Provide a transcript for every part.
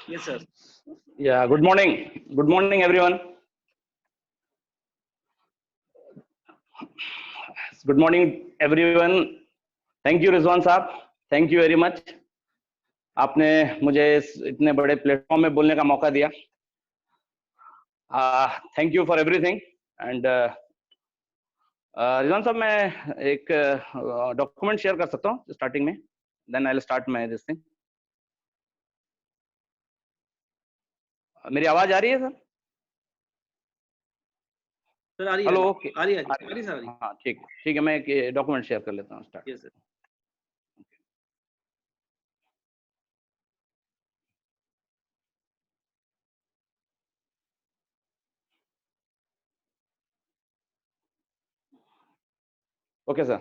Yes, sir. Yeah, good morning. Good morning, everyone. Good morning, everyone. Thank you, Rizwan साहब. Thank you very much. आपने मुझे इस इतने बड़े प्लेटफॉर्म में बोलने का मौका दिया. Thank you for everything. And Rizwan साहब, मैं एक डॉक्यूमेंट शेयर कर सकता हूँ स्टार्टिंग में. Then I'll start my this thing. मेरी आवाज आ रही है सर? सर आ रही है. हेलो. ओके. आ रही है सर. हाँ, ठीक है. मैं एक डॉक्यूमेंट शेयर कर लेता हूँ. Start. Yes, sir. Okay sir.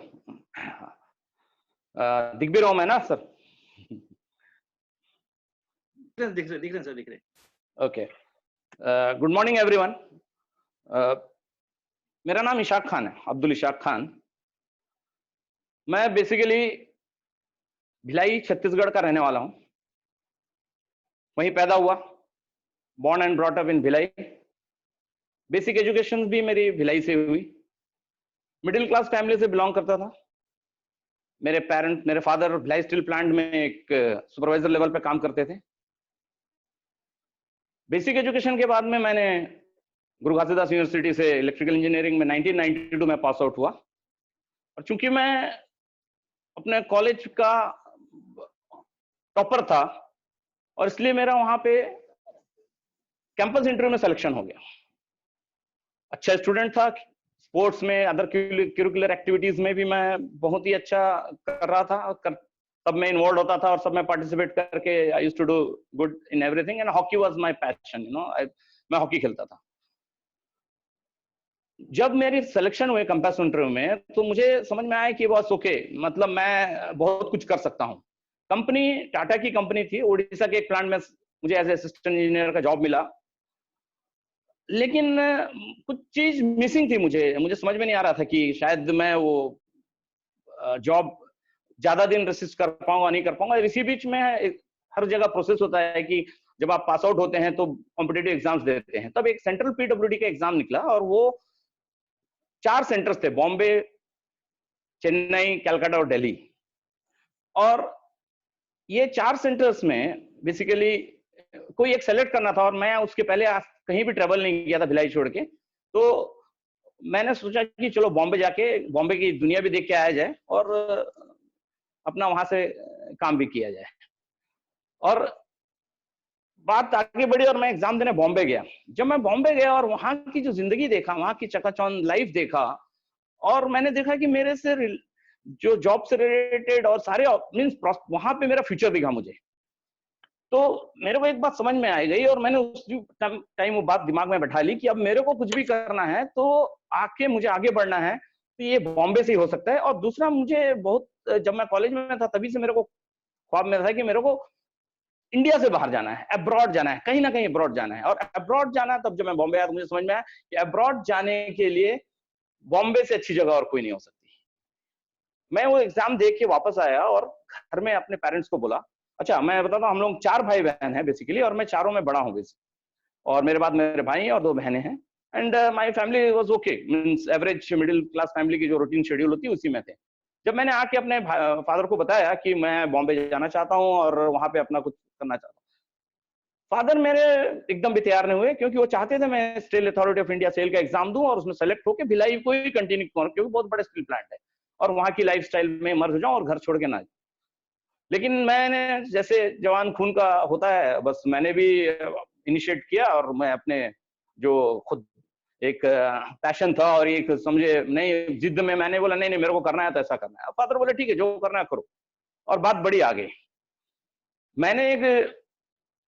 दिख भी रहा हूं मैं ना सर? दिख रहे. ओके. Good morning everyone. मेरा नाम इशाक खान है, अब्दुल इशाक खान. मैं बेसिकली भिलाई छत्तीसगढ़ का रहने वाला हूं. वहीं पैदा हुआ. Born and brought up in Bhilai. Basic education भी मेरी भिलाई से हुई. मिडिल क्लास फैमिली से बिलोंग करता था. मेरे फादर भिलाई स्टील प्लांट में एक सुपरवाइजर लेवल पे काम करते थे. बेसिक एजुकेशन के बाद में मैंने गुरु घासीदास यूनिवर्सिटी से इलेक्ट्रिकल इंजीनियरिंग में 1992 में पास आउट हुआ. और चूंकि मैं अपने कॉलेज का टॉपर था और इसलिए मेरा वहां पे कैंपस इंटरव्यू में सिलेक्शन हो गया. अच्छा स्टूडेंट था. स्पोर्ट्स में, अदर करिकुलर एक्टिविटीज में भी मैं बहुत ही अच्छा कर रहा था. तब मैं इन्वॉल्व होता था और सब में पार्टिसिपेट करके I used to do good in everything. And hockey was my passion. मैं हॉकी खेलता था. जब मेरी सिलेक्शन हुई कैंपस इंटरव्यू में तो मुझे समझ में आया कि बस ओके, मतलब मैं बहुत कुछ कर सकता हूँ. कंपनी टाटा की कंपनी थी. उड़ीसा के एक प्लांट में मुझे एज असिस्टेंट इंजीनियर का जॉब मिला. लेकिन कुछ चीज मिसिंग थी. मुझे समझ में नहीं आ रहा था कि शायद मैं वो जॉब ज्यादा दिन रेसिस्ट कर पाऊंगा नहीं कर पाऊंगा. इसी बीच में हर जगह प्रोसेस होता है कि जब आप पास आउट होते हैं तो कॉम्पिटिटिव एग्जाम्स देते हैं. तब एक सेंट्रल पीडब्ल्यूडी का एग्जाम निकला और वो 4 सेंटर्स थे: बॉम्बे, चेन्नई, कलकत्ता और दिल्ली. और ये 4 सेंटर्स में बेसिकली कोई एक सेलेक्ट करना था. और मैं उसके पहले कहीं भी ट्रेवल नहीं किया था भिलाई छोड़ के. तो मैंने सोचा कि चलो बॉम्बे जाके बॉम्बे की दुनिया भी देख के आया जाए और अपना वहां से काम भी किया जाए. और बात आगे बढ़ी और मैं एग्जाम देने बॉम्बे गया. जब मैं बॉम्बे गया और वहां की जो जिंदगी देखा, वहां की चकाचौंध लाइफ देखा, और मैंने देखा कि मेरे से जो जॉब से रिलेटेड और सारे मीन्स वहां पे मेरा फ्यूचर दिखा मुझे. तो मेरे को एक बात समझ में आ गई और मैंने उस टाइम वो बात दिमाग में बैठा ली कि अब मेरे को कुछ भी करना है तो मुझे आगे बढ़ना है तो ये बॉम्बे से ही हो सकता है. और दूसरा, मुझे बहुत, जब मैं कॉलेज में था तभी से मेरे को ख्वाब में था कि मेरे को इंडिया से बाहर जाना है, अब्रॉड जाना है, कहीं ना कहीं अब्रॉड जाना है. और अब्रॉड जाना, तब जब मैं बॉम्बे आया तो मुझे समझ में आया कि अब्रॉड जाने के लिए बॉम्बे से अच्छी जगह और कोई नहीं हो सकती. मैं वो एग्जाम देख के वापस आया और घर में अपने पेरेंट्स को बोला. अच्छा, मैं बताता हूँ, हम लोग 4 भाई बहन हैं बेसिकली और मैं चारों में बड़ा हूँ बेसिकली. और मेरे बाद मेरे भाई और 2 बहनें हैं. And my family was okay, means average middle class family की जो रूटीन शेड्यूल होती है उसी में थे. जब मैंने आके अपने फादर को बताया कि मैं बॉम्बे जाना चाहता हूँ और वहां पे अपना कुछ करना चाहता हूँ, फादर मेरे एकदम भी तैयार नहीं हुए, क्योंकि वो चाहते थे मैं steel authority of India SAIL का एग्जाम दूं और उसमें सेलेक्ट होकर भिलाई को ही कंटिन्यू करूं, क्योंकि बहुत बड़े स्टील प्लांट है और वहां की लाइफस्टाइल में मर्ज हो जाऊं और घर छोड़ के ना. लेकिन मैंने, जैसे जवान खून का होता है, बस मैंने भी इनिशिएट किया और मैं अपने जो खुद एक पैशन था और एक समझे नहीं जिद में मैंने बोला नहीं मेरे को करना है तो ऐसा करना है. फादर बोले ठीक है, जो करना है करो. और बात बड़ी आगे. मैंने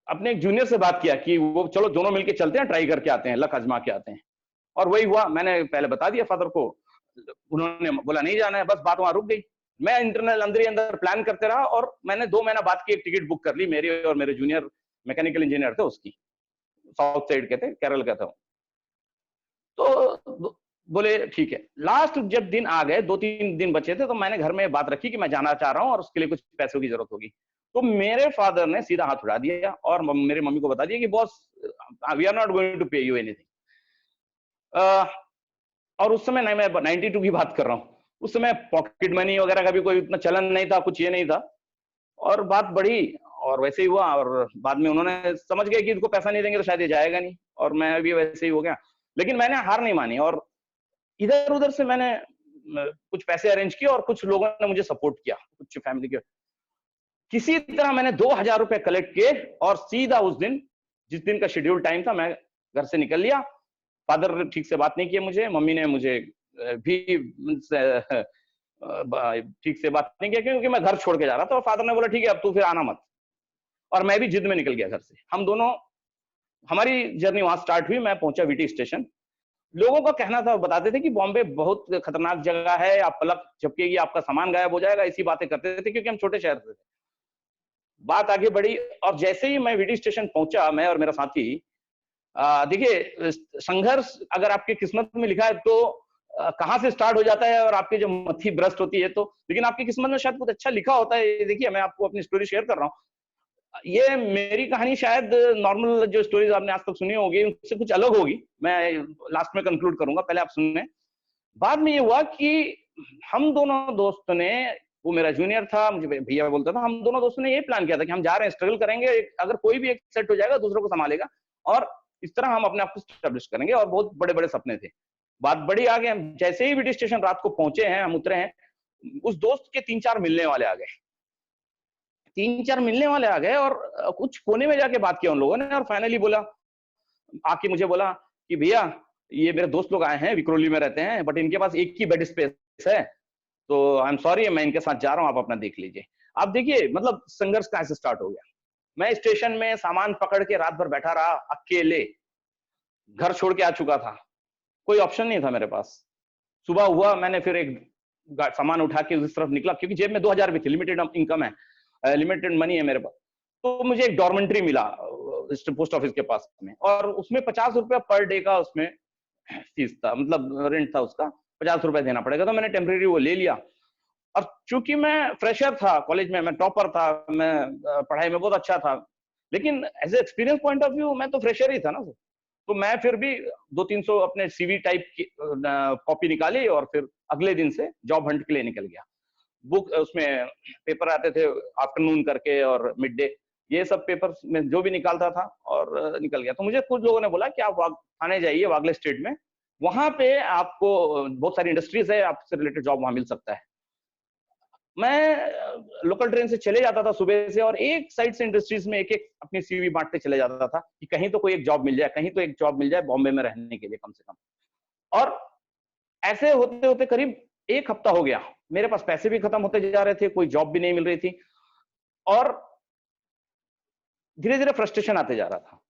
अपने एक जूनियर से बात किया कि वो चलो दोनों मिलके चलते हैं, ट्राई करके आते हैं, लक आजमा के आते हैं. और वही हुआ. मैंने पहले बता दिया फादर को. उन्होंने बोला नहीं जाना है. बस बात वहां रुक गई. मैं इंटरनल अंदर प्लान करते रहा और मैंने 2 महीना बाद की एक टिकट बुक कर ली, मेरी और मेरे जूनियर मैकेनिकल इंजीनियर थे उसकी. साउथ साइड के थे, केरल का था. तो बोले ठीक है. लास्ट जब दिन आ गए, 2-3 दिन बचे थे, तो मैंने घर में बात रखी कि मैं जाना चाह रहा हूँ और उसके लिए कुछ पैसों की जरूरत होगी. तो मेरे फादर ने सीधा हाथ उठा दिया और मेरे मम्मी को बता दिया कि boss, we are not going to pay you anything. और उस समय नहीं, मैं 92 की बात कर रहा हूँ, उस समय पॉकेट मनी वगैरह का भी कोई इतना चलन नहीं था, कुछ ये नहीं था। और बात बढ़ी और वैसे ही हुआ, और बाद में उन्होंने समझ गए कि इनको पैसा नहीं देंगे तो शायद ये जाएगा नहीं, और मैं भी वैसे ही हो गया। लेकिन मैंने हार नहीं मानी और इधर उधर से मैंने कुछ पैसे अरेंज किए और कुछ लोगों ने मुझे सपोर्ट किया, कुछ फैमिली के। किसी तरह मैंने 2000 रुपए कलेक्ट किए और सीधा उस दिन, जिस दिन का शेड्यूल टाइम था, मैं घर से निकल लिया। फादर ठीक से बात नहीं किए मुझे, मम्मी ने मुझे भी ठीक से बात नहीं किया क्योंकि मैं घर छोड़ के जा रहा था, और फादर ने बोला ठीक है अब तू फिर आना मत। और मैं भी जिद में निकल गया घर से। हम दोनों, हमारी जर्नी वहां स्टार्ट हुई। मैं पहुंचा वीटी स्टेशन। लोगों का कहना था, बताते थे कि बॉम्बे बहुत खतरनाक जगह है, आप पलक झपकेगी आपका सामान गायब हो जाएगा, ऐसी बातें करते थे क्योंकि हम छोटे शहर से थे। बात आगे बढ़ी और जैसे ही मैं वीटी स्टेशन पहुंचा, मैं और मेरा साथी, देखिए संघर्ष अगर आपकी किस्मत में लिखा है तो कहां से स्टार्ट हो जाता है और आपकी जो मत्थी भ्रष्ट होती है तो, लेकिन आपकी किस्मत में शायद कुछ अच्छा लिखा होता है। देखिए मैं आपको अपनी स्टोरी शेयर कर रहा हूँ। ये मेरी कहानी शायद नॉर्मल जो स्टोरीज आपने आज तक सुनी होगी उससे कुछ अलग होगी। मैं लास्ट में कंक्लूड करूंगा, पहले आप सुनने। बाद में ये हुआ कि हम दोनों दोस्त ने, वो मेरा जूनियर था, मुझे भैया बोलता था, हम दोनों दोस्तों ने ये प्लान किया था कि हम जा रहे हैं, स्ट्रगल करेंगे, अगर कोई भी एक सेट हो जाएगा दूसरों को संभालेगा, और इस तरह हम अपने आप को स्टैब्लिश करेंगे। और बहुत बड़े बड़े सपने थे। बात बड़ी आगे, हम जैसे ही वीटी स्टेशन रात को पहुंचे हैं, हम उतरे हैं, उस दोस्त के 3-4 मिलने वाले आ गए। 3-4 मिलने वाले आ गए और कुछ कोने में जाके बात किया उन लोगों ने, और फाइनली बोला, आके मुझे बोला कि भैया ये मेरे दोस्त लोग आए हैं, विक्रोली में रहते हैं, बट इनके पास एक ही बेड स्पेस है, तो आई एम सॉरी, मैं इनके साथ जा रहा हूं, आप अपना देख लीजिए। आप देखिए मतलब संघर्ष कहां से स्टार्ट हो गया। मैं स्टेशन में सामान पकड़ के रात भर बैठा रहा, अकेले, घर छोड़ के आ चुका था, कोई ऑप्शन नहीं था मेरे पास। सुबह हुआ, मैंने फिर एक सामान उठा के उस तरफ निकला, क्योंकि जेब में 2000 भी थी, लिमिटेड इनकम है, लिमिटेड मनी है मेरे पास। तो मुझे एक डॉर्मेंट्री मिला पोस्ट ऑफिस के पास में, और उसमें 50 रुपया पर डे का उसमें फीस था, मतलब रेंट था उसका, 50 रुपए देना पड़ेगा। तो मैंने टेम्परेरी वो ले लिया। और चूंकि मैं फ्रेशर था कॉलेज में, मैं टॉपर था, मैं पढ़ाई में बहुत अच्छा था, लेकिन as a experience point of view मैं तो फ्रेशर ही था ना। तो मैं फिर भी 200-300 अपने सीवी टाइप की कॉपी निकाली और फिर अगले दिन से जॉब हंट के लिए निकल गया। बुक, उसमें पेपर आते थे आफ्टरनून करके और मिड डे, ये सब पेपर में जो भी निकालता था और निकल गया। तो मुझे कुछ लोगों ने बोला कि आप थाने जाइए, वागले स्टेट में, वहां पे आपको बहुत सारी इंडस्ट्रीज है, आपसे रिलेटेड जॉब वहां मिल सकता है। मैं लोकल ट्रेन से चले जाता था सुबह से, और एक साइड से इंडस्ट्रीज में एक एक अपनी सीवी बांटते चले जाता था कि कहीं तो कोई एक जॉब मिल जाए, कहीं तो एक जॉब मिल जाए बॉम्बे में रहने के लिए कम से कम। और ऐसे होते होते करीब 1 हफ्ता हो गया, मेरे पास पैसे भी खत्म होते जा रहे थे, कोई जॉब भी नहीं मिल रही थी, और धीरे धीरे फ्रस्ट्रेशन आते जा रहा था,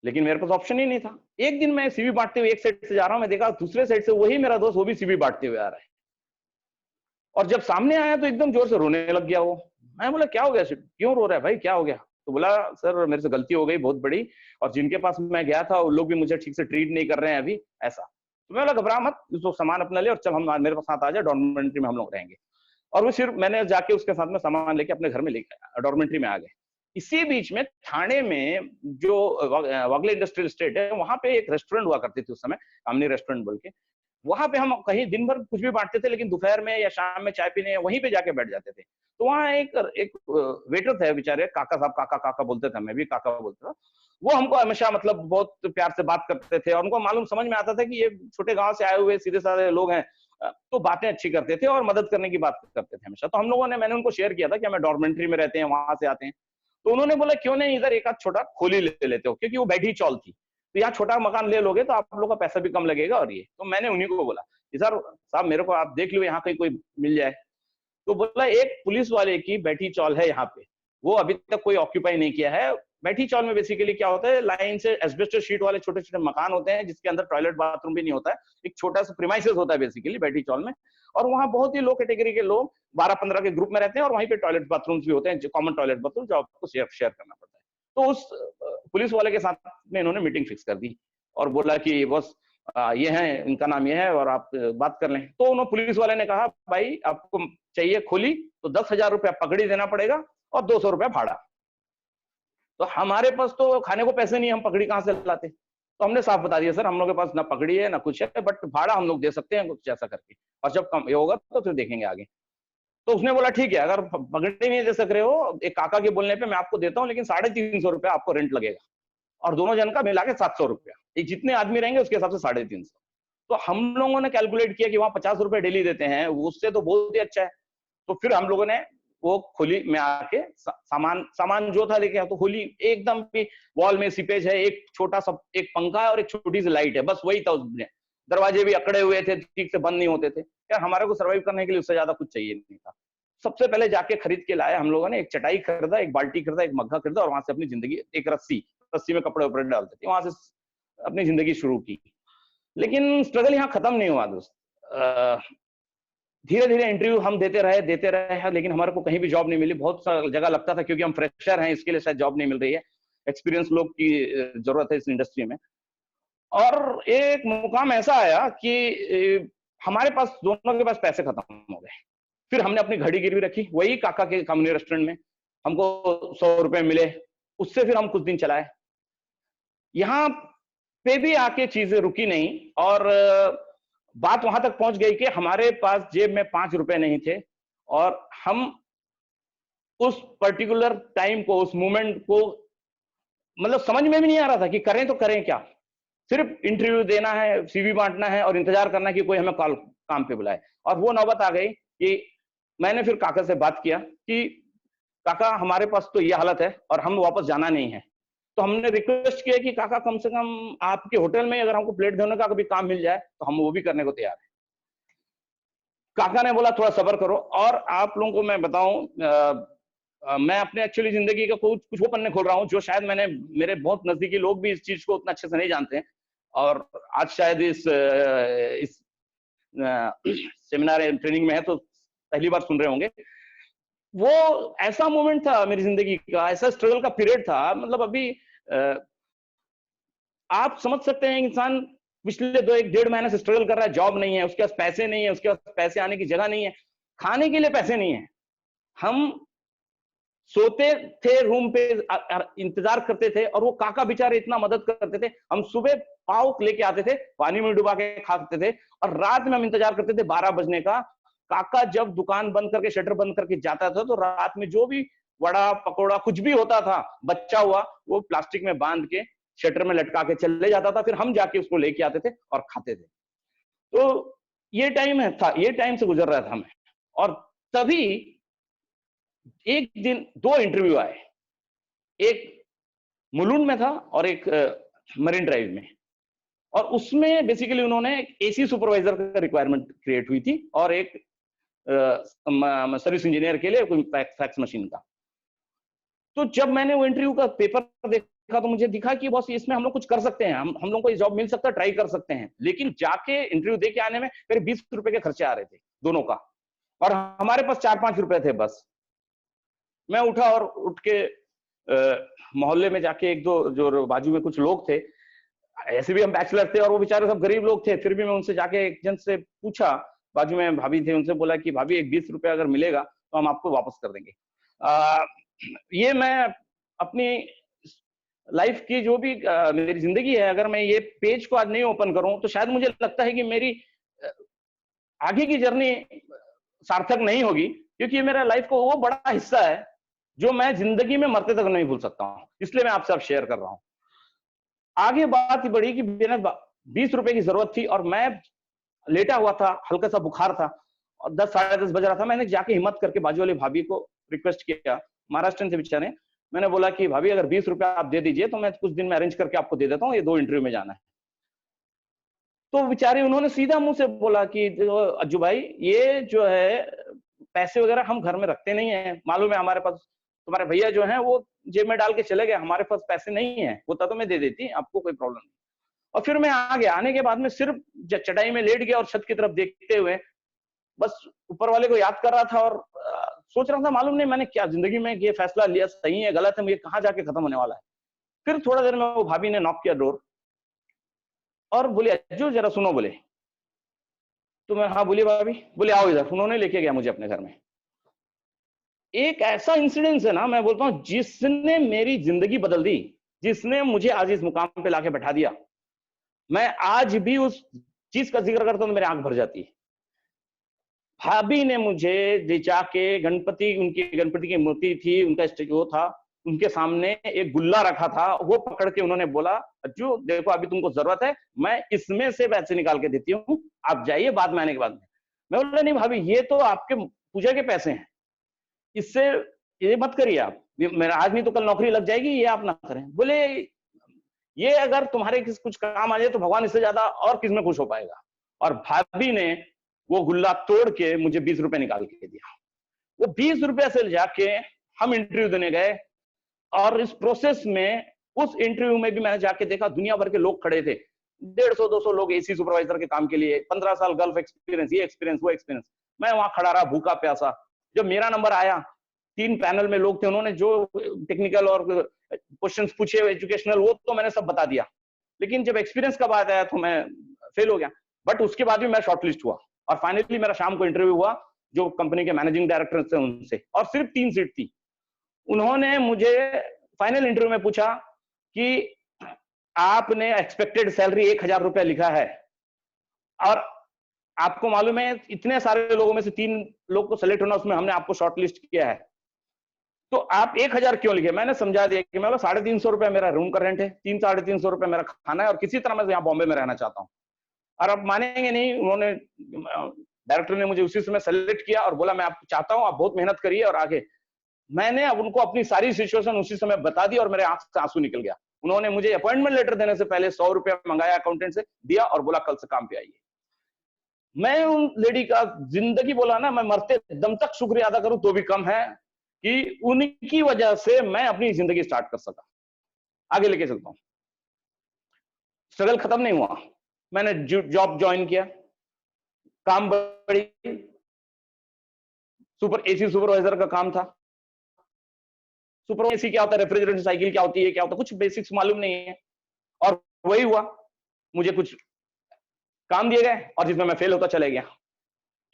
लेकिन मेरे पास ऑप्शन ही नहीं था। एक दिन मैं सीवी बांटते हुए एक साइड से जा रहा हूं, मैं देखा दूसरे साइड से वही मेरा दोस्त, वो भी सीवी बांटते हुए आ रहा है, और जब सामने आया तो एकदम जोर से रोने लग गया वो। मैं बोला क्या हो गया, क्यों रो रहा है भाई, क्या हो गया? तो बोला सर मेरे से गलती हो गई बहुत बड़ी, और जिनके पास मैं गया था वो लोग भी मुझे ठीक से ट्रीट नहीं कर रहे हैं अभी, ऐसा। तो मैं बोला घबरा मत, तो सामान अपना ले और चल, हम मेरे पास साथ आ जाए, डॉर्मेंट्री में हम लोग रहेंगे। और वो फिर मैंने जाके उसके साथ में सामान लेके अपने घर में लेके डॉर्मेंट्री में आ गए। इसी बीच में थाने में जो वागले इंडस्ट्रियल एस्टेट है, वहां पे एक रेस्टोरेंट हुआ करती थी उस समय, कामनी रेस्टोरेंट बोल के। वहां पे हम कहीं दिन भर कुछ भी बांटते थे, लेकिन दोपहर में या शाम में चाय पीने वहीं पे जाके बैठ जाते थे। तो वहाँ एक वेटर थे बेचारे, काका साहब, काका काका बोलते थे, मैं भी काका बोलता था। वो हमको हमेशा मतलब बहुत प्यार से बात करते थे, और उनको मालूम समझ में आता था कि ये छोटे गांव से आए हुए सीधे साधे लोग हैं, तो बातें अच्छी करते थे और मदद करने की बात करते थे हमेशा। तो हम लोगों ने, मैंने उनको शेयर किया था कि हमें डॉर्मेंट्री में रहते हैं, वहां से आते हैं। तो उन्होंने बोला क्यों नहीं इधर एक आध छोटा खोली ले लेते हो, क्योंकि वो बैठी चौल थी, तो यहाँ छोटा मकान ले लोगे तो आप लोगों का पैसा भी कम लगेगा। और ये तो मैंने उन्हीं को बोला सर साहब मेरे को आप देख लो यहाँ कहीं कोई मिल जाए। तो बोला एक पुलिस वाले की बैठी चौल है यहाँ पे, वो अभी तक कोई ऑक्यूपाई नहीं किया है। बैठी चौल में बेसिकली क्या होता है, लाइन से एस्बेस्टस शीट वाले छोटे छोटे मकान होते हैं, जिसके अंदर टॉयलेट बाथरूम भी नहीं होता है, एक छोटा सा प्रीमाइसेस होता है बेसिकली बैठी चौल में। और वहाँ बहुत ही लो कैटेगरी के लोग 12-15 के ग्रुप में रहते हैं, और वहीं पे टॉयलेट बाथरूम भी होते हैं, जो कॉमन टॉयलेट बाथरूम, जो आपको शेयर करना पड़ता है। तो उस पुलिस वाले के साथ में इन्होंने मीटिंग फिक्स कर दी और बोला कि बस ये है, इनका नाम ये है और आप बात कर लें। तो उन्होंने, पुलिस वाले ने कहा भाई आपको चाहिए खोली तो 10,000 रुपया पगड़ी देना पड़ेगा, और 200 रुपया भाड़ा। तो हमारे पास तो खाने को पैसे नहीं, हम पकड़ी कहां से लाते? तो हमने साफ बता दिया, सर हम लोग के पास ना पकड़ी है ना कुछ है, बट भाड़ा हम लोग दे सकते हैं कुछ ऐसा करके, और जब कम ये होगा तो फिर देखेंगे आगे। तो उसने बोला ठीक है, अगर पकड़ी नहीं दे सक रहे हो, एक काका के बोलने पे मैं आपको देता हूँ, लेकिन 350 रुपया आपको रेंट लगेगा, और दोनों जन का मिला के 700 रुपया, एक जितने आदमी रहेंगे उसके हिसाब से 350। तो हम लोगों ने कैलकुलेट किया कि वहां 50 रुपए डेली देते हैं, उससे तो बहुत ही अच्छा है। तो फिर हम लोगों ने वो खोली में आके सामान सामान जो था लेके, तो खोली एकदम भी, वॉल में सीपेज है, एक छोटा सा एक पंखा है और एक छोटी सी लाइट है, बस वही था उसमें। दरवाजे भी अकड़े हुए थे, ठीक से बंद नहीं होते थे यार, हमारे को सर्वाइव करने के लिए उससे ज्यादा कुछ चाहिए नहीं था। सबसे पहले जाके खरीद के लाए हम लोगों ने, एक चटाई खरीदा, एक बाल्टी खरीदा, एक मग्घा खरीदा, और वहां से अपनी जिंदगी, एक रस्सी रस्सी में कपड़े उपड़े डालते थे, वहां से अपनी जिंदगी शुरू की। लेकिन स्ट्रगल यहाँ खत्म नहीं हुआ दोस्त। धीरे धीरे इंटरव्यू हम देते रहे, लेकिन हमारे को कहीं भी जॉब नहीं मिली। बहुत सारी जगह लगता था क्योंकि हम फ्रेशर हैं, इसके लिए शायद जॉब नहीं मिल रही है, एक्सपीरियंस लोग की जरूरत है इस इंडस्ट्री में। और एक मुकाम ऐसा आया कि हमारे पास, दोनों के पास पैसे खत्म हो गए। फिर हमने अपनी घड़ी गिरवी रखी, वही काका के कम्युनिटी रेस्टोरेंट में, हमको 100 रुपए मिले, उससे फिर हम कुछ दिन चलाए। यहाँ पे भी आके चीजें रुकी नहीं, और बात वहां तक पहुंच गई कि हमारे पास जेब में 5 रुपए नहीं थे, और हम उस पर्टिकुलर टाइम को, उस मोमेंट को, मतलब समझ में भी नहीं आ रहा था कि करें तो करें क्या। सिर्फ इंटरव्यू देना है, सीवी बांटना है, और इंतजार करना कि कोई हमें काम पे बुलाए। और वो नौबत आ गई कि मैंने फिर काका से बात किया कि काका हमारे पास तो ये हालत है और हम वापस जाना नहीं है। तो हमने रिक्वेस्ट किया कि काका कम से कम आपके होटल में अगर हमको प्लेट धोने का कभी काम मिल जाए तो हम वो भी करने को तैयार हैं। काका ने बोला थोड़ा सब्र करो। और आप लोगों को मैं बताऊं, मैं अपने एक्चुअली जिंदगी का कुछ वो पन्ने खोल रहा हूं जो शायद मेरे बहुत नजदीकी लोग भी इस चीज को उतना अच्छे से नहीं जानते हैं, और आज शायद इस सेमिनार ट्रेनिंग में है तो पहली बार सुन रहे होंगे। वो ऐसा मोमेंट था मेरी जिंदगी का, ऐसा स्ट्रगल का पीरियड था, मतलब अभी आप समझ सकते हैं, इंसान पिछले 1.5 महीने से स्ट्रगल कर रहा है, जॉब नहीं है, उसके पास पैसे नहीं है, उसके पास पैसे आने की जगह नहीं है, खाने के लिए पैसे नहीं है। हम सोते थे रूम पे, इंतजार करते थे, और वो काका बेचारे इतना मदद करते थे। हम सुबह पाव लेके आते थे, पानी में डुबा के खाते थे, और रात में हम इंतजार करते थे 12 बजने का। काका जब दुकान बंद करके, शटर बंद करके जाता था, तो रात में जो भी वड़ा पकौड़ा कुछ भी होता था बच्चा हुआ, वो प्लास्टिक में बांध के शटर में लटका के चले जाता था, फिर हम जाके उसको लेके आते थे और खाते थे। तो ये टाइम से गुजर रहा था मैं। और तभी एक दिन 2 इंटरव्यू आए, एक मुलुंड में था और एक मरीन ड्राइव में। और उसमें बेसिकली उन्होंने एक एसी सुपरवाइजर का रिक्वायरमेंट क्रिएट हुई थी, और एक सर्विस इंजीनियर के लिए कोई फैक्स मशीन का। तो जब मैंने वो इंटरव्यू का पेपर देखा तो मुझे दिखा कि बॉस इसमें हम लोग कुछ कर सकते हैं, हम लोग को ये जॉब मिल सकता है, ट्राई कर सकते हैं। लेकिन जाके इंटरव्यू दे के आने में करीब 20 रुपए के खर्चे आ रहे थे दोनों का, और हमारे पास 4-5 रुपए थे बस। मैं उठा और उठ के मोहल्ले में जाके, एक दो जो बाजू में कुछ लोग थे, ऐसे भी हम बैचलर थे और वो बेचारे सब गरीब लोग थे, फिर भी मैं उनसे जाके एक जन से पूछा, बाजू में भाभी थे, उनसे बोला कि भाभी एक 20 रुपया अगर मिलेगा तो हम आपको वापस कर देंगे। ये मैं अपनी लाइफ की जो भी मेरी जिंदगी है, अगर मैं ये पेज को आज नहीं ओपन करूं तो शायद मुझे लगता है कि मेरी आगे की जर्नी सार्थक नहीं होगी, क्योंकि ये मेरा लाइफ का वो बड़ा हिस्सा है जो मैं जिंदगी में मरते तक नहीं भूल सकता हूं। इसलिए मैं आपसे अब शेयर कर रहा हूं। आगे बात बढ़ी कि मैंने 20 रुपए की जरूरत थी, और मैं लेटा हुआ था, हल्का सा बुखार था, और 10 साढ़े 10 बज रहा था। मैंने जाके हिम्मत करके बाजू वाली भाभी को रिक्वेस्ट किया, महाराष्ट्र से बेचारे, मैंने बोला कि भाभी अगर 20 रुपया आप दे दीजिए तो मैं कुछ दिन में अरेंज करके आपको दे देता हूँ, ये 2 इंटरव्यू में जाना है। तो बेचारे उन्होंने सीधा मुंह से बोला कि अज्जू भाई, ये जो है पैसे वगैरह हम घर में रखते नहीं है, मालूम है हमारे पास, तुम्हारे भैया जो है वो जेब में डाल के चले गए, हमारे पास पैसे नहीं है, होता तो मैं दे देती, आपको कोई प्रॉब्लम नहीं। और फिर मैं आ गया। आने के बाद में सिर्फ चटाई में लेट गया और छत की तरफ देखते हुए बस ऊपर वाले को याद कर रहा था, और सोच रहा था मालूम नहीं मैंने क्या जिंदगी में ये फैसला लिया, सही है गलत है, मुझे कहाँ जाके खत्म होने वाला है। फिर थोड़ा देर में वो भाभी ने नॉक किया डोर, और बोले अज्जू जरा सुनो, बोले। तो मैं हाँ बोलिए भाभी। बोले आओ इधर। उन्होंने लेके गया मुझे अपने घर में। एक ऐसा इंसिडेंस है ना, मैं बोलता हूं, जिसने मेरी जिंदगी बदल दी, जिसने मुझे आज इस मुकाम पे लाके बैठा दिया। मैं आज भी उस चीज का जिक्र करता हूं तो मेरी आंख भर जाती है। भाभी ने मुझे ले जाके गणपति, उनकी गणपति की मूर्ति थी, उनका स्टेचू था, उनके सामने एक गुल्ला रखा था, वो पकड़ के उन्होंने बोला, अज्जू देखो अभी तुमको जरूरत है, मैं इसमें से पैसे निकाल के देती हूँ, आप जाइए बाद में आने के बाद में। मैं बोला नहीं भाभी, ये तो आपके पूजा के पैसे हैं, इससे ये मत करिए आप, मेरा आज नहीं तो कल नौकरी लग जाएगी, ये आप ना करें। बोले ये अगर तुम्हारे किस कुछ काम आ जाए तो भगवान इससे ज्यादा और किस में खुश हो पाएगा। और भाभी ने वो गुल्ला तोड़ के मुझे 20 रुपए निकाल के दिया। वो 20 रुपए से जाके हम इंटरव्यू देने गए, और इस प्रोसेस में उस इंटरव्यू में भी मैंने जाके देखा दुनिया भर के लोग खड़े थे, 150-200 लोग एसी सुपरवाइजर के काम के लिए, 15 साल गल्फ एक्सपीरियंस, ये एक्सपीरियंस वो एक्सपीरियंस। मैं वहां खड़ा रहा भूखा प्यासा। जब मेरा नंबर आया, 3 पैनल में लोग थे, उन्होंने जो टेक्निकल और क्वेश्चंस पूछे एजुकेशनल, वो तो मैंने सब बता दिया, लेकिन जब एक्सपीरियंस का बात आया तो मैं फेल हो गया। बट उसके बाद भी मैं शॉर्टलिस्ट हुआ, और फाइनली मेरा शाम को इंटरव्यू हुआ जो कंपनी के मैनेजिंग डायरेक्टर थे उनसे, और सिर्फ 3 सीट थी। उन्होंने मुझे फाइनल इंटरव्यू में पूछा कि आपने एक्सपेक्टेड सैलरी 1000 रुपया लिखा है, और आपको मालूम है इतने सारे लोगों में से 3 लोग को सेलेक्ट होना, उसमें हमने आपको शॉर्टलिस्ट किया है, तो आप 1000 क्यों लिखे? मैंने समझा दिया कि मैं 350 रुपया मेरा रूम का रेंट है, 300-350 रुपया मेरा खाना है, और किसी तरह मैं यहाँ बॉम्बे में रहना चाहता हूँ। और आप मानेंगे नहीं, उन्होंने, डायरेक्टर ने मुझे उसी समय सेलेक्ट किया और बोला मैं आप चाहता हूं आप बहुत मेहनत करिए और आगे। मैंने अब उनको अपनी सारी सिचुएशन उसी समय बता दी और मेरे आंख से आंसू निकल गया। उन्होंने मुझे अपॉइंटमेंट लेटर देने से पहले 100 रुपया मंगाया अकाउंटेंट से, दिया और बोला कल से काम पे आइए। मैं उन लेडी का जिंदगी, बोला ना, मैं मरते दम तक शुक्रिया अदा करूं तो भी कम है कि उनकी वजह से मैं अपनी जिंदगी स्टार्ट कर सका, आगे लेके चलता हूं। स्ट्रगल खत्म नहीं हुआ, मैंने जॉब ज्वाइन किया, काम बढ़ी, एसी सुपरवाइजर का काम था। सुपर एसी क्या होता है, रेफ्रिजरेटर साइकिल क्या होती है, क्या होता है, कुछ बेसिक्स मालूम नहीं है। और वही हुआ, मुझे कुछ काम दिए गए और जिसमें मैं फेल होता चले गया।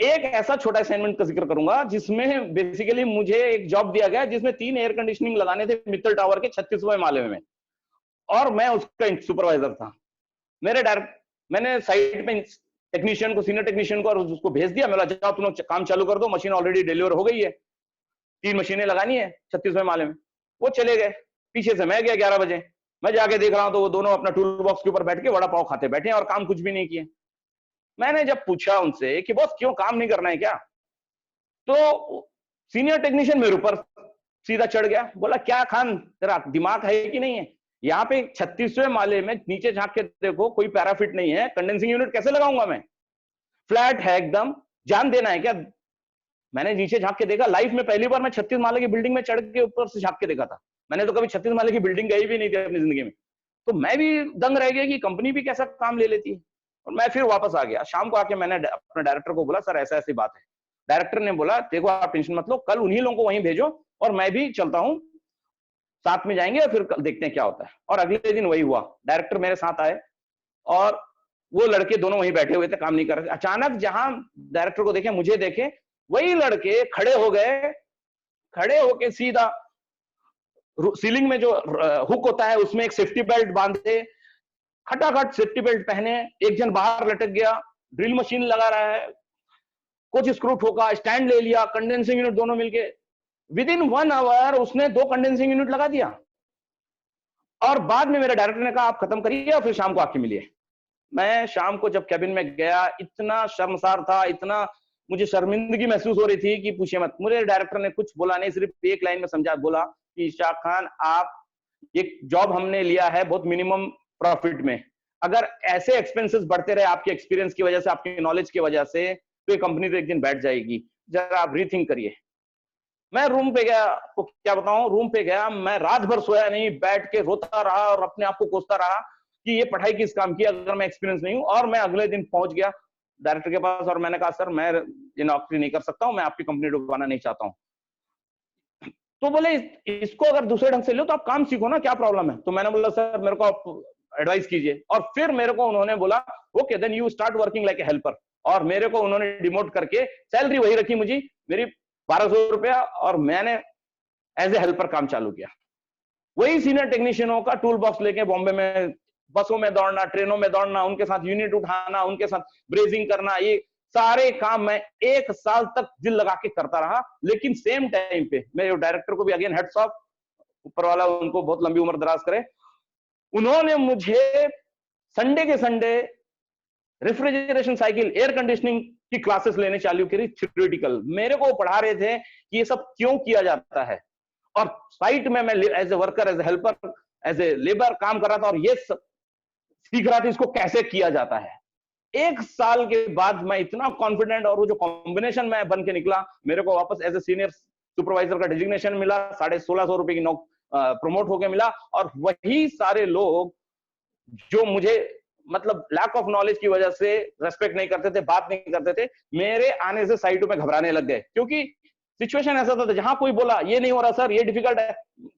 एक ऐसा छोटा असाइनमेंट का जिक्र करूंगा जिसमें बेसिकली मुझे एक जॉब दिया गया जिसमें 3 एयर कंडीशनिंग लगाने थे मित्तल टावर के 36वें माले में, और मैं उसका सुपरवाइजर था। मैंने साइट पे टेक्नीशियन को, सीनियर टेक्नीशियन को, और उसको भेज दिया। मैं बोला जाओ तुम लोग काम चालू कर दो, मशीन ऑलरेडी डिलीवर हो गई है, 3 मशीनें लगानी है 36वें माले में। वो चले गए, पीछे से मैं गया 11 बजे। मैं जाके देख रहा हूं तो वो दोनों अपना टूल बॉक्स के ऊपर बैठ के वड़ा पाव खाते बैठे हैं और काम कुछ भी नहीं किए। मैंने जब पूछा उनसे कि बॉस क्यों काम नहीं करना है क्या, तो सीनियर टेक्नीशियन मेरे ऊपर सीधा चढ़ गया, बोला क्या खान तेरा दिमाग है कि नहीं है, यहाँ पे 36वें माले में नीचे झांक के देखो कोई पैराफिट नहीं है, कंडेंसिंग यूनिट कैसे लगाऊंगा मैं, फ्लैट है एकदम, जान देना है क्या। मैंने नीचे झांक के देखा, लाइफ में पहली बार मैं 36 माले की बिल्डिंग में चढ़ के ऊपर से झांक के देखा था। मैंने तो कभी 36 माले की बिल्डिंग गई भी नहीं थी अपनी जिंदगी में। तो मैं भी दंग रह गया कि कंपनी भी कैसा काम ले लेती है। और मैं फिर वापस आ गया। शाम को आके मैंने अपने डायरेक्टर को बोला सर ऐसा ऐसी बात है। डायरेक्टर ने बोला देखो आप टेंशन मत लो, कल उन्हीं लोगों को वहीं भेजो और मैं भी चलता हूँ, साथ में जाएंगे और फिर कल देखते हैं क्या होता है। और अगले दिन वही हुआ, डायरेक्टर मेरे साथ आए और वो लड़के दोनों वहीं बैठे हुए थे, काम नहीं कर रहे। अचानक जहां डायरेक्टर को देखे, मुझे देखे, वही लड़के खड़े हो गए, खड़े होके सीधा सीलिंग में जो हुक होता है उसमें एक सेफ्टी बेल्ट बांधे, खटाखट सेफ्टी बेल्ट पहने, एक जन बाहर लटक गया, ड्रिल मशीन लगा रहा है, कुछ स्क्रू ठोका, स्टैंड ले लिया, कंडेंसिंग यूनिट दोनों मिलके विद इन 1 आवर उसने 2 कंडेंसिंग यूनिट लगा दिया। और बाद में मेरे डायरेक्टर ने कहा आप खत्म करिए और फिर शाम को आके मिलिए। मैं शाम को जब कैबिन में गया, इतना शर्मसार था, इतना मुझे शर्मिंदगी महसूस हो रही थी कि पूछिए मत। मुझे डायरेक्टर ने कुछ बोला नहीं, सिर्फ एक लाइन में समझा, बोला कि इशाक खान आप एक जॉब हमने लिया है बहुत मिनिमम प्रॉफिट में, अगर ऐसे एक्सपेंसेस बढ़ते रहे आपके एक्सपीरियंस की वजह से, आपकी नॉलेज की वजह से, तो ये कंपनी तो एक दिन बैठ जाएगी, जरा आप रीथिंक करिए। मैं रूम पे गया, आपको क्या बताऊं, रूम पे गया, मैं रात भर सोया नहीं, बैठ के रोता रहा और अपने आप को कोसता रहा कि ये पढ़ाई किस काम की अगर मैं एक्सपीरियंस नहीं हूं। और मैं अगले दिन पहुंच गया डायरेक्टर के पास और मैंने कहा सर मैं ये नौकरी नहीं कर सकता हूं, मैं आपकी कंपनी डुबाना नहीं चाहता हूं। तो बोले इसको अगर दूसरे ढंग से लो तो आप काम सीखो ना, क्या प्रॉब्लम है। तो मैंने बोला सर मेरे को आप एडवाइस कीजिए। और फिर मेरे को उन्होंने बोला okay then you start working like a helper, और मेरे को उन्होंने डिमोट करके सैलरी वही रखी मुझे, मेरी 1200 रुपया, और मैंने एज ए हेल्पर काम चालू किया। वही सीनियर टेक्नीशियनों का टूल बॉक्स लेके बॉम्बे में बसों में दौड़ना, ट्रेनों में दौड़ना, उनके साथ यूनिट उठाना, उनके साथ ब्रेजिंग करना, ये सारे काम मैं 1 साल तक दिल लगा के करता रहा। लेकिन सेम टाइम पे मेरे डायरेक्टर को भी अगेन हेड्स ऑफ, ऊपर वाला उनको बहुत लंबी उम्र दराज करे, उन्होंने मुझे संडे के Sunday refrigeration cycle, air conditioning की क्लासेस लेने चालू करी, थ्योरेटिकल। मेरे को पढ़ा रहे थे कि ये सब क्यों किया जाता है, और साइट में मैं as a worker, as a helper, as a labour काम कर रहा था, और ये सब सीख रहा था इसको कैसे किया जाता है। 1 साल के बाद मैं इतना कॉन्फिडेंट, और वो जो कॉम्बिनेशन में बन के निकला, मेरे को वापस एज ए सीनियर सुपरवाइजर का डेजिग्नेशन मिला, 1650 रुपए की प्रमोट होके मिला। और वही सारे लोग जो मुझे मतलब लैक ऑफ नॉलेज की वजह से रेस्पेक्ट नहीं करते थे, बात नहीं करते थे, मेरे आने से साइटों में घबराने लग गए। क्योंकि सिचुएशन ऐसा था, जहां कोई बोला ये नहीं हो रहा सर, ये डिफिकल्ट है,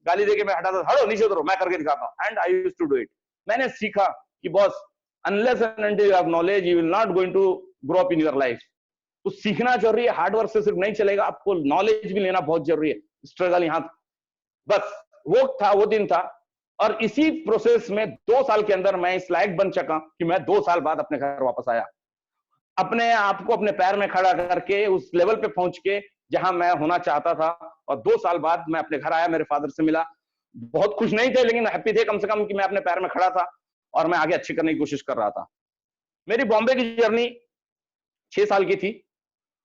गाली देके मैं हटाता था, हटो नीचे उतरो, मैं करके दिखाता हूं। And I used to do it. मैंने सीखा कि boss, unless and until you have knowledge, you will not going to grow up in your life. तो सीखना जरूरी है, हार्ड वर्क से सिर्फ नहीं चलेगा, आपको नॉलेज भी लेना बहुत जरूरी है। स्ट्रगल यहां, बस वो था, वो दिन था। और इसी प्रोसेस में 2 साल के अंदर मैं इस लायक बन चुका कि मैं 2 साल बाद अपने घर वापस आया, अपने आप को अपने पैर में खड़ा करके उस लेवल पे पहुंच के जहां मैं होना चाहता था। और 2 साल बाद मैं अपने घर आया, मेरे फादर से मिला, बहुत खुश नहीं थे लेकिन हैप्पी थे कम से कम कि मैं अपने पैर में खड़ा था और मैं आगे अच्छी करने की कोशिश कर रहा था। मेरी बॉम्बे की जर्नी 6 साल की थी।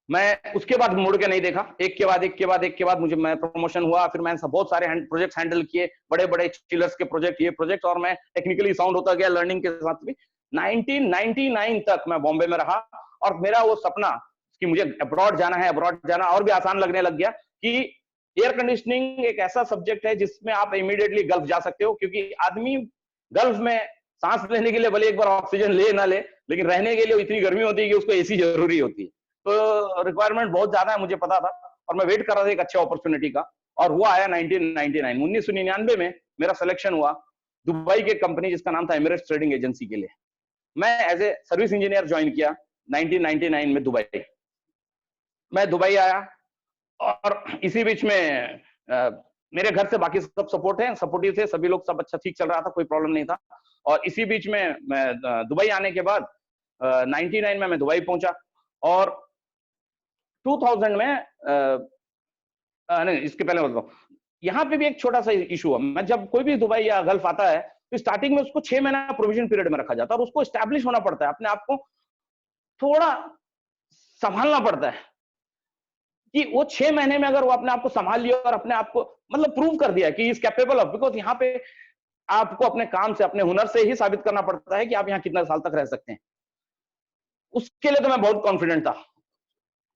मैं उसके बाद मुड़ के नहीं देखा, एक के बाद एक के बाद एक के बाद मुझे मैं प्रमोशन हुआ, फिर मैंने बहुत सारे प्रोजेक्ट्स हैंडल किए, बड़े बड़े चिलर्स के प्रोजेक्ट, ये प्रोजेक्ट, और मैं टेक्निकली साउंड होता गया लर्निंग के साथ भी। 1999 तक मैं बॉम्बे में रहा, और मेरा वो सपना कि मुझे अब्रॉड जाना है, अब्रॉड जाना और भी आसान लगने लग गया कि एयर कंडीशनिंग एक ऐसा सब्जेक्ट है जिसमें आप इमीडिएटली गल्फ जा सकते हो, क्योंकि आदमी गल्फ में सांस लेने के लिए भले एक बार ऑक्सीजन ले ना ले, लेकिन रहने के लिए इतनी गर्मी होती है कि उसको एसी जरूरी होती है। तो रिक्वायरमेंट बहुत ज्यादा है, मुझे पता था, और मैं वेट कर रहा था एक अच्छे अपॉर्चुनिटी का, और वो आया 1999। 1999 में मेरा सिलेक्शन हुआ दुबई के कंपनी जिसका नाम था एमिरेट्स ट्रेडिंग एजेंसी के लिए। मैं as a service engineer join किया 1999 में दुबई। मैं दुबई आया, और इसी बीच में मेरे घर से बाकी सब सपोर्टिव थे, सभी लोग, सब अच्छा ठीक चल रहा था, कोई प्रॉब्लम नहीं था। और इसी बीच में मैं दुबई आने के बाद 99 में मैं दुबई पहुंचा, और 2000 में नहीं, इसके पहले बताओ, यहाँ पे भी एक छोटा सा इशू हुआ। मैं जब कोई भी दुबई या गल्फ आता है तो स्टार्टिंग में उसको 6 महीना प्रोविजन पीरियड में रखा जाता है, और उसको एस्टैब्लिश होना पड़ता है, अपने आप को थोड़ा संभालना पड़ता है कि वो 6 महीने में अगर वो अपने आप को संभाल लिया और अपने आप को मतलब प्रूव कर दिया कि इज कैपेबल ऑफ, बिकॉज यहाँ पे आपको अपने काम से, अपने हुनर से ही साबित करना पड़ता है कि आप यहाँ कितना साल तक रह सकते हैं। उसके लिए तो मैं बहुत कॉन्फिडेंट था,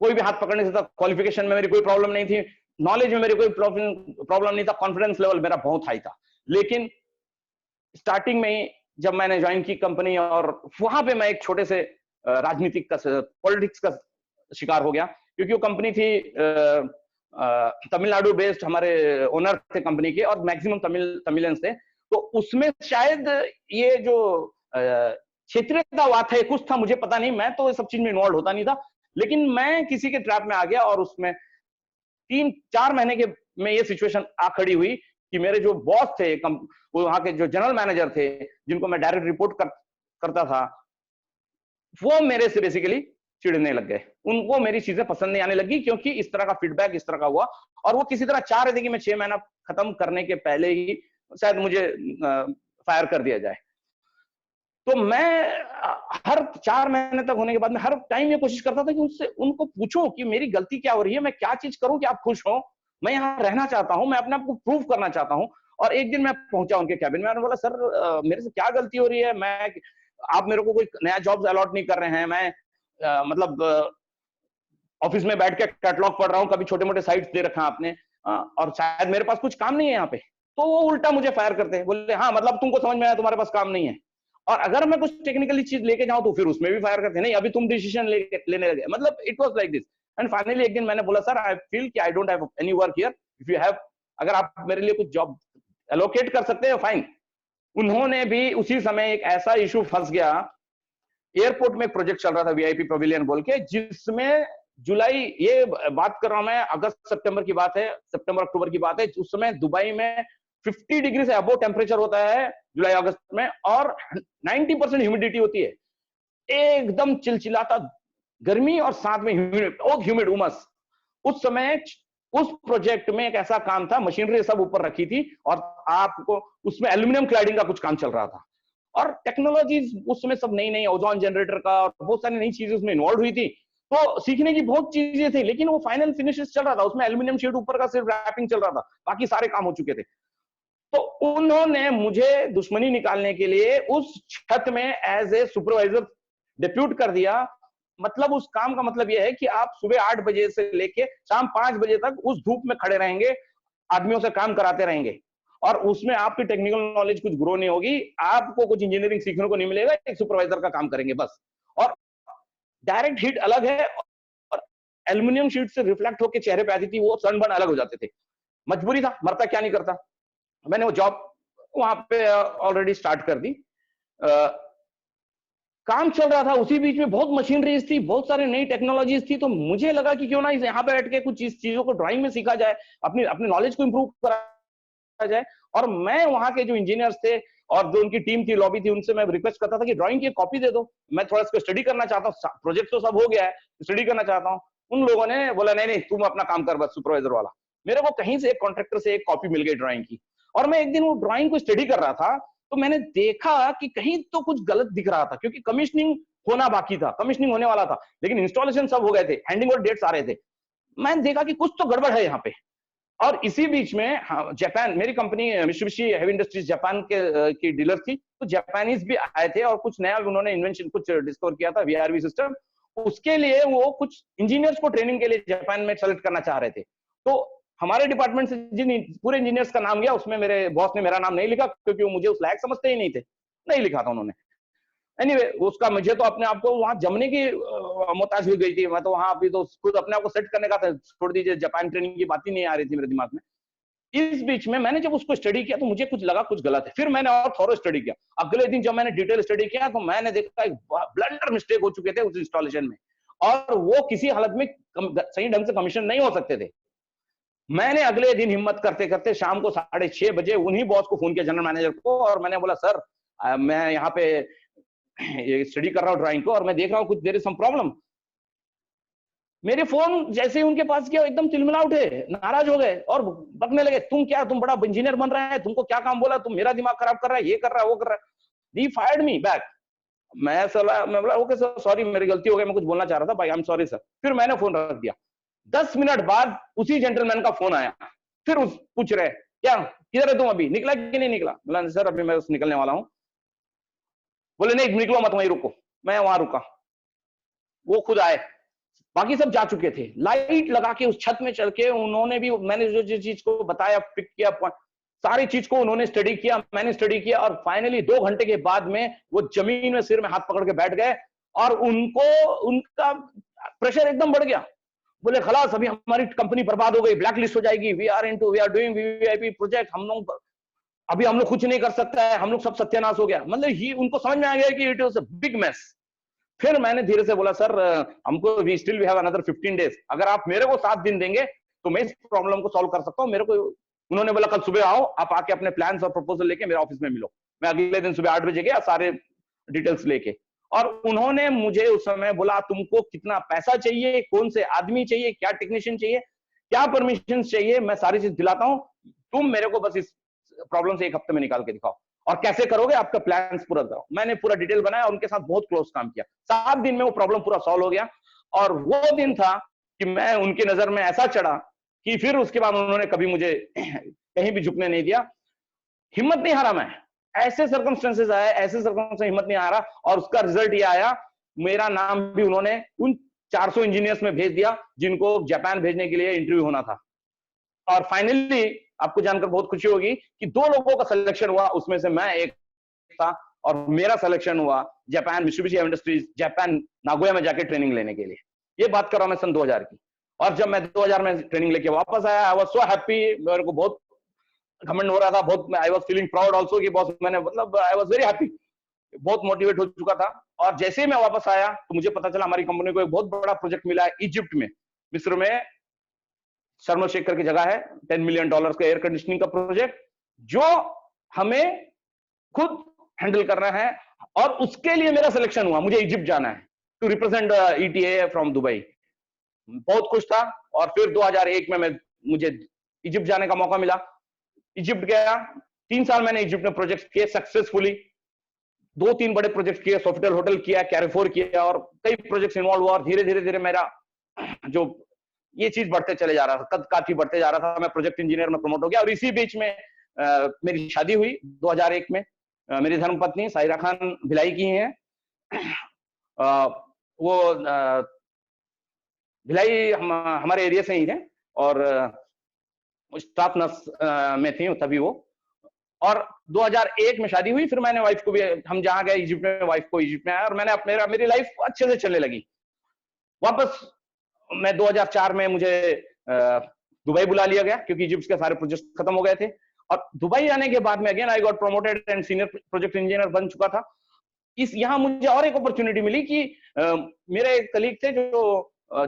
कोई भी हाथ पकड़ने से था। क्वालिफिकेशन में मेरी कोई प्रॉब्लम नहीं थी, नॉलेज में मेरी कोई प्रॉब्लम नहीं था, कॉन्फिडेंस लेवल मेरा बहुत हाई था। लेकिन स्टार्टिंग में ही जब मैंने ज्वाइन की कंपनी, और वहां पे मैं एक छोटे से राजनीतिक का, पॉलिटिक्स का शिकार हो गया, क्योंकि वो कंपनी थी तमिलनाडु बेस्ड, हमारे ओनर थे कंपनी के, और मैक्सिमम तमिलियंस थे। तो उसमें शायद ये जो क्षेत्रीयतावाद है कुछ था, मुझे पता नहीं, मैं तो सब चीज में इन्वॉल्व होता नहीं था। लेकिन मैं किसी के ट्रैप में आ गया, और उसमें 3-4 महीने के में ये सिचुएशन आ खड़ी हुई कि मेरे जो बॉस थे, वो वहां के जो जनरल मैनेजर थे, जिनको मैं डायरेक्ट रिपोर्ट करता था, वो मेरे से बेसिकली चिढ़ने लग गए। उनको मेरी चीजें पसंद नहीं आने लगी, क्योंकि इस तरह का फीडबैक इस तरह का हुआ, और वो किसी तरह चाह रहे थे कि मैं 6 महीना खत्म करने के पहले ही शायद मुझे फायर कर दिया जाए। तो मैं हर 4 महीने तक होने के बाद में हर टाइम ये कोशिश करता था कि उनको पूछूं कि मेरी गलती क्या हो रही है, मैं क्या चीज करूं कि आप खुश हो, मैं यहाँ रहना चाहता हूं, मैं अपने आप को प्रूव करना चाहता हूं। और एक दिन मैं पहुंचा उनके कैबिन में, मैंने बोला सर मेरे से क्या गलती हो रही है, आप मेरे को कोई नया जॉब अलॉट नहीं कर रहे हैं, मैं मतलब ऑफिस में बैठ के कैटलॉग पढ़ रहा हूँ, कभी छोटे मोटे साइट्स दे रखा आपने, और शायद मेरे पास कुछ काम नहीं है यहाँ पे। तो वो उल्टा मुझे फायर करते हैं, बोले हाँ मतलब तुमको समझ में आया तुम्हारे पास काम नहीं है, और अगर मैं कुछ टेक्निकली चीज लेके जाऊं तो फिर उसमें भी फायर करते हैं, नहीं अभी तुम डिसीजन लेने लगे। मतलब it was like this. And finally एक दिन मैंने बोला सर आई फील कि I don't have any work here, if you have, अगर आप मेरे लिए कुछ जॉब एलोकेट कर सकते हैं फाइन। उन्होंने भी उसी समय एक ऐसा इशू फंस गया, एयरपोर्ट में एक प्रोजेक्ट चल रहा था वीआईपी पवेलियन बोल के, जिसमें जुलाई, ये बात कर रहा हूं मैं, अगस्त सितंबर की बात है, सितंबर अक्टूबर की बात है। उस समय दुबई में 50 डिग्री से अबव टेम्परेचर होता है जुलाई अगस्त में, और 90% ह्यूमिडिटी होती है, एकदम चिलचिलाता गर्मी और साथ में ह्यूमिड उमस। उस समय उस प्रोजेक्ट में एक ऐसा काम था, मशीनरी सब ऊपर रखी थी और आपको उसमें एल्यूमिनियम क्लैडिंग का कुछ काम चल रहा था, और टेक्नोलॉजीज उस समय सब नई नई, ओजोन जनरेटर का और बहुत सारी नई चीजें उसमें इन्वॉल्व हुई थी, तो सीखने की बहुत चीजें थी। लेकिन वो फाइनल फिनिशेस चल रहा था, उसमें एल्यूमिनियम शीट ऊपर का सिर्फ रैपिंग चल रहा था, बाकी सारे काम हो चुके थे। तो उन्होंने मुझे दुश्मनी निकालने के लिए उस छत में एज ए सुपरवाइजर डिप्यूट कर दिया। मतलब उस काम का मतलब यह है कि आप सुबह 8 बजे से लेके शाम 5 बजे तक उस धूप में खड़े रहेंगे, आदमियों से काम कराते रहेंगे, और उसमें आपकी टेक्निकल नॉलेज कुछ ग्रो नहीं होगी, आपको कुछ इंजीनियरिंग सीखने को नहीं मिलेगा, एक सुपरवाइजर का काम करेंगे बस। और डायरेक्ट हीट अलग है, और एल्यूमिनियम शीट से रिफ्लेक्ट होकर चेहरे पे आती थी, वो सनबर्न अलग हो जाते थे। मजबूरी था, मरता क्या नहीं करता। मैंने वो जॉब वहां पे ऑलरेडी स्टार्ट कर दी। काम चल रहा था, उसी बीच में बहुत मशीनरीज थी, बहुत सारी नई टेक्नोलॉजीज थी, तो मुझे लगा कि क्यों ना यहाँ पे बैठ के कुछ चीजों को ड्राइंग में सीखा जाए, अपनी अपनी नॉलेज को इंप्रूव करा जाए। और मैं वहां के जो इंजीनियर्स थे और जो उनकी टीम थी, लॉबी थी, उनसे मैं रिक्वेस्ट करता था कि ड्राइंग की कॉपी दे दो, मैं थोड़ा इसको स्टडी करना चाहता हूँ, प्रोजेक्ट तो सब हो गया है, स्टडी करना चाहता हूँ। उन लोगों ने बोला नहीं नहीं, तुम अपना काम कर बस, सुपरवाइजर वाला। मेरे को कहीं से एक कॉन्ट्रैक्टर से एक कॉपी मिल गई ड्राइंग की, और मैं एक दिन वो ड्राइंग को स्टडी कर रहा था, तो मैंने देखा कि कहीं तो कुछ गलत दिख रहा था, क्योंकि कमीशनिंग होना बाकी था, कमीशनिंग होने वाला था, लेकिन इंस्टॉलेशन सब हो गए थे, हैंडिंग और डेट्स आ रहे थे। मैंने देखा कि कुछ तो गड़बड़ है यहाँ पे। और इसी बीच में जापान, मेरी company Mitsubishi heavy industries Japan के की डीलर थी, तो जापानीज भी आए थे और कुछ नया उन्होंने इन्वेंशन कुछ डिस्कवर किया था, वीआरवी सिस्टम। उसके लिए वो कुछ इंजीनियर्स को ट्रेनिंग के लिए जापान में सेलेक्ट करना चाह रहे थे। तो हमारे डिपार्टमेंट से जिन पूरे इंजीनियर्स का नाम गया, उसमें मेरे बॉस ने मेरा नाम नहीं लिखा, क्योंकि वो मुझे उस लायक समझते ही नहीं थे, नहीं लिखा था उन्होंने। एनीवे उसका मुझे तो अपने आप को वहां जमने की मोहताज हो गई थी, मैं तो वहां अभी तो खुद अपने आप को सेट करने का था, छोड़ दीजिए, जापान ट्रेनिंग की बात ही नहीं आ रही थी मेरे दिमाग में। इस बीच में मैंने जब उसको स्टडी किया तो मुझे कुछ लगा कुछ गलत है। फिर मैंने और थोड़ा स्टडी किया। अगले दिन जब मैंने डिटेल स्टडी किया तो मैंने देखा एक ब्लंडर मिस्टेक हो चुके थे उस इंस्टॉलेशन में, और वो किसी हालत में सही ढंग से कमीशन नहीं हो सकते थे। मैंने अगले दिन हिम्मत करते करते शाम को 6:30 बजे उन्हीं बॉस को फोन किया, जनरल मैनेजर को, और मैंने बोला सर मैं यहाँ पे ये स्टडी कर रहा हूँ ड्राइंग को, और मैं देख रहा हूँ कुछ देर इज सम प्रॉब्लम। मेरे फोन जैसे ही उनके पास गया एकदम तिलमिला उठे, नाराज हो गए और बकने लगे, तुम बड़ा इंजीनियर बन रहा है, तुमको क्या काम बोला, तुम मेरा दिमाग खराब कर रहा है, ये कर रहा है वो कर रहा है। दी फायर्ड मी बैक। मैं बोला ओके सर, सॉरी मेरी गलती हो गई, मैं कुछ बोलना चाह रहा था भाई, आई एम सॉरी सर। फिर मैंने फोन रख दिया। 10 मिनट बाद उसी जेंटलमैन का फोन आया, फिर पूछ रहे क्या किधर है तुम, अभी निकला कि नहीं निकला। बोला सर अभी मैं निकलने वाला हूँ। बोले नहीं निकलो मत, वहीं रुको। मैं वहां रुका, वो खुद आए, बाकी सब जा चुके थे। लाइट लगा के उस छत में चल के उन्होंने भी, मैंने जो चीज को बताया पिक किया, सारी चीज को उन्होंने स्टडी किया, मैंने स्टडी किया, और फाइनली 2 घंटे के बाद में वो जमीन में सिर में हाथ पकड़ के बैठ गए, और उनको उनका प्रेशर एकदम बढ़ गया। बोले खलास अभी हमारी कंपनी बर्बाद हो गई, ब्लैक लिस्ट हो जाएगी, we are doing VVIP project, हम लोग अभी हम लोग कुछ नहीं कर सकता है, हम लोग सब सत्यानाश हो गया। मतलब ही उनको समझ में आ गया कि it was a big mess. फिर मैंने धीरे से बोला सर हमको वी हैव अनदर 15 डेज, अगर आप मेरे को 7 दिन देंगे तो मैं इस प्रॉब्लम को सॉल्व कर सकता हूं। मेरे को उन्होंने बोला कल सुबह आओ, आप आके अपने प्लान्स और प्रपोजल लेके मेरे ऑफिस में मिलो। मैं अगले दिन सुबह 8 बजे गया सारे डिटेल्स लेके, और उन्होंने मुझे उस समय बोला तुमको कितना पैसा चाहिए, कौन से आदमी चाहिए, क्या टेक्नीशियन चाहिए, क्या परमिशन चाहिए, मैं सारी चीज दिलाता हूं, तुम मेरे को बस इस प्रॉब्लम से 1 हफ्ते में निकाल के दिखाओ, और कैसे करोगे आपका प्लान्स पूरा करो। मैंने पूरा डिटेल बनाया, उनके साथ बहुत क्लोज काम किया। 7 दिन में वो प्रॉब्लम पूरा सॉल्व हो गया, और वो दिन था कि मैं उनकी नजर में ऐसा चढ़ा कि फिर उसके बाद उन्होंने कभी मुझे कहीं भी झुकने नहीं दिया। हिम्मत नहीं हारा मैं, ऐसे सर्कमस्टेंसेस आए, ऐसे सर्कमस्टेंसेस हिम्मत नहीं हारा, और उसका रिजल्ट ये आया, मेरा नाम भी उन्होंने उन 400 इंजीनियर्स में भेज दिया जिनको जापान भेजने के लिए इंटरव्यू होना था। और फाइनली आपको जानकर बहुत खुशी होगी कि 2 लोगों का सिलेक्शन हुआ, उसमें से मैं एक था, और मेरा सिलेक्शन हुआ Japan Mitsubishi heavy industries Japan Nagoya में जाके ट्रेनिंग लेने के लिए। ये बात कर रहा हूं मैं सन 2000 की। और जब मैं 2000 में ट्रेनिंग लेके वापस आया, आई वाज सो हैप्पी, मेरे को बहुत घमंड हो रहा था, बहुत आई वाज फीलिंग प्राउड आल्सो कि बॉस मैंने, मतलब आई वाज वेरी हैप्पी, बहुत मोटिवेट हो चुका था। और जैसे ही मैं वापस आया तो मुझे पता चला हमारी कंपनी को एक बहुत बड़ा प्रोजेक्ट मिला है इजिप्ट में, मिस्र में, शर्म el शेख की जगह है, $10 मिलियन का एयर कंडीशनिंग का प्रोजेक्ट, जो हमें खुद हैंडल करना है। और उसके लिए मेरा सिलेक्शन हुआ, मुझे इजिप्ट जाना है to represent ETA from Dubai. बहुत खुश था। और फिर 2001 में मुझे इजिप्ट जाने का मौका मिला। इजिप्ट गया, 3 साल मैंने इजिप्ट में प्रोजेक्ट किए सक्सेसफुली। 2-3 बड़े प्रोजेक्ट किए, सॉफ्टवेयर होटल किया, कैरिफोर किया, और कई प्रोजेक्ट्स इन्वॉल्व हुआ। और धीरे धीरे धीरे मेरा जो ये चीज बढ़ते चले जा रहा था, कद काठी बढ़ते जा रहा था। मैं प्रोजेक्ट इंजीनियर में प्रमोट हो गया। और इसी बीच में मेरी शादी हुई 2001 में। मेरी धर्मपत्नी साहिरा खान भिलाई की हैं। वो भिलाई हमारे एरिया से ही है, और स्टाफ नर्स में थी तभी वो। और 2001 में शादी हुई। फिर मैंने वाइफ को भी, हम जहां गए इजिप्ट में, वाइफ को इजिप्ट में आया, और मैंने मेरी लाइफ अच्छे से चलने लगी। वापस मैं 2004 में मुझे दुबई बुला लिया गया, क्योंकि इजिप्ट के सारे प्रोजेक्ट खत्म हो गए थे। और दुबई आने के बाद में again I got promoted and senior project engineer बन चुका था। यहाँ मुझे और एक अपॉर्चुनिटी मिली कि मेरे एक कलीग थे जो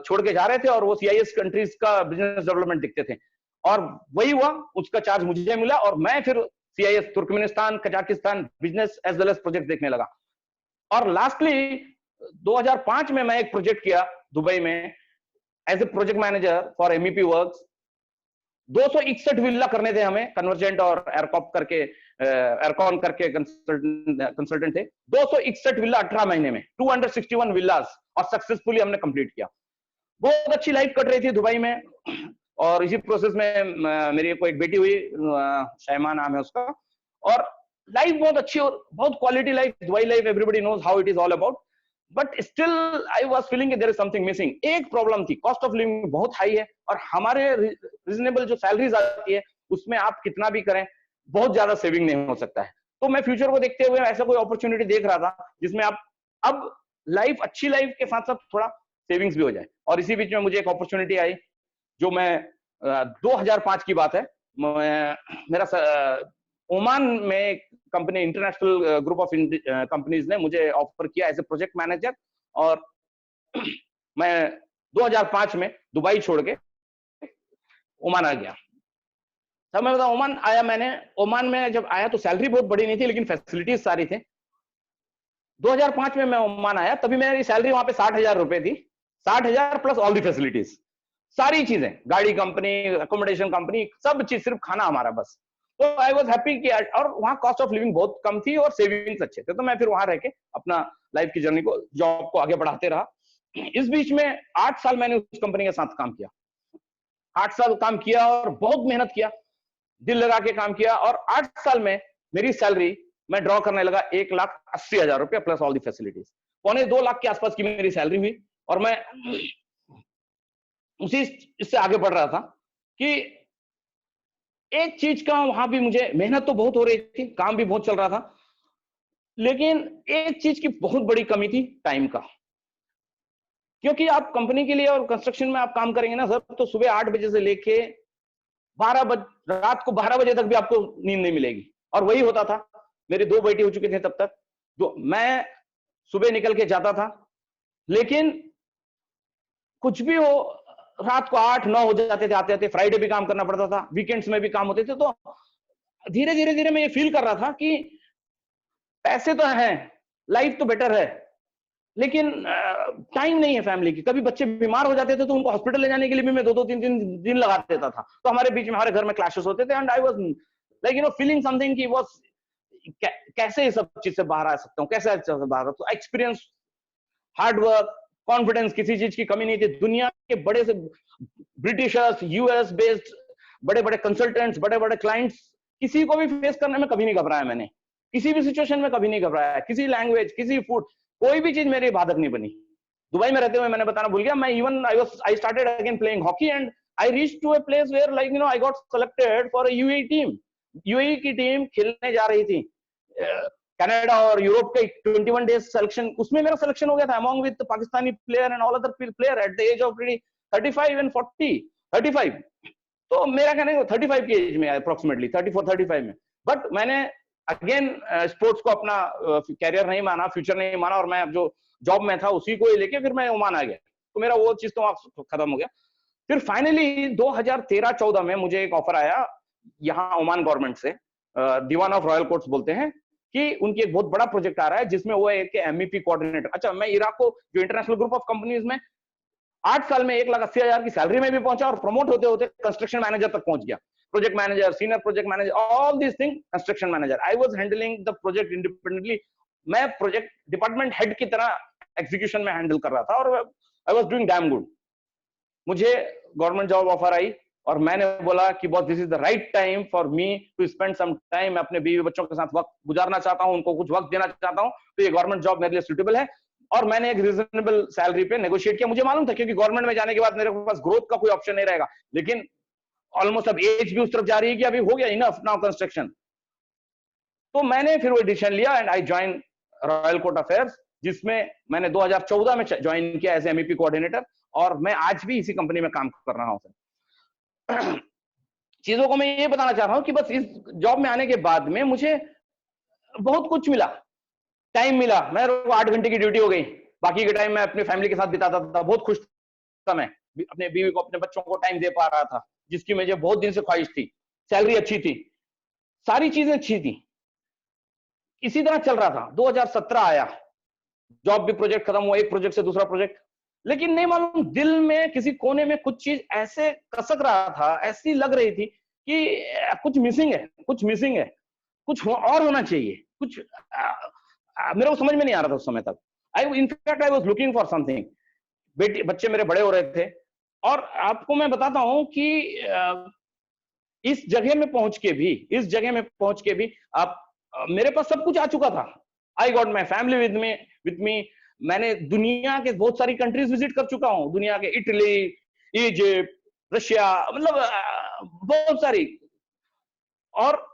छोड़ के जा रहे थे, और वो CIS कंट्रीज का बिजनेस डेवलपमेंट दिखते थे, और वही हुआ, उसका चार्ज मुझे मिला। और मैं फिर CIS Turkmenistan, Kazakhstan business as well as project देखने लगा। और लास्टली 2005 में मैं एक प्रोजेक्ट किया दुबई में as a project manager for MEP works. 261 villa करने थे हमें, कन्वर्जेंट और एयरकॉन करके कंसल्टेंट थे। 261 विल्ला 18 महीने में, 261 विल्लास, और सक्सेसफुली हमने कंप्लीट किया। बहुत अच्छी लाइफ कट रही थी दुबई में। और इसी प्रोसेस में मेरी को एक बेटी हुई, शैमा नाम है उसका। और लाइफ बहुत अच्छी और बहुत quality life, Dubai life everybody knows how it is all about. But still I was feeling there is something missing. एक प्रॉब्लम थी, कॉस्ट ऑफ लिविंग बहुत हाई है, और हमारे रीजनेबल जो सैलरीज आती है उसमें आप कितना भी करें बहुत ज्यादा सेविंग नहीं हो सकता है। तो मैं फ्यूचर को देखते हुए ऐसा कोई अपॉर्चुनिटी देख रहा था जिसमें आप अब लाइफ, अच्छी लाइफ के साथ साथ थोड़ा सेविंग्स भी हो जाए। और इसी बीच में मुझे एक अपॉर्चुनिटी आई, जो मैं 2005 की बात है, मेरा ओमान में company, international group of companies ने मुझे ऑफर किया एज ए प्रोजेक्ट मैनेजर। और मैं 2005 में दुबई छोड़ के ओमान आ गया। तब मैं बताऊं, ओमान आया मैंने। ओमान में जब आया तो सैलरी बहुत बड़ी नहीं थी, लेकिन फैसिलिटीज सारी थी। 2005 में मैं ओमान आया, तभी मेरी सैलरी वहां पे 60,000 रुपए थी। 60,000 प्लस ऑल दी फैसिलिटीज, सारी चीजें, गाड़ी कंपनी, अकोमोडेशन कंपनी, सब चीज, सिर्फ खाना हमारा बस। तो आई वाज हैप्पी कि, और वहाँ कॉस्ट ऑफ लिविंग बहुत कम थी और सेविंग्स अच्छे थे। तो मैं फिर वहां रह के अपना लाइफ की जर्नी को, जॉब को आगे बढ़ाते रहा। इस बीच में 8 साल मैंने उस कंपनी के साथ काम किया। 8 साल काम किया और बहुत मेहनत किया, दिल लगा के काम किया। और 8 साल में मेरी सैलरी मैं ड्रॉ करने लगा 1,80,000 रुपया plus all the facilities. 2.25 lakh के आसपास की मेरी सैलरी हुई। और मैं उसी इससे आगे बढ़ रहा था कि एक चीज का वहां भी मुझे मेहनत तो बहुत हो रही थी, काम भी बहुत चल रहा था, लेकिन एक चीज की बहुत बड़ी कमी थी, टाइम का। क्योंकि आप कंपनी के लिए और कंस्ट्रक्शन में आप काम करेंगे ना सर, तो सुबह 8 बजे से लेके रात को 12 बजे तक भी आपको नींद नहीं मिलेगी। और वही होता था। मेरी 2 बेटी हो चुके थे तब तक। मैं सुबह निकल के जाता था, लेकिन कुछ भी हो, रात को 8-9 हो जाते थे आते आते। फ्राइडे भी काम करना पड़ता था, वीकेंड्स में भी काम होते थे। तो धीरे धीरे धीरे मैं ये फील कर रहा था कि पैसे तो हैं, लाइफ तो बेटर है, लेकिन टाइम नहीं है फैमिली की। कभी बच्चे बीमार हो जाते थे तो उनको हॉस्पिटल ले जाने के लिए भी मैं 2-3 दिन लगा देता था। तो हमारे बीच में, हमारे घर में क्लैशेस होते थे। And I was like feeling something कि कैसे ये सब चीज से बाहर आ सकता हूँ, कैसे अच्छे से बाहर। तो एक्सपीरियंस, हार्ड वर्क, कॉन्फिडेंस, किसी चीज की कमी नहीं थी। दुनिया के बड़े से ब्रिटिशर्स, US बेस्ड बड़े बड़े कंसल्टेंट्स, बड़े बड़े क्लाइंट्स, किसी को भी फेस करने में कभी नहीं घबराया मैंने। किसी भी सिचुएशन में कभी नहीं घबराया। किसी लैंग्वेज, किसी फूड, कोई भी चीज मेरी बाधक नहीं बनी। दुबई में रहते हुए मैंने बताना भूल गया, मैं even I started again playing hockey and I reached to a place where I got selected for a UAE team. UAE की टीम खेलने जा रही थी कनाडा और यूरोप के 21 डेज सिलेक्शन, उसमें मेरा सिलेक्शन हो गया था among with Pakistani player and all other player at the age of 35 and 40, 35। तो मेरा कहने को 35 की एज में, अप्रोक्सीमेटली 34-35 में। बट मैंने अगेन स्पोर्ट्स को अपना कैरियर नहीं माना, फ्यूचर नहीं माना, और मैं जो जॉब में था उसी को लेके फिर मैं ओमान आ गया। तो मेरा वो चीज तो वहां खत्म हो गया। फिर फाइनली 2013-14 में मुझे एक ऑफर आया यहाँ ओमान गवर्नमेंट से, दीवान ऑफ रॉयल कोर्ट्स बोलते हैं, कि उनकी एक बहुत बड़ा प्रोजेक्ट आ रहा है जिसमें वो एक एमईपी कोऑर्डिनेटर। अच्छा, मैं इराक को जो इंटरनेशनल ग्रुप ऑफ कंपनीज में 8 साल में 1,80,000 की सैलरी में भी पहुंचा, और प्रमोट होते होते कंस्ट्रक्शन मैनेजर तक पहुंच गया। Project manager, senior project manager, all this thing construction manager. I was handling the project independently. मैं प्रोजेक्ट डिपार्टमेंट हेड की तरह एग्जीक्यूशन में हैंडल कर रहा था, और I was doing damn good. मुझे गवर्नमेंट जॉब ऑफर आई, और मैंने बोला कि boss, this is the right time for me to spend some time. मैं अपने बीवी बच्चों के साथ वक्त गुजारना चाहता हूं, उनको कुछ वक्त देना चाहता हूं, तो ये गवर्नमेंट जॉब मेरे लिए सुटेबल है। और मैंने एक रीजनेबल सैलरी पे नेगोशिएट किया। मुझे मालूम था क्योंकि गवर्नमेंट में जाने के बाद मेरे पास ग्रोथ का कोई ऑप्शन नहीं रहेगा, लेकिन ऑलमोस्ट अब एज भी उस तरफ जा रही है कि अभी हो गया इनफ नाउ कंस्ट्रक्शन। तो मैंने फिर वो डिसीजन लिया and I join royal court affairs, जिसमें मैंने 2014 में ज्वाइन किया एज एमईपी कोऑर्डिनेटर, और मैं आज भी इसी कंपनी में काम कर रहा हूं। चीजों को मैं ये बताना चाह रहा हूं कि बस इस जॉब में आने के बाद में मुझे बहुत कुछ मिला, टाइम मिला। मैं 8 घंटे की ड्यूटी हो गई, बाकी के टाइम मैं अपनी फैमिली के साथ बिताता था। बहुत खुश था मैं, अपने बीवी को, अपने बच्चों को टाइम दे पा रहा था, जिसकी मुझे बहुत दिन से ख्वाहिश थी। सैलरी अच्छी थी, सारी चीजें अच्छी थी, इसी तरह चल रहा था। 2017 आया, जॉब भी प्रोजेक्ट खत्म हुआ, एक प्रोजेक्ट से दूसरा प्रोजेक्ट, लेकिन नहीं मालूम दिल में किसी कोने में कुछ चीज ऐसे कसक रहा था, ऐसी लग रही थी कि कुछ मिसिंग है, कुछ मिसिंग है, कुछ और होना चाहिए। कुछ मेरे को समझ में नहीं आ रहा था उस समय तक। In fact I was looking for something. बेटी बच्चे मेरे बड़े हो रहे थे, और आपको मैं बताता हूं कि इस जगह में पहुंच के भी आप मेरे पास सब कुछ आ चुका था। I got my family with me. मैंने दुनिया के बहुत सारी कंट्रीज विजिट कर चुका हूं, दुनिया के इटली, इजिप्ट, रशिया, मतलब बहुत सारी। और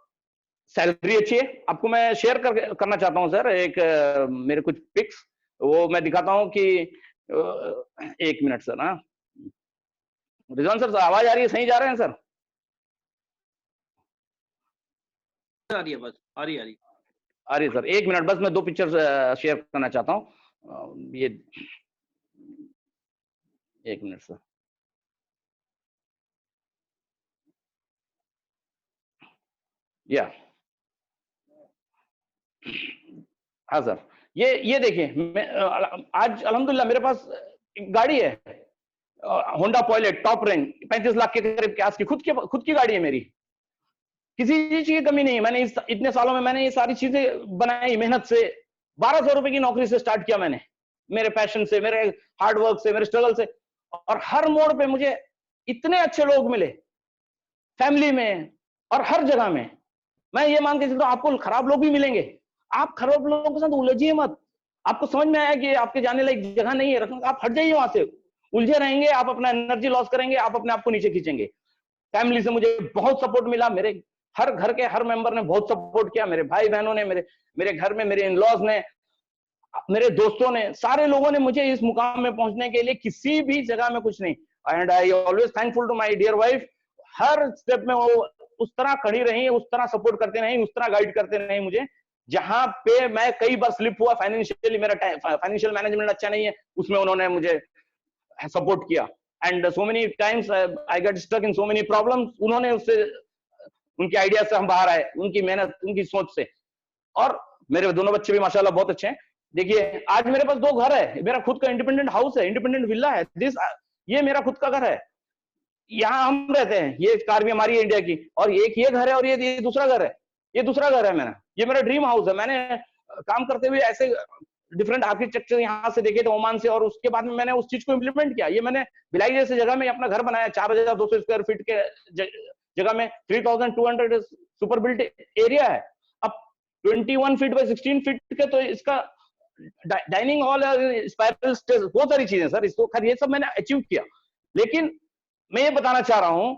सैलरी अच्छी है। आपको मैं शेयर करना चाहता हूं सर, एक मेरे कुछ पिक्स, वो मैं दिखाता हूं कि 1 मिनट सर। हाँ रिजवान सर, आवाज आ रही है? सही जा रहे हैं सर? आ रही है, बस आ रही है। अरे सर 1 मिनट बस, मैं 2 पिक्चर शेयर करना चाहता हूँ। ये 1 मिनट सर। या हाँ सर, ये देखिए, आज अल्हम्दुलिल्लाह मेरे पास एक गाड़ी है, Honda pilot top range, 35 lakh के करीब के आस की खुद की गाड़ी है मेरी। किसी चीज की कमी नहीं है। मैंने इतने सालों में मैंने ये सारी चीजें बनाई मेहनत से। 1200 रुपए की नौकरी से स्टार्ट किया मैंने, मेरे पैशन से, मेरे हार्ड वर्क से, मेरे स्ट्रगल से। और हर मोड़ पे मुझे इतने अच्छे लोग मिले, फैमिली में और हर जगह में। मैं ये मान के चलता हूं आपको खराब लोग भी मिलेंगे, आप खराब लोगों के साथ उलझिए मत। आपको समझ में आया कि आपके जाने लायक जगह नहीं है, आप हट जाइए वहां से। उलझे रहेंगे आप, अपना एनर्जी लॉस करेंगे, आप अपने आप को नीचे खींचेंगे। फैमिली से मुझे बहुत सपोर्ट मिला, मेरे हर घर के हर मेंबर ने बहुत सपोर्ट किया, मेरे भाई बहनों ने, मेरे घर में मेरे इन-लॉज ने, मेरे दोस्तों ने, सारे लोगों ने मुझे इस मुकाम में पहुंचने के लिए किसी भी जगह में कुछ नहीं। And I always thankful to my dear wife. हर स्टेप में वो उस तरह खड़ी रही, उस तरह सपोर्ट करते रही, उस तरह गाइड करते रही मुझे। जहां पे मैं कई बार स्लिप हुआ फाइनेंशियली, मेरा फाइनेंशियल मैनेजमेंट अच्छा नहीं है, उसमें उन्होंने मुझे सपोर्ट किया। And so many times I get stuck in so many problems, उन्होंने उससे, उनके आइडिया से हम बाहर आए, उनकी मेहनत, उनकी सोच से। और मेरे दोनों बच्चे भी माशाल्लाह बहुत अच्छे हैं। देखिए आज मेरे पास 2 घर है, मेरा खुद का इंडिपेंडेंट हाउस है, इंडिपेंडेंट विला है। ये मेरा खुद का घर है, यहाँ हम रहते हैं। ये कार भी हमारी है इंडिया की, और एक ये घर है, और ये दूसरा घर है, ये दूसरा घर है मेरा। ये मेरा ड्रीम हाउस है। मैंने काम करते हुए ऐसे डिफरेंट आर्किटेक्चर यहाँ से देखे थे, ओमान से, और उसके बाद में मैंने उस चीज को इम्प्लीमेंट किया। ये मैंने भिलाई जैसे जगह में अपना घर बनाया, 4200 स्क्वायर फीट के जगह में 3200 सुपर बिल्ट एरिया है। अब 21 फीट बाय 16 फीट के, तो इसका डाइनिंग हॉल, स्पाइरल स्टेज, बहुत सारी चीजें सर। इसको खैर ये सब मैंने अचीव किया। लेकिन मैं ये बताना चाह रहा हूं,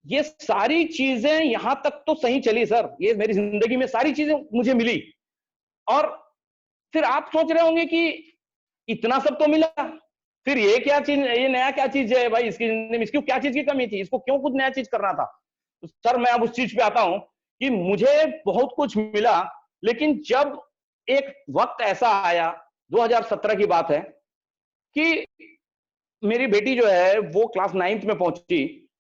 ये सारी चीजें यहां तक तो सही चली सर, ये मेरी जिंदगी में सारी चीजें मुझे मिली। और फिर आप सोच रहे होंगे कि इतना सब तो मिला, फिर ये क्या चीज, ये नया क्या चीज है भाई इसकी जिंदगी में, इसकी क्या चीज की कमी थी, इसको क्यों कुछ नया चीज करना था? तो सर मैं अब उस चीज पे आता हूं कि मुझे बहुत कुछ मिला, लेकिन जब एक वक्त ऐसा आया, 2017 की बात है, कि मेरी बेटी जो है वो क्लास 9th में पहुंची,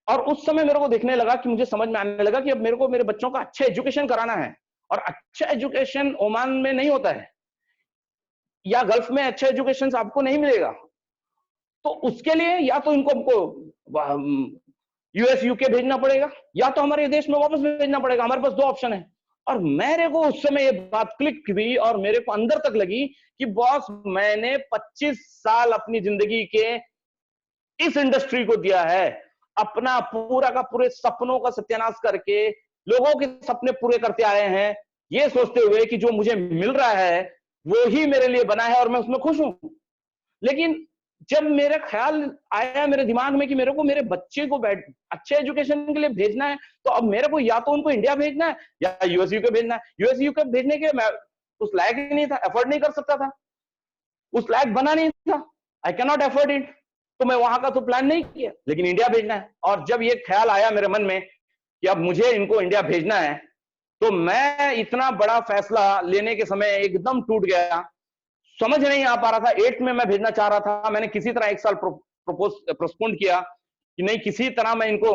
और उस समय मेरे को देखने लगा कि मुझे समझ में आने लगा कि अब मेरे को मेरे बच्चों का अच्छा एजुकेशन कराना है, और अच्छा एजुकेशन ओमान में नहीं होता है, या गल्फ में अच्छा एजुकेशन आपको नहीं मिलेगा। तो उसके लिए या तो इनको हमको यूएस यूके भेजना पड़ेगा, या तो हमारे देश में वापस भेजना पड़ेगा। हमारे पास दो ऑप्शन है। और मेरे को उस समय ये बात क्लिक हुई और मेरे को अंदर तक लगी कि बॉस, मैंने 25 साल अपनी जिंदगी के इस इंडस्ट्री को दिया है, अपना पूरा का पूरे सपनों का सत्यानाश करके लोगों के सपने पूरे करते आए हैं, ये सोचते हुए कि जो मुझे मिल रहा है वो ही मेरे लिए बना है और मैं उसमें खुश हूं। लेकिन जब मेरा ख्याल आया मेरे दिमाग में कि मेरे को मेरे बच्चे को अच्छे एजुकेशन के लिए भेजना है, तो अब मेरे को या तो उनको इंडिया भेजना है या यूएस यूके भेजना है। यूएस यूके भेजने के मैं उस लायक ही नहीं था, एफर्ट नहीं कर सकता था, उस लायक बना नहीं था, I can not afford it. तो मैं वहां का तो प्लान नहीं किया, लेकिन इंडिया भेजना है। और जब ये ख्याल आया मेरे मन में कि अब मुझे इनको इंडिया भेजना है, तो मैं इतना बड़ा फैसला लेने के समय एकदम टूट गया, समझ नहीं आ पा रहा था। 8 में मैं भेजना चाह रहा था, मैंने किसी तरह एक साल प्रोस्पोन किया कि नहीं, किसी तरह मैं इनको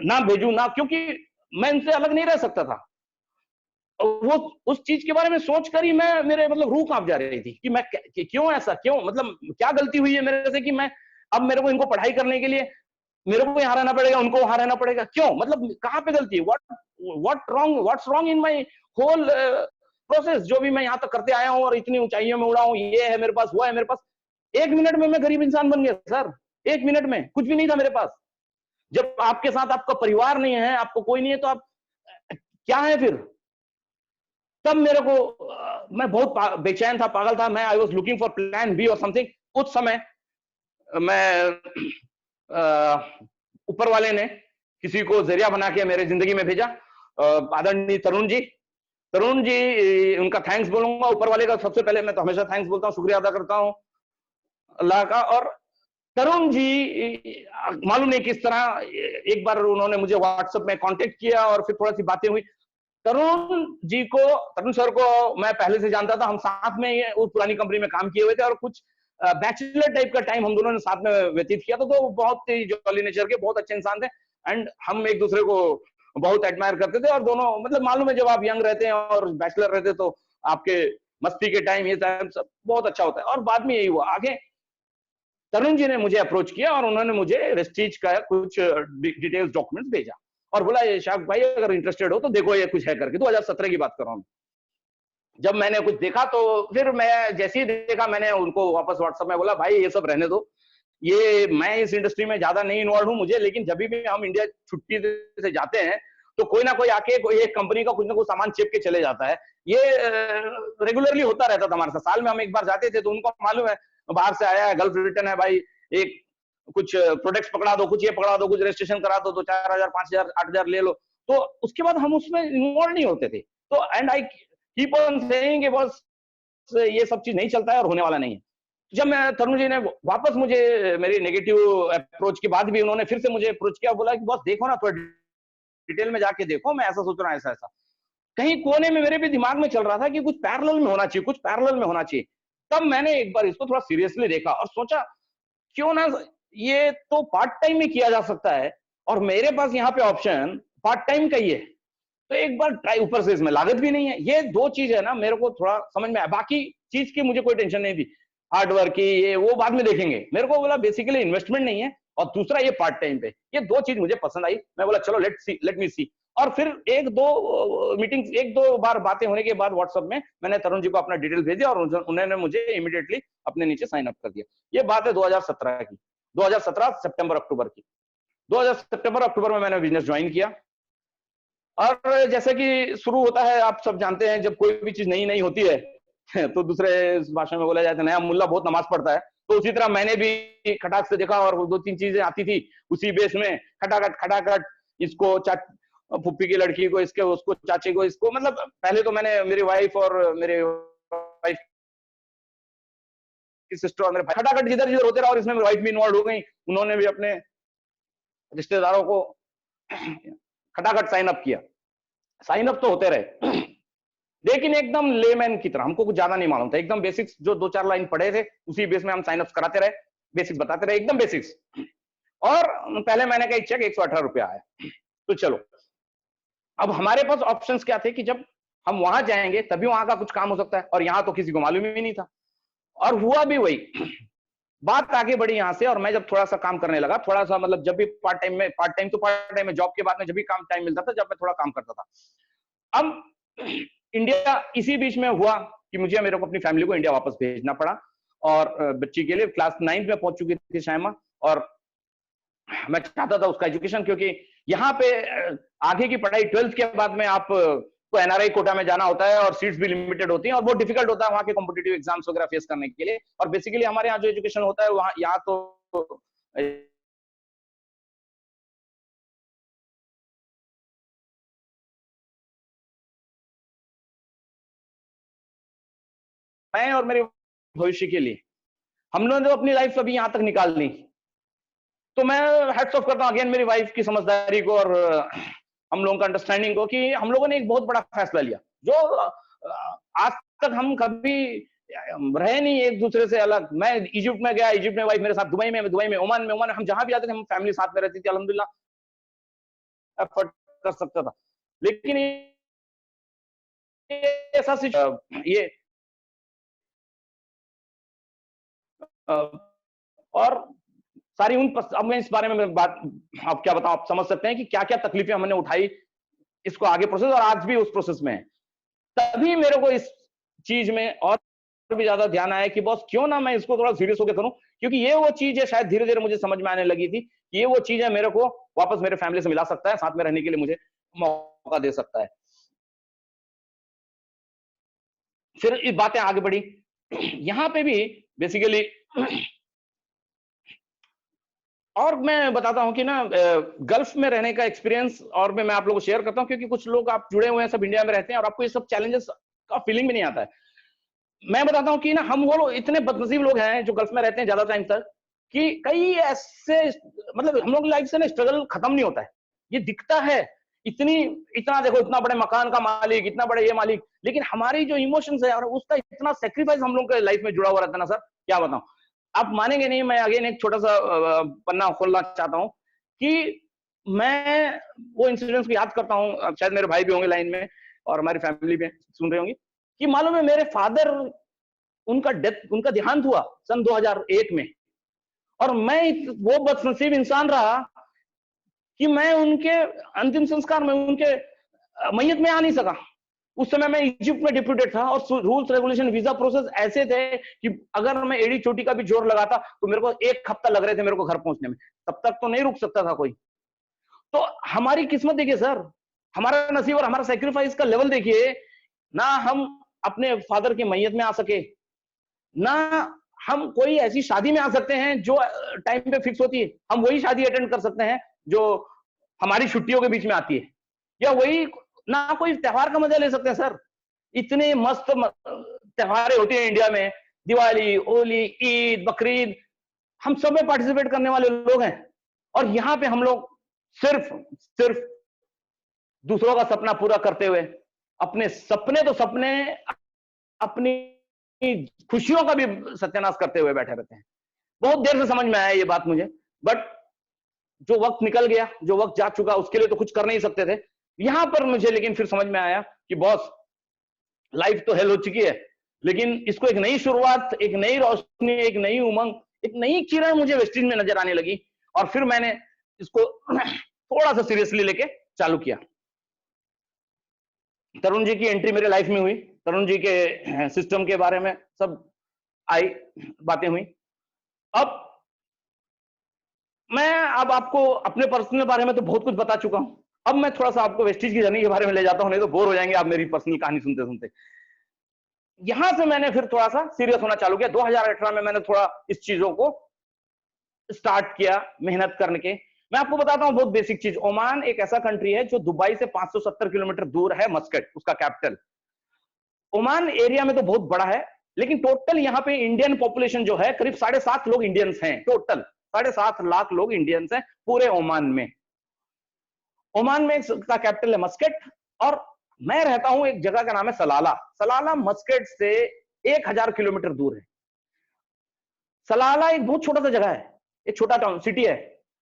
ना भेजूं ना, क्योंकि मैं इनसे अलग नहीं रह सकता था। वो उस चीज के बारे में सोचकर ही मैं मेरे मतलब रूह कांप जा रही थी कि मैं क्यों ऐसा, क्यों, मतलब क्या गलती हुई है मेरे से कि मैं अब मेरे को इनको पढ़ाई करने के लिए मेरे को यहाँ रहना पड़ेगा, उनको वहां रहना पड़ेगा, क्यों, मतलब कहाँ पे गलती है, what's wrong in my whole process, जो भी मैं यहाँ तक करते आया हूँ और इतनी ऊंचाइयों में उड़ा हूँ, ये है मेरे पास, वो है मेरे पास। 1 मिनट में मैं गरीब इंसान बन गया सर, 1 मिनट में कुछ भी नहीं था मेरे पास। जब आपके साथ आपका परिवार नहीं है, आपको कोई नहीं है, तो आप क्या है फिर। तब मेरे को मैं बहुत बेचैन था, पागल था मैं, I was looking for plan B और समथिंग। उस समय मैं ऊपर वाले ने किसी को जरिया बना के मेरे जिंदगी में भेजा, आदरणीय तरुण जी, उनका थैंक्स बोलूंगा, ऊपर वाले का सबसे पहले। मैं तो हमेशा थैंक्स बोलता हूँ, शुक्रिया अदा करता हूँ अल्लाह का। और तरुण जी, मालूम नहीं किस तरह एक बार उन्होंने मुझे व्हाट्सएप में कांटेक्ट किया और फिर थोड़ी सी बातें हुई। तरुण सर को मैं पहले से जानता था, हम साथ में उस पुरानी कंपनी में काम किए हुए थे और कुछ बैचलर टाइप का टाइम हम दोनों ने साथ में व्यतीत किया था। तो बहुत ही जॉली नेचर के बहुत अच्छे इंसान थे, एंड हम एक दूसरे को बहुत एडमायर करते थे। और दोनों मतलब मालूम है, जब आप यंग रहते हैं और बैचलर रहते तो आपके मस्ती के टाइम ये टाइम सब बहुत अच्छा होता है। और बाद में यही हुआ, आगे तरुण जी ने मुझे अप्रोच किया और उन्होंने मुझे रेस्टीज का कुछ डिटेल्स डॉक्यूमेंट्स भेजा और बोला, ये शाह भाई अगर इंटरेस्टेड हो तो देखो ये कुछ है करके। 2017 की बात कर रहा हूँ। जब मैंने कुछ देखा तो फिर मैं जैसे ही देखा, मैंने उनको वापस व्हाट्सएप में बोला, भाई ये सब रहने दो, ये मैं इस इंडस्ट्री में ज्यादा नहीं इन्वॉल्व हूँ। मुझे लेकिन जब भी हम इंडिया छुट्टी से जाते हैं तो कोई ना कोई आके कोई एक कंपनी का कुछ ना कुछ सामान चेप के चले जाता है। ये रेगुलरली होता रहता था हमारे साथ। साल में हम एक बार जाते थे, तो उनको मालूम है बाहर से आया है, गल्फ रिटर्न है भाई, एक कुछ प्रोडक्ट्स पकड़ा दो, कुछ ये पकड़ा दो, कुछ रजिस्ट्रेशन करा दो, तो 4,000 5,000 8,000 ले लो। तो उसके बाद हम उसमें इन्वॉल्व नहीं होते थे। तो and I keep on saying कि बस ये सब चीज नहीं चलता है और होने वाला नहीं है। जब मैं तरुण जी ने वापस मुझे मेरी नेगेटिव अप्रोच के बाद भी उन्होंने फिर से मुझे अप्रोच किया, बोला कि बस देखो ना, थोड़ा डिटेल में जाके देखो, मैं ऐसा सोच रहा हूँ, ऐसा ऐसा। कहीं कोने में मेरे भी दिमाग में चल रहा था कि कुछ पैरेलल में होना चाहिए, कुछ पैरेलल में होना चाहिए। तब मैंने एक बार इसको थोड़ा सीरियसली देखा और सोचा, क्यों ना ये तो पार्ट टाइम में किया जा सकता है, और मेरे पास यहाँ पे ऑप्शन पार्ट टाइम का ही है, तो एक बार ट्राई, ऊपर से इसमें लागत भी नहीं है। ये दो चीज है ना, मेरे को थोड़ा समझ में आया। बाकी चीज की मुझे कोई टेंशन नहीं थी, हार्डवर्क की ये वो बाद में देखेंगे। मेरे को बोला बेसिकली इन्वेस्टमेंट नहीं है, और दूसरा ये पार्ट टाइम पे, ये दो चीज मुझे पसंद आई। मैं बोला चलो लेट मी सी। और फिर एक दो बार बातें होने के बाद व्हाट्सएप में मैंने तरुण जी को अपना डिटेल भेजा और उन्होंने मुझे इमीडिएटली अपने नीचे साइन अप कर दिया। ये बात है 2017 की, 2017 सितंबर अक्टूबर की। 2000 सितंबर अक्टूबर में मैंने बिजनेस ज्वाइन किया। और जैसे कि शुरू होता है, आप सब जानते हैं, जब कोई भी चीज नई नई होती है तो दूसरे भाषा में बोला जाता है, नया मुल्ला बहुत नमाज पढ़ता है। तो उसी तरह मैंने भी खटाक से देखा और 2-3 चीजें आती थी उसी बेस में, खटाखट इसको फुप्पी की लड़की को, इसके उसको, चाची को, इसको, मतलब पहले तो मैंने मेरी वाइफ और मेरे वाइफ की सिस्टर और मेरे भाई, खटाखट जिधर जिधर होते रहा, और इसमें मेरी वाइफ भी इन्वॉल्व हो गई। उन्होंने भी अपने रिश्तेदारों को खटाखट साइन अप किया। साइन अप तो होते रहे, लेकिन एकदम लेमैन की तरह, हमको कुछ ज्यादा नहीं मालूम था, एकदम बेसिक्स जो 2-4 लाइन पढ़े थे उसी बेस में हम साइन अप कराते रहे, बेसिक्स बताते रहे, एकदम बेसिक्स। और पहले महीने का एक चेक 118 रुपया आया। तो चलो, अब हमारे पास ऑप्शंस क्या थे कि जब हम वहां जाएंगे तभी वहां का कुछ काम हो सकता है, और यहां तो किसी को मालूम ही नहीं था। और हुआ भी वही, बात आगे बढ़ी यहां से, और मैं जब थोड़ा सा काम करने लगा, थोड़ा सा मतलब जब भी पार्ट टाइम में जॉब के बाद में जब भी काम टाइम मिलता था, जब मैं थोड़ा काम करता था। अब इंडिया इसी बीच में हुआ कि मेरे को अपनी फैमिली को इंडिया वापस भेजना पड़ा, और बच्ची के लिए क्लास 9 में पहुंच चुकी थी शायमा, और मैं चाहता था उसका एजुकेशन, क्योंकि यहाँ पे आगे की पढ़ाई 12th के बाद में आप तो एनआरआई कोटा में जाना होता है, और सीट्स भी लिमिटेड होती हैं, और बहुत डिफिकल्ट होता है वहाँ के कॉम्पिटिटिव एग्जाम्स वगैरह फेस करने के लिए। और बेसिकली हमारे यहाँ जो एजुकेशन होता है वहाँ, यहाँ तो मैं और मेरे भविष्य के लिए हम लोगों ने तो अपनी लाइफ अभी यहाँ तक निकाल ली। तो मैं हेड्स ऑफ करता हूँ अगेन मेरी वाइफ की समझदारी को, और हम लोगों का अंडरस्टैंडिंग को, कि हम लोगों ने एक बहुत बड़ा फैसला लिया, जो आज तक हम कभी रहे नहीं एक दूसरे से अलग। मैं इजिप्ट में गया, इजिप्ट में वाइफ मेरे साथ, दुबई में, ओमान में, हम जहां भी जाते थे हम फैमिली साथ में रहती थी, अल्हम्दुलिल्लाह एफर्ट कर सकता था। लेकिन ऐसा ये और सारी अब मैं इस बारे में बात, आप क्या बताऊं, आप समझ सकते हैं कि क्या क्या तकलीफें हमने उठाई इसको आगे प्रोसेस, और आज भी उस प्रोसेस में है। तभी मेरे को इस चीज में और भी ज्यादा ध्यान आया कि बॉस क्यों ना मैं इसको थोड़ा सीरियस होकर करूं, क्योंकि ये वो चीज है, शायद धीरे धीरे मुझे समझ में आने लगी थी कि ये वो चीज है मेरे को वापस मेरे फैमिली से मिला सकता है, साथ में रहने के लिए मुझे मौका दे सकता है। फिर ये बातें आगे बढ़ी, यहां पे भी बेसिकली, और मैं बताता हूं कि ना गल्फ में रहने का एक्सपीरियंस और मैं आप लोगों को शेयर करता हूं, क्योंकि कुछ लोग आप जुड़े हुए हैं, सब इंडिया में रहते हैं, और आपको ये सब चैलेंजेस का फीलिंग भी नहीं आता है। मैं बताता हूं कि ना हम वो लोग इतने बदनसीब लोग हैं जो गल्फ में रहते हैं ज्यादा टाइम तक, कि कई ऐसे, मतलब हम लोग की लाइफ से ना स्ट्रगल खत्म नहीं होता है। ये दिखता है इतना देखो, इतना बड़े मकान का मालिक, इतना बड़े ये मालिक, लेकिन हमारी जो इमोशंस है और उसका इतना सेक्रीफाइस हम लोग के लाइफ में जुड़ा हुआ रहता है ना सर, क्या बताऊं। आप मानेंगे नहीं, मैं अगेन एक छोटा सा पन्ना खोलना चाहता हूं कि मैं वो इंसिडेंट्स को याद करता हूं, शायद मेरे भाई भी होंगे लाइन में और हमारी फैमिली में सुन रहे होंगे, कि मालूम है मेरे फादर, उनका देहांत हुआ सन 2001 में, और मैं वो बदनसीब इंसान रहा कि मैं उनके अंतिम संस्कार में, उनके मैयत में आ नहीं सका। उस समय मैं इजिप्ट में डिप्यूटेड था, और रूल्स रेगुलेशन वीजा प्रोसेस ऐसे थे कि अगर मैं एड़ी चोटी का भी जोर लगाता तो मेरे को 1 हफ्ता लग रहे थे मेरे को घर पहुंचने में, तब तक तो नहीं रुक सकता था कोई। तो हमारी किस्मत देखिए सर, हमारा नसीब और हमारा सेक्रीफाइस का लेवल देखिए, ना हम अपने फादर की मैयत में आ सके, ना हम कोई ऐसी शादी में आ सकते हैं जो टाइम पे फिक्स होती है, हम वही शादी अटेंड कर सकते हैं जो हमारी छुट्टियों के बीच में आती है, या वही, ना कोई त्योहार का मजा ले सकते हैं सर। इतने मस्त त्योहारें होती हैं इंडिया में, दिवाली, होली, ईद, बकरीद, हम सब में पार्टिसिपेट करने वाले लोग हैं, और यहां पे हम लोग सिर्फ दूसरों का सपना पूरा करते हुए अपने सपने, अपनी खुशियों का भी सत्यानाश करते हुए बैठे रहते हैं। बहुत देर से समझ में आया ये बात मुझे, बट जो वक्त निकल गया, जो वक्त जा चुका, उसके लिए तो कुछ कर नहीं सकते थे। यहां पर मुझे लेकिन फिर समझ में आया कि बॉस, लाइफ तो हेल हो चुकी है, लेकिन इसको एक नई शुरुआत, एक नई रोशनी, एक नई उमंग, एक नई किरण मुझे वेस्टिज में नजर आने लगी, और फिर मैंने इसको थोड़ा सा सीरियसली लेके चालू किया। तरुण जी की एंट्री मेरे लाइफ में हुई, तरुण जी के सिस्टम के बारे में सब आई, बातें हुई। अब मैं आपको अपने पर्सनल बारे में तो बहुत कुछ बता चुका हूं, अब मैं थोड़ा सा आपको वेस्टिज की जर्नी के बारे में ले जाता हूं, नहीं तो बोर हो जाएंगे आप मेरी पर्सनल कहानी सुनते सुनते। यहां से मैंने फिर थोड़ा सा सीरियस होना चालू किया। 2018 में मैंने थोड़ा इस चीजों को स्टार्ट किया, मेहनत करने के। मैं आपको बताता हूं बहुत बेसिक चीज, ओमान एक ऐसा कंट्री है जो दुबई से 570 किलोमीटर दूर है, मस्कट उसका कैपिटल। ओमान एरिया में तो बहुत बड़ा है, लेकिन टोटल यहाँ पे इंडियन पॉपुलेशन जो है करीब 7.5 लोग इंडियंस हैं, टोटल 7.5 लाख लोग इंडियंस हैं पूरे ओमान में। ओमान में का कैपिटल है मस्कट, और मैं रहता हूं एक जगह का नाम है सलाला। सलाला मस्कट से 1000 किलोमीटर दूर है। सलाला एक बहुत छोटा सा जगह है, एक छोटा टाउन सिटी है।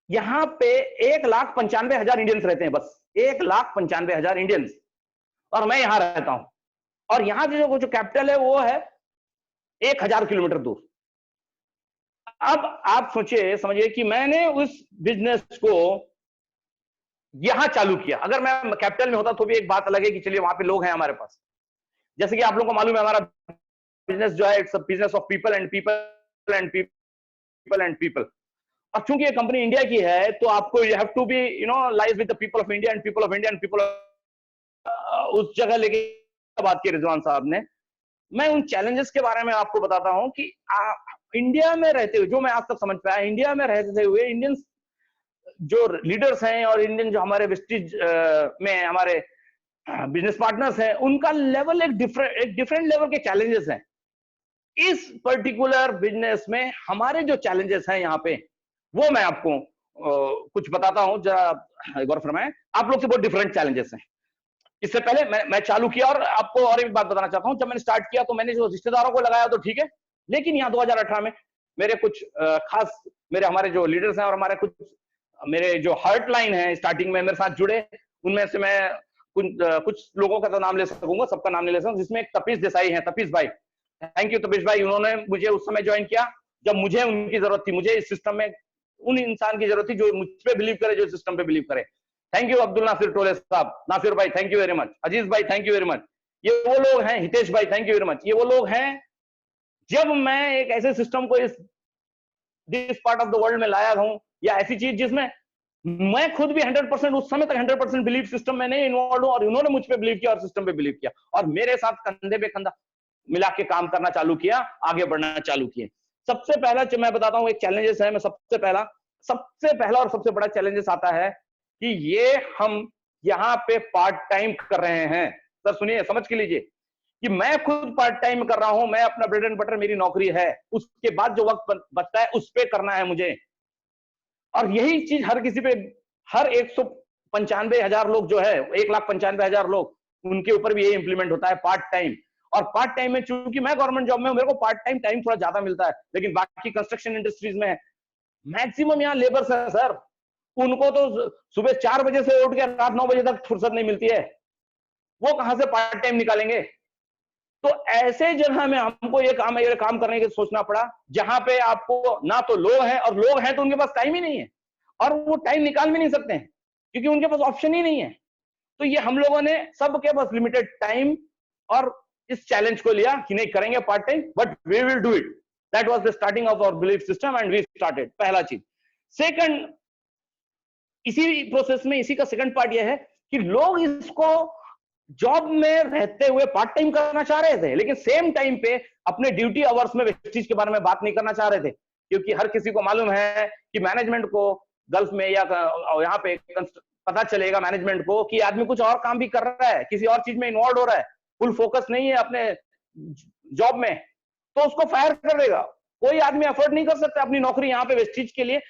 यहां पे 1,95,000 इंडियंस रहते हैं, बस 1,95,000 इंडियंस, और मैं यहां रहता हूं। और यहां की जो कैपिटल है वो है 1000 किलोमीटर दूर। अब आप सोचिए, समझिए कि मैंने उस बिजनेस को यहां चालू किया। अगर मैं कैपिटल में होता तो भी एक बात अलग है कि चलिए वहां पे लोग हैं हमारे पास। जैसे कि आप लोगों को मालूम है, हमारा बिजनेस जो है, it's a business of people and people and people and people. अब चूंकि ये कंपनी इंडिया की है, तो आपको you have to be liaise with the people of India and people of India and people उस जगह लेके बात की रिजवान साहब ने। मैं उन चैलेंजेस के बारे में आपको बताता हूं कि इंडिया में रहते हुए जो मैं आज तक समझ पाया, इंडिया में रहते हुए इंडियंस जो लीडर्स हैं और इंडियन जो हमारे वेस्टिज में हमारे बिजनेस पार्टनर्स हैं, उनका लेवल एक डिफरेंट लेवल के चैलेंजेस हैं। इस पर्टिकुलर बिजनेस में हमारे जो चैलेंजेस हैं यहाँ पे, वो मैं आपको कुछ बताता हूं, जरा गौर फरमाएं। आप लोग से बहुत डिफरेंट चैलेंजेस हैं। इससे पहले मैं चालू किया, और आपको और एक बात बताना चाहता हूं, जब मैंने स्टार्ट किया तो मैंने जो रिश्तेदारों को लगाया तो ठीक है, लेकिन यहाँ 2018 में मेरे कुछ खास हमारे जो लीडर्स हैं और हमारे मेरे जो हार्ट लाइन है स्टार्टिंग में मेरे साथ जुड़े, उनमें से मैं कुछ लोगों का तो नाम ले सकूंगा, सबका नाम नहीं ले सकूंगा, जिसमें एक तपीश देसाई है। तपीश भाई, थैंक यू तपीश भाई। उन्होंने मुझे उस समय ज्वाइन किया जब मुझे उनकी जरूरत थी। मुझे इस सिस्टम में उन इंसान की जरूरत थी जो मुझ पे बिलीव करे, जो सिस्टम पे बिलीव करे। थैंक यू अब्दुल नासिर टोले साहब, नासिर भाई थैंक यू वेरी मच, अजीज भाई थैंक यू वेरी मच। ये वो लोग हैं, हितेश भाई थैंक यू वेरी मच। ये वो लोग हैं, जब मैं एक ऐसे सिस्टम को this part of the world में लाया हूं, या ऐसी चीज जिसमें मैं खुद भी 100% उस समय तक 100% बिलीव सिस्टम में नहीं इन्वॉल्व हूं, और उन्होंने मुझ पे बिलीव किया और सिस्टम पे बिलीव किया, और मेरे साथ कंधे पे कंधा मिला के काम करना चालू किया, आगे बढ़ना चालू किए। सबसे पहला मैं बताता हूं एक चैलेंजेस है। मैं सबसे पहला और सबसे बड़ा चैलेंजेस आता है कि ये हम यहाँ पे पार्ट टाइम कर रहे हैं। सर सुनिए, समझ के लीजिए कि मैं खुद पार्ट टाइम कर रहा हूं। मैं अपना ब्रेड एंड बटर मेरी नौकरी है, उसके बाद जो वक्त बचता है उस पे करना है मुझे। और यही चीज हर किसी पे, हर 195,000 लोग जो है, 1,95,000 लोग, उनके ऊपर भी ये इंप्लीमेंट होता है, पार्ट टाइम। और पार्ट टाइम में चूंकि मैं गवर्नमेंट जॉब में हूं, मेरे को पार्ट टाइम टाइम थोड़ा ज्यादा मिलता है, लेकिन बाकी कंस्ट्रक्शन इंडस्ट्रीज में मैक्सिमम यहाँ लेबर्स है सर, उनको तो सुबह 4 बजे से उठ के रात 9 बजे तक फुर्सत नहीं मिलती है, वो कहां से पार्ट टाइम निकालेंगे। तो ऐसे जगह में हमको ये काम करने की सोचना पड़ा, जहां पे आपको ना तो लोग हैं, और लोग हैं तो उनके पास टाइम ही नहीं है, और वो टाइम निकाल भी नहीं सकते हैं क्योंकि उनके पास ऑप्शन ही नहीं है। तो ये हम लोगों ने सबके पास लिमिटेड टाइम, और इस चैलेंज को लिया कि नहीं करेंगे part time, but we will do it. That was the starting of our belief system and we started. पहला चीज। सेकंड, इसी प्रोसेस में इसी का सेकंड पार्ट यह है कि लोग इसको जॉब में रहते हुए पार्ट टाइम करना चाह रहे थे, लेकिन सेम टाइम पे अपने ड्यूटी आवर्स में वेस्टेज के बारे में बात नहीं करना चाह रहे थे, क्योंकि हर किसी को मालूम है कि मैनेजमेंट को गल्फ में या यहाँ पे पता चलेगा मैनेजमेंट को कि आदमी कुछ और काम भी कर रहा है, किसी और चीज में इन्वॉल्व हो रहा है, फुल फोकस नहीं है अपने जॉब में, तो उसको फायर कर देगा। कोई आदमी अफोर्ड नहीं कर सकता अपनी नौकरी यहाँ पे वेस्टेज के लिए,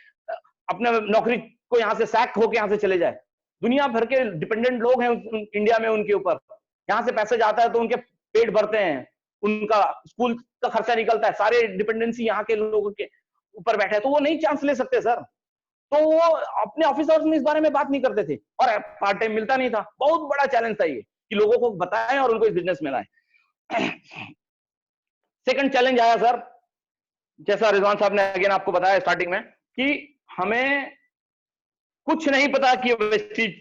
अपने नौकरी को यहाँ से सैक होकर यहाँ से चले जाए। दुनिया भर के डिपेंडेंट लोग हैं इंडिया में उनके ऊपर, यहाँ से पैसे जाता है तो उनके पेट भरते हैं, उनका स्कूल का खर्चा निकलता है, सारे डिपेंडेंसी यहाँ के लोगों के ऊपर बैठे हैं, तो वो नहीं चांस ले सकते सर। तो वो अपने ऑफिसर्स में इस बारे में बात नहीं करते थे, और पार्ट टाइम मिलता नहीं था। बहुत बड़ा चैलेंज था ये कि लोगों को बताएं और उनको इस बिजनेस में लाएं। सेकंड चैलेंज आया सर, जैसा रिजवान साहब ने अगेन आपको बताया स्टार्टिंग में, कि हमें कुछ नहीं पता कि वेस्टेज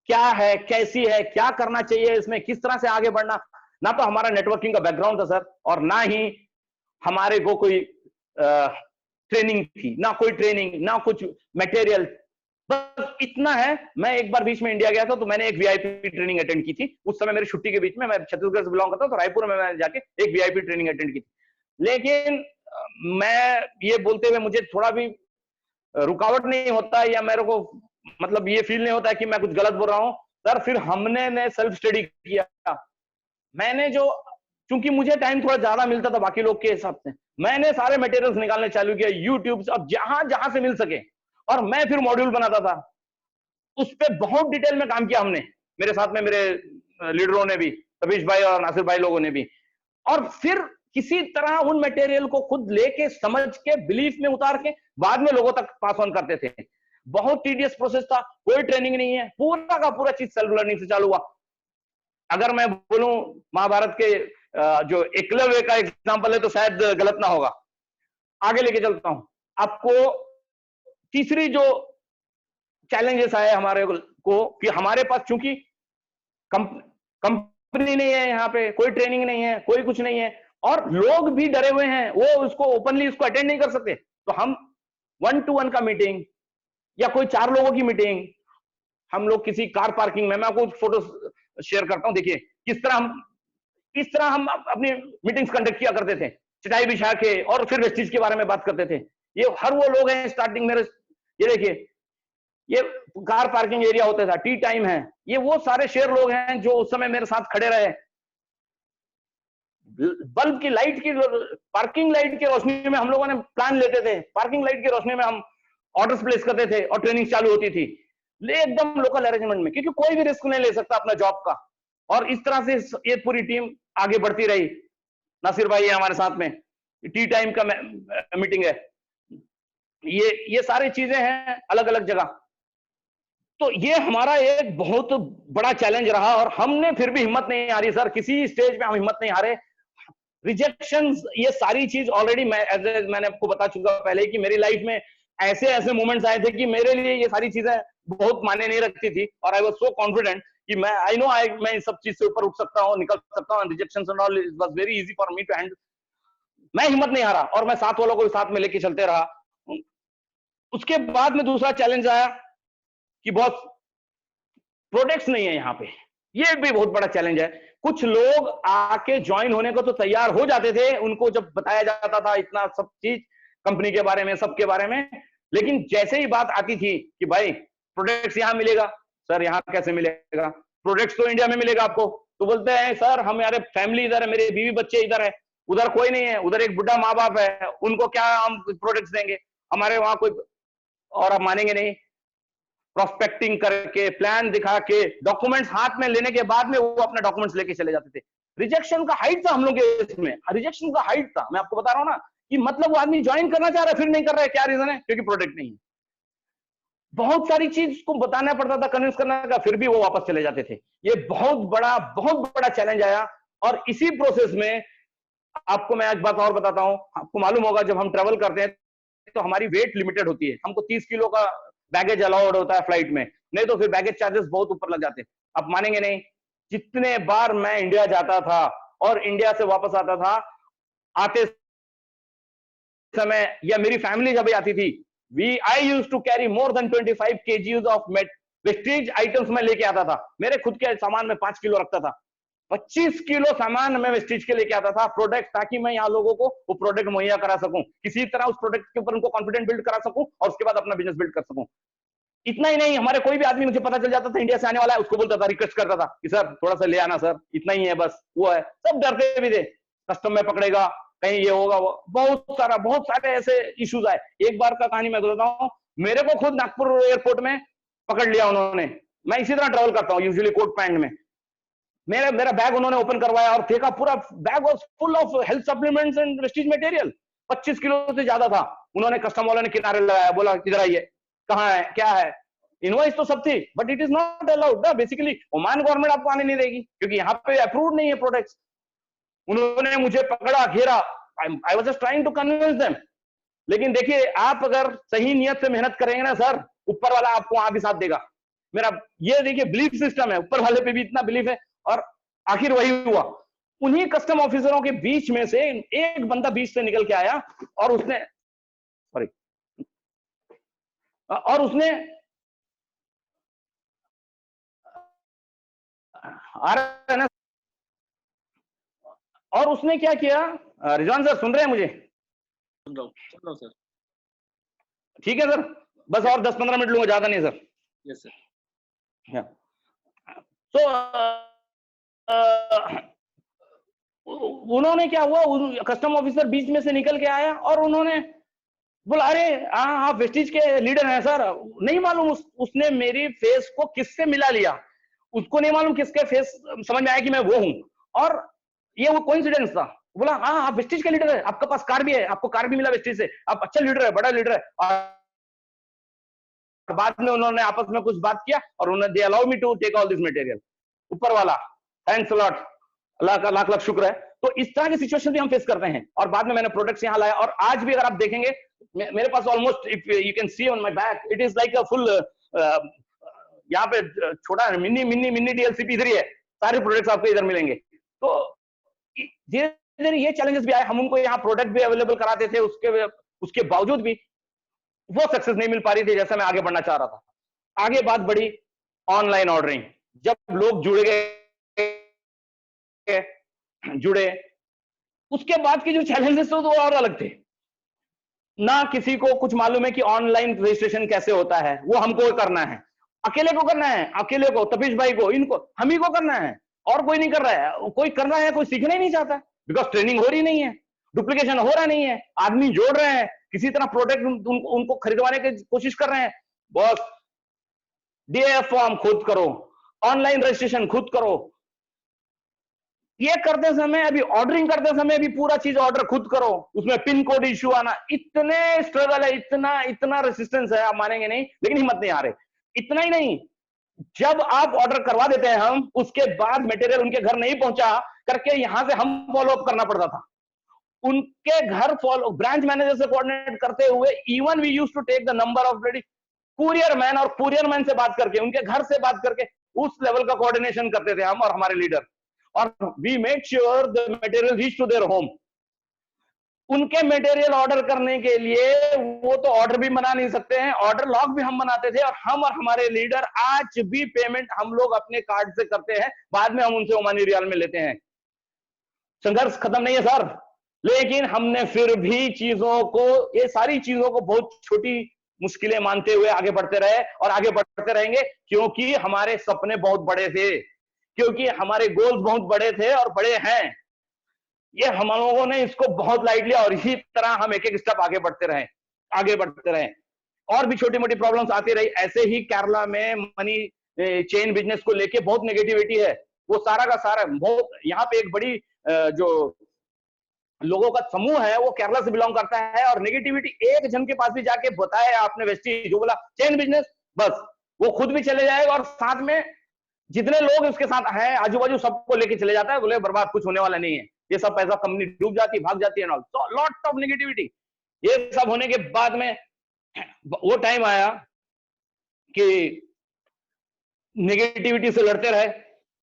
क्या है, कैसी है, क्या करना चाहिए इसमें, किस तरह से आगे बढ़ना। ना तो हमारा नेटवर्किंग का बैकग्राउंड था सर, और ना ही हमारे को कोई ट्रेनिंग थी, ना कोई ट्रेनिंग, ना कुछ मटेरियल। बस इतना है, मैं एक बार बीच में इंडिया गया था तो मैंने एक वीआईपी ट्रेनिंग अटेंड की थी। उस समय मेरी छुट्टी के बीच में, मैं छत्तीसगढ़ से बिलोंग करता हूं, तो रायपुर में मैंने जाके एक वीआईपी ट्रेनिंग अटेंड की थी। लेकिन मैं ये बोलते हुए मुझे थोड़ा भी रुकावट नहीं होता, या मेरे को मतलब ये फील नहीं होता कि मैं कुछ गलत बोल रहा हूं सर। फिर हमने सेल्फ स्टडी किया। मैंने जो, चूंकि मुझे टाइम थोड़ा ज्यादा मिलता था बाकी लोग के हिसाब से, मैंने सारे मटेरियल्स निकालने चालू किया यूट्यूब से, और जहां जहां से मिल सके, और मैं फिर मॉड्यूल बनाता था। उस पर बहुत डिटेल में काम किया हमने, मेरे साथ में मेरे लीडरों ने भी, तबीश भाई और नासिर भाई लोगों ने भी, और फिर किसी तरह उन मटेरियल को खुद लेके समझ के बिलीफ में उतार के बाद में लोगों तक पास ऑन करते थे। बहुत टीडियस प्रोसेस था, कोई ट्रेनिंग नहीं है, पूरा का पूरा चीज सेल्फ लर्निंग से चालू हुआ। अगर मैं बोलूं महाभारत के जो एकलव्य का एग्जांपल है तो शायद गलत ना होगा। आगे लेके चलता हूं आपको। तीसरी जो चैलेंजेस आए हमारे को कि हमारे पास चूंकि कंपनी नहीं है, यहाँ पे कोई ट्रेनिंग नहीं है, कोई कुछ नहीं है, और लोग भी डरे हुए हैं, वो उसको ओपनली इसको अटेंड नहीं कर सकते। तो हम 1-to-1 का मीटिंग या कोई 4 लोगों की मीटिंग, हम लोग किसी कार पार्किंग में, मैं आपको फोटो शेयर करता हूं, देखिए इस तरह हम अपनी मीटिंग्स कंडक्ट किया करते थे, चटाई बिछा के, और फिर वेस्टेज के बारे में बात करते थे। ये हर वो लोग हैं स्टार्टिंग मेरे, ये देखिए ये कार पार्किंग एरिया होता था, टी टाइम है, ये वो सारे शेयर लोग हैं जो उस समय मेरे साथ खड़े रहे। बल्ब की लाइट की, पार्किंग लाइट की रोशनी में हम लोगों ने प्लान लेते थे, पार्किंग लाइट की रोशनी में हम ऑर्डर्स प्लेस करते थे और ट्रेनिंग चालू होती थी, एकदम लोकल अरेंजमेंट में, क्योंकि कोई भी रिस्क नहीं ले सकता अपना जॉब का। और इस तरह से ये पूरी टीम आगे बढ़ती रही। नासिर भाई है हमारे साथ में, टी टाइम का मीटिंग है, ये सारी चीजें हैं अलग अलग जगह। तो ये हमारा एक बहुत बड़ा चैलेंज रहा, और हमने फिर भी हिम्मत नहीं हारी सर, किसी स्टेज पे हम हिम्मत नहीं हारे। रिजेक्शंस, ये सारी चीज ऑलरेडी मैंने आपको बता चुका पहले कि मेरी लाइफ में ऐसे ऐसे मोमेंट्स आए थे कि मेरे लिए ये सारी चीजें बहुत मायने नहीं रखती थी, और आई वाज सो कॉन्फिडेंट कि मैं इस सब चीज से ऊपर उठ सकता हूँ, निकल सकता हूँ। Rejections and all it was very easy for me to handle. मैं हिम्मत नहीं हारा और मैं साथ वालों को भी साथ में लेके चलते रहा। उसके बाद में दूसरा चैलेंज आया कि बहुत प्रोडक्ट्स नहीं है यहाँ पे, ये भी बहुत बड़ा चैलेंज है। कुछ लोग आके ज्वाइन होने को तो तैयार हो जाते थे, उनको जब बताया जाता था इतना सब चीज कंपनी के बारे में, सबके बारे में, लेकिन जैसे ही बात आती थी कि भाई प्रोडक्ट्स यहाँ मिलेगा, सर यहाँ कैसे मिलेगा, प्रोडक्ट्स तो इंडिया में मिलेगा आपको, तो बोलते हैं सर हमारे फैमिली इधर है, मेरे बीवी बच्चे इधर है, उधर कोई नहीं है, उधर एक बुढ़ा माँ बाप है, उनको क्या हम प्रोडक्ट्स देंगे, हमारे वहां कोई। और आप मानेंगे नहीं, प्रोस्पेक्टिंग करके, प्लान दिखा के, डॉक्यूमेंट्स हाथ में लेने के बाद में वो अपने डॉक्यूमेंट्स लेके चले जाते थे। रिजेक्शन का हाइट था हम लोग के इसमें, रिजेक्शन का हाइट था। मैं आपको बता रहा हूं ना कि मतलब वो आदमी ज्वाइन करना चाह रहा है फिर नहीं कर रहा है, क्या रीजन है? क्योंकि प्रोडक्ट नहीं है। बहुत सारी चीज को बताना पड़ता था, कन्विंस करना का, फिर भी वो वापस चले जाते थे। ये बहुत बड़ा चैलेंज आया। और इसी प्रोसेस में आपको मैं एक बात और बताता हूं, आपको मालूम होगा जब हम ट्रेवल करते हैं तो हमारी वेट लिमिटेड होती है, हमको 30 किलो का बैगेज अलाउड होता है फ्लाइट में, नहीं तो फिर बैगेज चार्जेस बहुत ऊपर लग जाते हैं। आप मानेंगे नहीं, जितने बार मैं इंडिया जाता था और इंडिया से वापस आता था, आते समय या मेरी फैमिली जब आती थी, I used to carry more than 25 kgs of wastage items में लेके आता था। मेरे खुद के सामान में 5 किलो रखता था, 25 किलो सामान मैं वेस्टेज के लेके आता था, प्रोडक्ट, ताकि मैं यहाँ लोगों को वो प्रोडक्ट मुहैया करा सकूं, किसी तरह उस प्रोडक्ट के ऊपर उनको कॉन्फिडेंस बिल्ड करा सकूं और उसके बाद अपना बिजनेस बिल्ड कर सकूं। इतना ही नहीं, हमारे कोई भी आदमी मुझे पता चल जाता था इंडिया से आने वाला है, उसको बोलता था, रिक्वेस्ट करता था कि सर थोड़ा सा ले आना सर, इतना ही है बस, वो है। सब डरते भी थे, कस्टम में पकड़ेगा, कहीं ये होगा, वो बहुत सारे ऐसे इश्यूज आए। एक बार का कहानी मैं बताता हूँ, मेरे को खुद नागपुर एयरपोर्ट में पकड़ लिया उन्होंने। मैं इसी तरह ट्रेवल करता हूँ यूजुअली कोट पैंट में। मेरा बैग उन्होंने ओपन करवाया और देखा पूरा bag was full of health supplements and wastage material, 25 kilo से ज्यादा था। उन्होंने कस्टम वालों ने किनारे लगाया, बोला इधर आइए, कहाँ है, क्या है, इनवॉइस तो सब थी, but it is not allowed ना, बेसिकली ओमान गवर्नमेंट आपको आने नहीं देगी क्योंकि यहाँ पे अप्रूव्ड नहीं है प्रोडक्ट्स। उन्होंने मुझे पकड़ा, घेरा, I was just trying to convince them. लेकिन देखिए, आप अगर सही नियत से मेहनत करेंगे ना सर, ऊपर वाला आपको वहां भी साथ देगा। मेरा ये देखिए बिलीफ सिस्टम है, ऊपर वाले पे भी इतना बिलीफ है। और आखिर वही हुआ, उन्हीं कस्टम ऑफिसरों के बीच में से एक बंदा बीच से निकल के आया और उसने आ रहा है ना, और उसने क्या किया, रिजवान सर सुन रहे हैं मुझे? सुन रहा हूं सर। ठीक है सर, बस और 10-15 मिनट लूंगा, ज्यादा नहीं सर। Yes sir. तो उन्होंने क्या हुआ, कस्टम ऑफिसर बीच में से निकल के आया और उन्होंने बोला, अरे हाँ आप वेस्टेज के लीडर हैं सर। नहीं मालूम उसने मेरी फेस को किससे मिला लिया उसको नहीं मालूम किसके फेस समझ में आया कि मैं वो हूं, और ये वो कोइंसिडेंस था। बोला हाँ आप वेस्टिज का लीडर है, आपके पास कार भी है, आपको कार भी मिला वेस्टिज से, आप अच्छा लीडर है, बड़ा लीडर है। और बाद में उन्होंने आपस में कुछ बात किया और उन्होंने they allow me to take all this material. ऊपर वाला थैंक्स लॉट, अल्लाह का लाख लाख शुक्र है। तो इस तरह की सिचुएशन भी हम फेस करते हैं। और बाद में मैंने प्रोडक्ट्स यहाँ लाया, और आज भी अगर आप देखेंगे मेरे पास almost, if you can see on my back, it is like a full, यहाँ पे छोटा मिनी मिनी मिनी डीएलसीपी इधर ही है, सारे प्रोडक्ट्स आपको इधर मिलेंगे। तो धीरे धीरे ये चैलेंजेस भी आए, हम उनको यहाँ प्रोडक्ट भी अवेलेबल कराते थे, उसके बावजूद भी वो सक्सेस नहीं मिल पा रही थी जैसा मैं आगे बढ़ना चाह रहा था। आगे बात बढ़ी ऑनलाइन ऑर्डरिंग, जब लोग जुड़े, उसके बाद के जो चैलेंजेस थे वो और अलग थे। ना किसी को कुछ मालूम है कि ऑनलाइन रजिस्ट्रेशन कैसे होता है, वो हमको करना है, अकेले को करना है, अकेले को, तपीश भाई को, इनको हम ही को करना है, और कोई नहीं कर रहा है। कोई कर रहा है, कोई सीखना ही नहीं चाहता, बिकॉज ट्रेनिंग हो रही नहीं है, डुप्लीकेशन हो रहा नहीं है, आदमी जोड़ रहे हैं, किसी तरह प्रोडक्ट उनको खरीदवाने की कोशिश कर रहे हैं। बॉस डीएफ फॉर्म खुद करो, ऑनलाइन रजिस्ट्रेशन खुद करो। ये करते समय, अभी ऑर्डरिंग करते समय भी पूरा चीज ऑर्डर खुद करो, उसमें पिन कोड इश्यू आना, इतने स्ट्रगल है, इतना इतना रेसिस्टेंस है, आप मानेंगे नहीं, लेकिन हिम्मत नहीं आ रही। इतना ही नहीं, जब आप ऑर्डर करवा देते हैं हम, उसके बाद मटेरियल उनके घर नहीं पहुंचा करके यहां से हम फॉलो अप करना पड़ता था, उनके घर फॉलो, ब्रांच मैनेजर से कोऑर्डिनेट करते हुए, even we used to take the number of ready courier man, और कुरियर मैन से बात करके, उनके घर से बात करके, उस लेवल का कोऑर्डिनेशन करते थे हम और हमारे लीडर। और we make sure the material reach to their home. उनके मटेरियल ऑर्डर करने के लिए वो तो ऑर्डर भी बना नहीं सकते हैं, ऑर्डर लॉग भी हम बनाते थे, और हम और हमारे लीडर आज भी पेमेंट हम लोग अपने कार्ड से करते हैं, बाद में हम उनसे ओमानी रियाल में लेते हैं। संघर्ष खत्म नहीं है सर, लेकिन हमने फिर भी चीजों को, ये सारी चीजों को बहुत छोटी मुश्किलें मानते हुए आगे बढ़ते रहे, और आगे बढ़ते रहेंगे, क्योंकि हमारे सपने बहुत बड़े थे, क्योंकि हमारे गोल्स बहुत बड़े थे और बड़े हैं। ये हम लोगों ने इसको बहुत लाइट लिया, और इसी तरह हम एक एक स्टेप आगे बढ़ते रहे, आगे बढ़ते रहे। और भी छोटी मोटी प्रॉब्लम्स आती रही। ऐसे ही केरला में मनी चेन बिजनेस को लेके बहुत नेगेटिविटी है, वो सारा का सारा, यहाँ पे एक बड़ी जो लोगों का समूह है वो केरला से बिलोंग करता है, और नेगेटिविटी एक जन के पास भी जाके बताया आपने वेस्टीज, जो बोला चेन बिजनेस, बस वो खुद भी चले जाएगा और साथ में जितने लोग उसके साथ हैं आजू बाजू सबको लेके चले जाता है, बोले बर्बाद, कुछ होने वाला नहीं है, ये सब पैसा कंपनी डूब जाती, भाग जाती है, तो लॉट ऑफ नेगेटिविटी। ये सब होने के बाद में वो टाइम आया कि नेगेटिविटी से लड़ते रहे,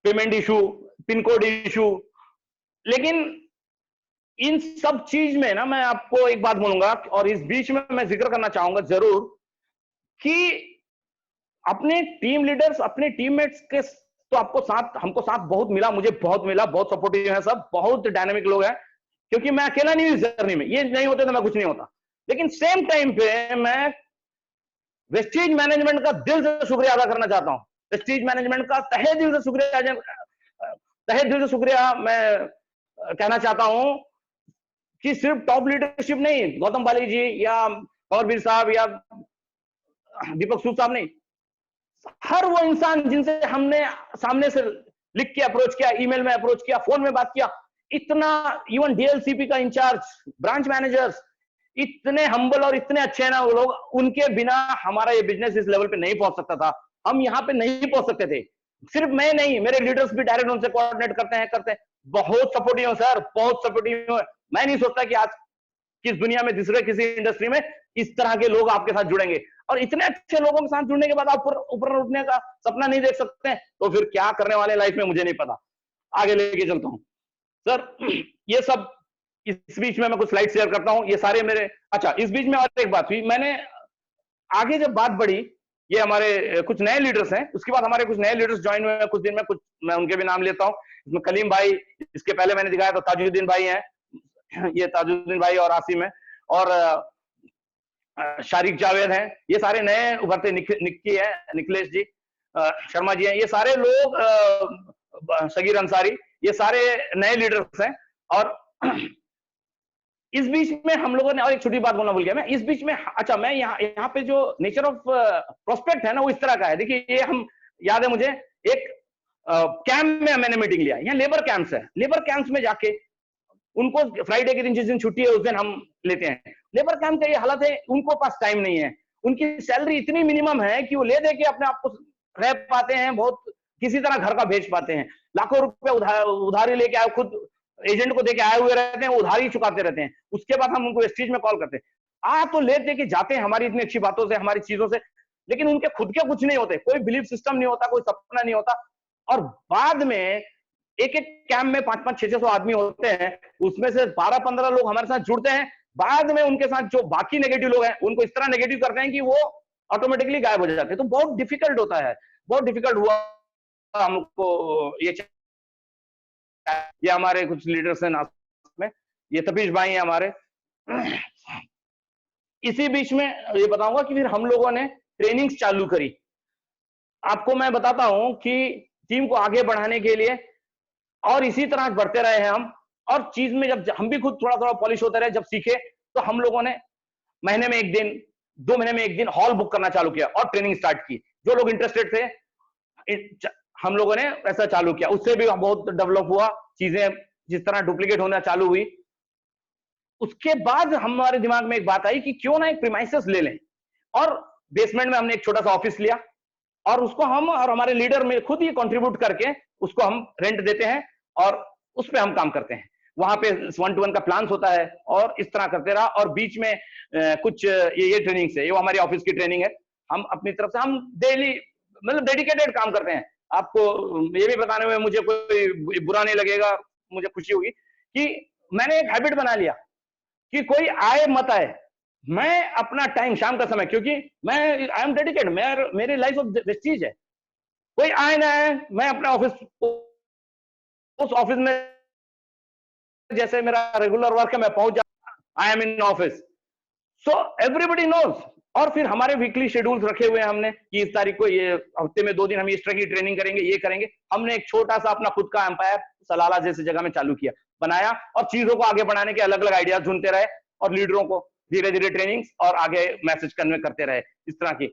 payment issue, pin code issue. लेकिन इन सब चीज में ना, मैं आपको एक बात बोलूंगा, और इस बीच में मैं जिक्र करना चाहूंगा जरूर, कि अपने टीम लीडर्स, अपने टीममेट्स के तो आपको साथ, हमको साथ बहुत मिला, मुझे बहुत मिला, बहुत सपोर्टिव है सब, बहुत डायनामिक लोग हैं, क्योंकि मैं अकेला नहीं हूं इस जर्नी में, ये नहीं होते तो मैं कुछ नहीं होता। लेकिन सेम टाइम पे मैं वेस्टीज मैनेजमेंट का दिल से शुक्रिया अदा करना चाहता हूं, वेस्टीज मैनेजमेंट का तहे दिल से शुक्रिया मैं कहना चाहता हूं, कि सिर्फ टॉप लीडरशिप नहीं, गौतम बाली जी या कौरवीर साहब या दीपक सूद साहब नहीं, हर वो इंसान जिनसे हमने सामने से लिख के अप्रोच किया, ईमेल में अप्रोच किया, फोन में बात किया, इतना, इवन डीएलसीपी का इंचार्ज, ब्रांच मैनेजर्स, इतने हम्बल और इतने अच्छे हैं ना वो लोग, उनके बिना हमारा ये बिजनेस इस लेवल पे नहीं पहुंच सकता था, हम यहाँ पे नहीं पहुंच सकते थे। सिर्फ मैं नहीं, मेरे लीडर्स भी डायरेक्ट उनसे कोऑर्डिनेट करते हैं, बहुत सपोर्टिव है सर, बहुत सपोर्टिव है। मैं नहीं सोचता कि आज किस दुनिया में, दूसरे किसी इंडस्ट्री में इस तरह के लोग आपके साथ जुड़ेंगे, और इतने अच्छे लोगों के साथ जुड़ने के बाद आप ऊपर उठने का सपना नहीं देख सकते हैं, तो फिर क्या करने वाले लाइफ में मुझे नहीं पता। आगे लेके चलता हूं सर। ये सब इस बीच में मैं कुछ स्लाइड शेयर करता हूं, ये सारे मेरे, अच्छा इस बीच में और एक बात हुई, मैंने आगे जब बात बढ़ी, ये हमारे कुछ नए लीडर्स हैं, उसके बाद हमारे कुछ नए लीडर्स ज्वाइन हुए कुछ दिन में, कुछ मैं उनके भी नाम लेता हूं। इसमें कलीम भाई, इसके पहले मैंने दिखाया तो ताजुद्दीन भाई हैं, ये ताजुद्दीन भाई और आसिम है, और शारिक जावेद हैं, ये सारे नए उभरते, निक्की है, निखिलेश जी, शर्मा जी हैं, ये सारे लोग, सगीर अंसारी, ये सारे नए लीडर्स हैं। और इस बीच में हम लोगों ने, और एक छोटी बात बोलना भूल गया मैं इस बीच में, अच्छा मैं यहाँ पे जो नेचर ऑफ प्रोस्पेक्ट है ना, वो इस तरह का है। देखिए ये हम, याद है मुझे, एक कैंप में मैंने मीटिंग लिया, यहाँ लेबर कैंप्स है, लेबर कैंप्स में जाके उनको फ्राइडे के दिन जिस दिन छुट्टी है उस दिन हम लेते हैं। लेबर कैंप का ये हालत है, उनको पास टाइम नहीं है, उनकी सैलरी इतनी मिनिमम है कि वो ले दे के अपने आप को रह पाते हैं, बहुत किसी तरह घर का भेज पाते हैं। लाखों रुपए उधारी लेके आए, खुद एजेंट को देके आए हुए रहते हैं, उधारी चुकाते रहते हैं। उसके बाद हम उनको स्टेज में कॉल करते हैं, आ तो लेते कि जाते हैं हमारी इतनी अच्छी बातों से, हमारी चीजों से, लेकिन उनके खुद के कुछ नहीं होते, कोई बिलीफ सिस्टम नहीं होता, कोई सपना नहीं होता। और बाद में एक एक कैंप में 500 600 आदमी होते हैं, उसमें से 12-15 लोग हमारे साथ जुड़ते हैं, बाद में उनके साथ जो बाकी नेगेटिव लोग हैं उनको इस तरह नेगेटिव करते हैं कि वो ऑटोमेटिकली गायब हो जाते हैं। तो बहुत डिफिकल्ट होता है, बहुत डिफिकल्ट हुआ हमको। ये हमारे कुछ लीडर्स हैं नासिक में, ये तपीश भाई हैं हमारे। इसी बीच में ये बताऊंगा कि फिर हम लोगों ने ट्रेनिंग्स चालू करी। आपको मैं बताता हूं कि टीम को आगे बढ़ाने के लिए, और इसी तरह बढ़ते रहे हैं हम, और चीज में जब हम भी खुद थोड़ा थोड़ा पॉलिश होते रहे, जब सीखे, तो हम लोगों ने महीने में 1 दिन, 2 महीने में 1 दिन हॉल बुक करना चालू किया और ट्रेनिंग स्टार्ट की। जो लोग इंटरेस्टेड थे, हम लोगों ने ऐसा चालू किया, उससे भी बहुत डेवलप हुआ, चीजें जिस तरह डुप्लीकेट होना चालू हुई। उसके बाद हमारे दिमाग में एक बात आई कि क्यों ना एक प्रीमाइसेस ले लें, और बेसमेंट में हमने एक छोटा सा ऑफिस लिया, और उसको हम और हमारे लीडर में खुद ही कंट्रीब्यूट करके उसको हम रेंट देते हैं, और उस पर हम काम करते हैं। वहां पे 1-to-1 का प्लान होता है, और इस तरह करते रहा। और बीच में कुछ ये ट्रेनिंग से, ये हमारी ऑफिस की ट्रेनिंग है, हम अपनी तरफ से हम डेली मतलब डेडिकेटेड काम करते हैं। आपको ये भी बताने में मुझे कोई बुरा नहीं लगेगा, मुझे खुशी होगी कि मैंने एक हैबिट बना लिया कि कोई आए मत आए, मैं अपना टाइम शाम का समय, क्योंकि मैं आई एम डेडिकेटेड, मेरी लाइफ ऑफ वेस्टीज है, कोई आए ना आए, मैं अपना ऑफिस, उस ऑफिस में जैसे मेरा रेगुलर वर्क है, मैं पहुंच जाता, I am in office, so everybody knows. और फिर हमारे वीकली शेड्यूल्स रखे हुए हैं हमने कि इस तारीख को, ये हफ्ते में 2 दिन हम इस तरह की ट्रेनिंग करेंगे, ये करेंगे। हमने एक छोटा सा अपना खुद का एम्पायर सलाला जैसी जगह में चालू किया, बनाया, और चीजों को आगे बढ़ाने के अलग अलग आइडियाज ढूंढते रहे, और लीडरों को धीरे धीरे ट्रेनिंग्स और आगे मैसेज कन्वे करते रहे। इस तरह की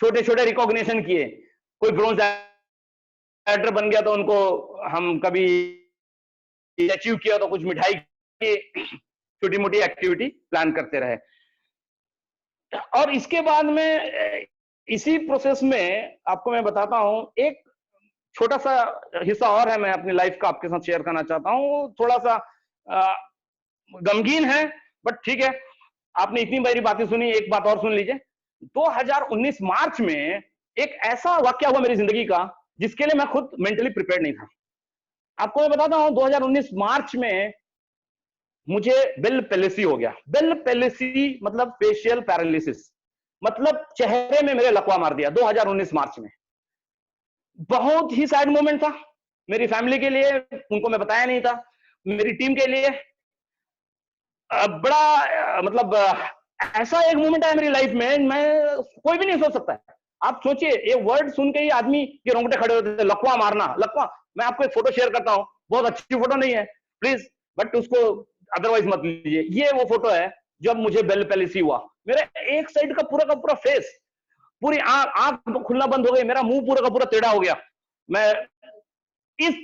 छोटे छोटे रिकॉग्निशन किए, कोई ब्रोंज डायरेक्टर बन गया तो उनको हम कभी अचीव किया तो कुछ मिठाई की छोटी मोटी एक्टिविटी प्लान करते रहे। और इसके बाद में इसी प्रोसेस में आपको मैं बताता हूं, एक छोटा सा हिस्सा और है, मैं अपनी लाइफ का आपके साथ शेयर करना चाहता हूं, थोड़ा सा गमगीन है, बट ठीक है। आपने इतनी बड़ी बातें सुनी, एक बात और सुन लीजिए। 2019 मार्च में एक ऐसा वाकया हुआ मेरी जिंदगी का जिसके लिए मैं खुद मेंटली प्रिपेयर नहीं था। आपको मैं बताता हूं, 2019 मार्च में मुझे बेल पैलेसी हो गया। बेल पैलेसी मतलब फेशियल पैरालिसिस, मतलब चेहरे में मेरे लकवा मार दिया 2019 मार्च में। बहुत ही सैड मोमेंट था मेरी फैमिली के लिए, उनको मैं बताया नहीं था, मेरी टीम के लिए बड़ा मतलब ऐसा एक मोमेंट आया मेरी लाइफ में, मैं कोई भी नहीं सोच सकता है। आप सोचिए, ये वर्ड सुन के ही आदमी के रोंगटे खड़े होते थे, लकवा मारना, लकवा। मैं आपको एक फोटो शेयर करता हूं, बहुत अच्छी फोटो नहीं है प्लीज, बट उसको अदरवाइज मत लीजिए। ये वो फोटो है जब मुझे बेल पैलेसी हुआ। मेरे एक साइड का पूरा फेस, पूरी आंख खुलना बंद हो गई, मेरा मुंह पूरा का पूरा टेढ़ा हो गया। मैं इस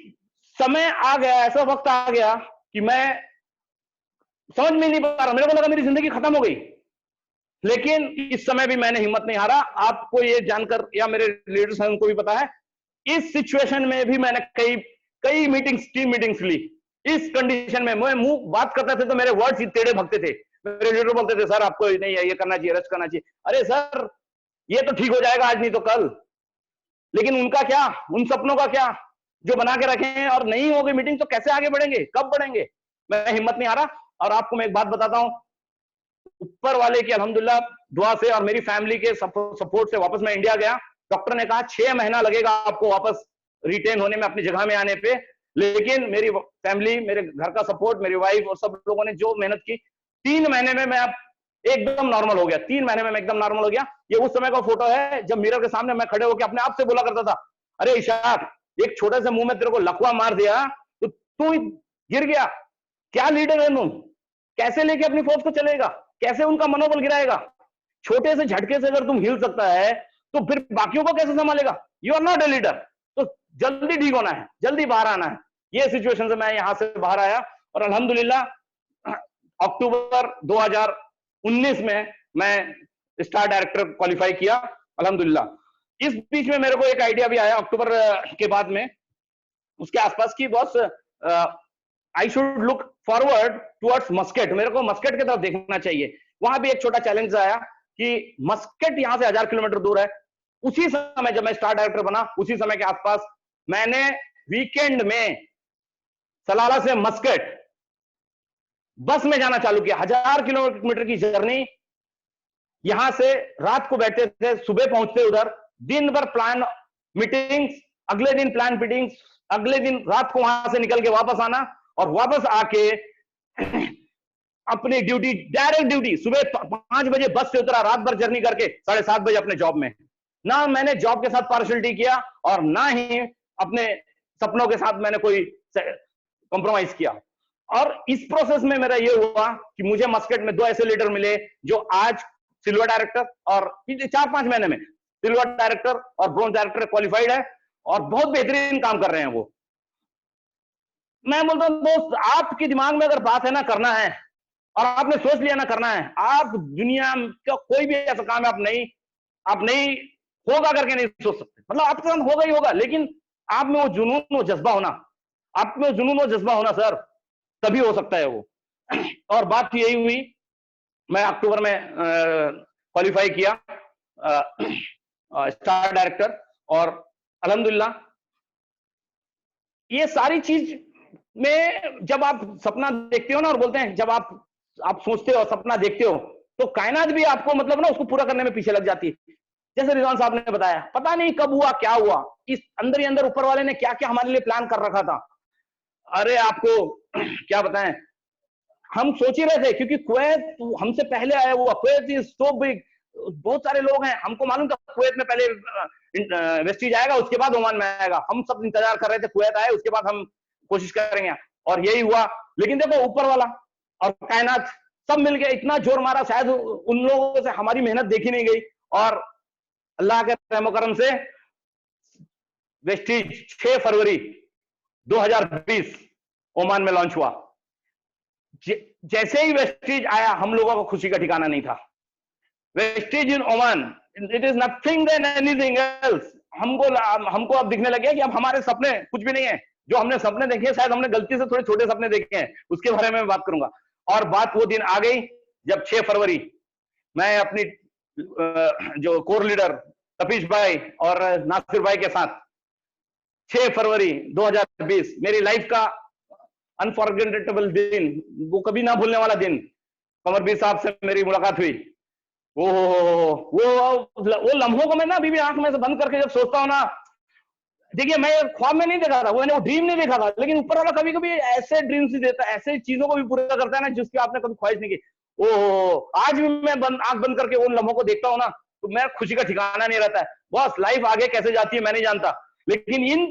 समय आ गया, ऐसा वक्त आ गया कि मैं समझ में नहीं पा रहा, मेरे को लगा मेरी जिंदगी खत्म हो गई। लेकिन इस समय भी मैंने हिम्मत नहीं हारा। आपको ये जानकर, या मेरे लीडर्स हैं उनको भी पता है, इस सिचुएशन में भी मैंने कई मीटिंग्स, टीम मीटिंग्स ली। इस कंडीशन में मैं मुंह बात करते थे तो मेरे वर्ड्स टेढ़े भगते थे। मेरे लीडर बोलते थे, सर आपको नहीं है, ये करना चाहिए, रेस्ट करना चाहिए। अरे सर, ये तो ठीक हो जाएगा आज नहीं तो कल। लेकिन उनका क्या, उन सपनों का क्या जो बना के रखे हैं, और नहीं होगी मीटिंग तो कैसे आगे बढ़ेंगे, कब बढ़ेंगे? मैं हिम्मत नहीं हारा। और आपको मैं एक बात बताता हूं, ऊपर वाले की अल्हम्दुलिल्लाह दुआ से और मेरी फैमिली के सपोर्ट से वापस मैं इंडिया गया। डॉक्टर ने कहा 6 महीना लगेगा आपको वापस रिटेन होने में, अपनी जगह में आने पे। लेकिन मेरी फैमिली, मेरे घर का सपोर्ट, मेरी वाइफ और सब लोगों ने जो मेहनत की, 3 महीने में मैं एकदम नॉर्मल हो गया। 3 महीने में मैं एकदम नॉर्मल हो गया। ये उस समय का फोटो है जब मिरर के सामने मैं खड़े होकर अपने आप से बोला करता था, अरे इशाक, एक छोटे से मुंह में तेरे को लकवा मार दिया तो तू गिर गया, क्या लीडर है तुम, कैसे लेके अपनी फोर्स को चलेगा, कैसे उनका मनोबल गिराएगा? छोटे से झटके से अगर तुम हिल सकता है तो फिर बाकियों को कैसे संभालेगा? You are not a leader. तो जल्दी ठीक होना है, जल्दी बाहर आना है। ये सिचुएशन से मैं यहां से बाहर आया और अल्हम्दुलिल्लाह अक्टूबर 2019 में मैं स्टार डायरेक्टर क्वालिफाई किया अल्हम्दुलिल्लाह। इस बीच में मेरे को एक आइडिया भी आया अक्टूबर के बाद में, उसके आसपास की, boss I should look forward towards musket, मेरे को मस्केट की तरफ देखना चाहिए। वहां भी एक छोटा चैलेंज आया कि मस्केट यहां से 1000 किलोमीटर दूर है। उसी समय जब मैं स्टार डायरेक्टर बना, उसी समय के आसपास मैंने वीकेंड में सलाला से मस्केट बस में जाना चालू किया। 1000 किलोमीटर की जर्नी, यहां से रात को बैठते थे, सुबह पहुंचते उधर, दिन भर प्लान मीटिंग्स, अगले दिन प्लान मीटिंग्स, अगले दिन रात को वहां से निकल के वापस आना और वापस आके अपनी ड्यूटी, डायरेक्ट ड्यूटी, सुबह 5 बजे बस से उतरा, रात भर जर्नी करके 7:30 बजे अपने जॉब में। ना मैंने जॉब के साथ पार्शलिटी किया और ना ही अपने सपनों के साथ मैंने कोई कॉम्प्रोमाइज किया। और इस प्रोसेस में मेरा ये हुआ कि मुझे मस्केट में 2 ऐसे लीडर मिले जो आज सिल्वर डायरेक्टर और 4-5 महीने में सिल्वर डायरेक्टर और ब्रोंज डायरेक्टर क्वालिफाइड है और बहुत बेहतरीन काम कर रहे हैं वो। मैं बोलता हूं दोस्त, आपके दिमाग में अगर बात है ना करना है और आपने सोच लिया ना करना है, आप दुनिया का कोई भी ऐसा काम है आप नहीं होगा करके नहीं सोच सकते। मतलब आपके साथ होगा ही होगा, लेकिन आप में वो जुनून, वो जज्बा होना, आप में वो जुनून, वो जज्बा होना सर, तभी हो सकता है वो। और बात यही हुई, मैं अक्टूबर में क्वालिफाई किया स्टार डायरेक्टर और अल्हम्दुलिल्लाह ये सारी चीज में जब आप सपना देखते हो ना और बोलते हैं, जब आप सोचते हो, सपना देखते हो, तो कायनात भी आपको मतलब ना उसको पूरा करने में पीछे लग जाती है। जैसे रिजवान साहब ने बताया, पता नहीं कब हुआ, क्या हुआ, इस अंदर ही अंदर ऊपर वाले ने क्या क्या हमारे लिए प्लान कर रखा था। अरे आपको क्या बताएं, हम सोच ही रहे थे, क्योंकि कुवैत हमसे पहले आया हुआ, कुवैत इज सो बिग, बहुत सारे लोग हैं, हमको मालूम था कुवैत में पहले वेस्टीज आएगा, उसके बाद ओमान में आएगा। हम सब इंतजार कर रहे थे कुवैत आए, उसके बाद हम कोशिश करेंगे, और यही हुआ। लेकिन देखो ऊपर वाला और कायनात सब मिलके इतना जोर मारा, शायद उन लोगों से हमारी मेहनत देखी नहीं गई, और अल्लाह के रहमो करम से वेस्टीज 6 फरवरी 2020 ओमान में लॉन्च हुआ। जैसे ही वेस्टीज आया, हम लोगों को खुशी का ठिकाना नहीं था। Vestige in Oman, it is nothing than anything else. हमको अब दिखने लगे कि अब हमारे सपने कुछ भी नहीं है। जो हमने सपने देखे, शायद हमने गलती से थोड़े छोटे सपने देखे हैं, उसके बारे में बात करूंगा। और बात वो दिन आ गई जब 6 फरवरी मैं अपनी जो कोर लीडर तपीश भाई और नासिर भाई के साथ 6 फरवरी 2020 मेरी लाइफ का अनफॉरगेटेबल दिन, वो कभी ना भूलने वाला दिन, कमरबीर साहब से मेरी मुलाकात हुई। वो लम्हों को मैं ना अभी भी आंख में से बंद करके जब सोचता हूँ ना, देखिए मैं ख्वाब में नहीं देखा था, मैंने वो ड्रीम नहीं देखा था, लेकिन ऊपर वाला कभी कभी ऐसे ड्रीम्स ही देता है, ऐसे चीजों को भी पूरा करता है ना जिसकी आपने कभी ख्वाहिश नहीं की। आज भी मैं आंख बंद करके उन लम्हों को देखता हूँ ना, तो मैं खुशी का ठिकाना नहीं रहता है। बस लाइफ आगे कैसे जाती है मैं नहीं जानता, लेकिन इन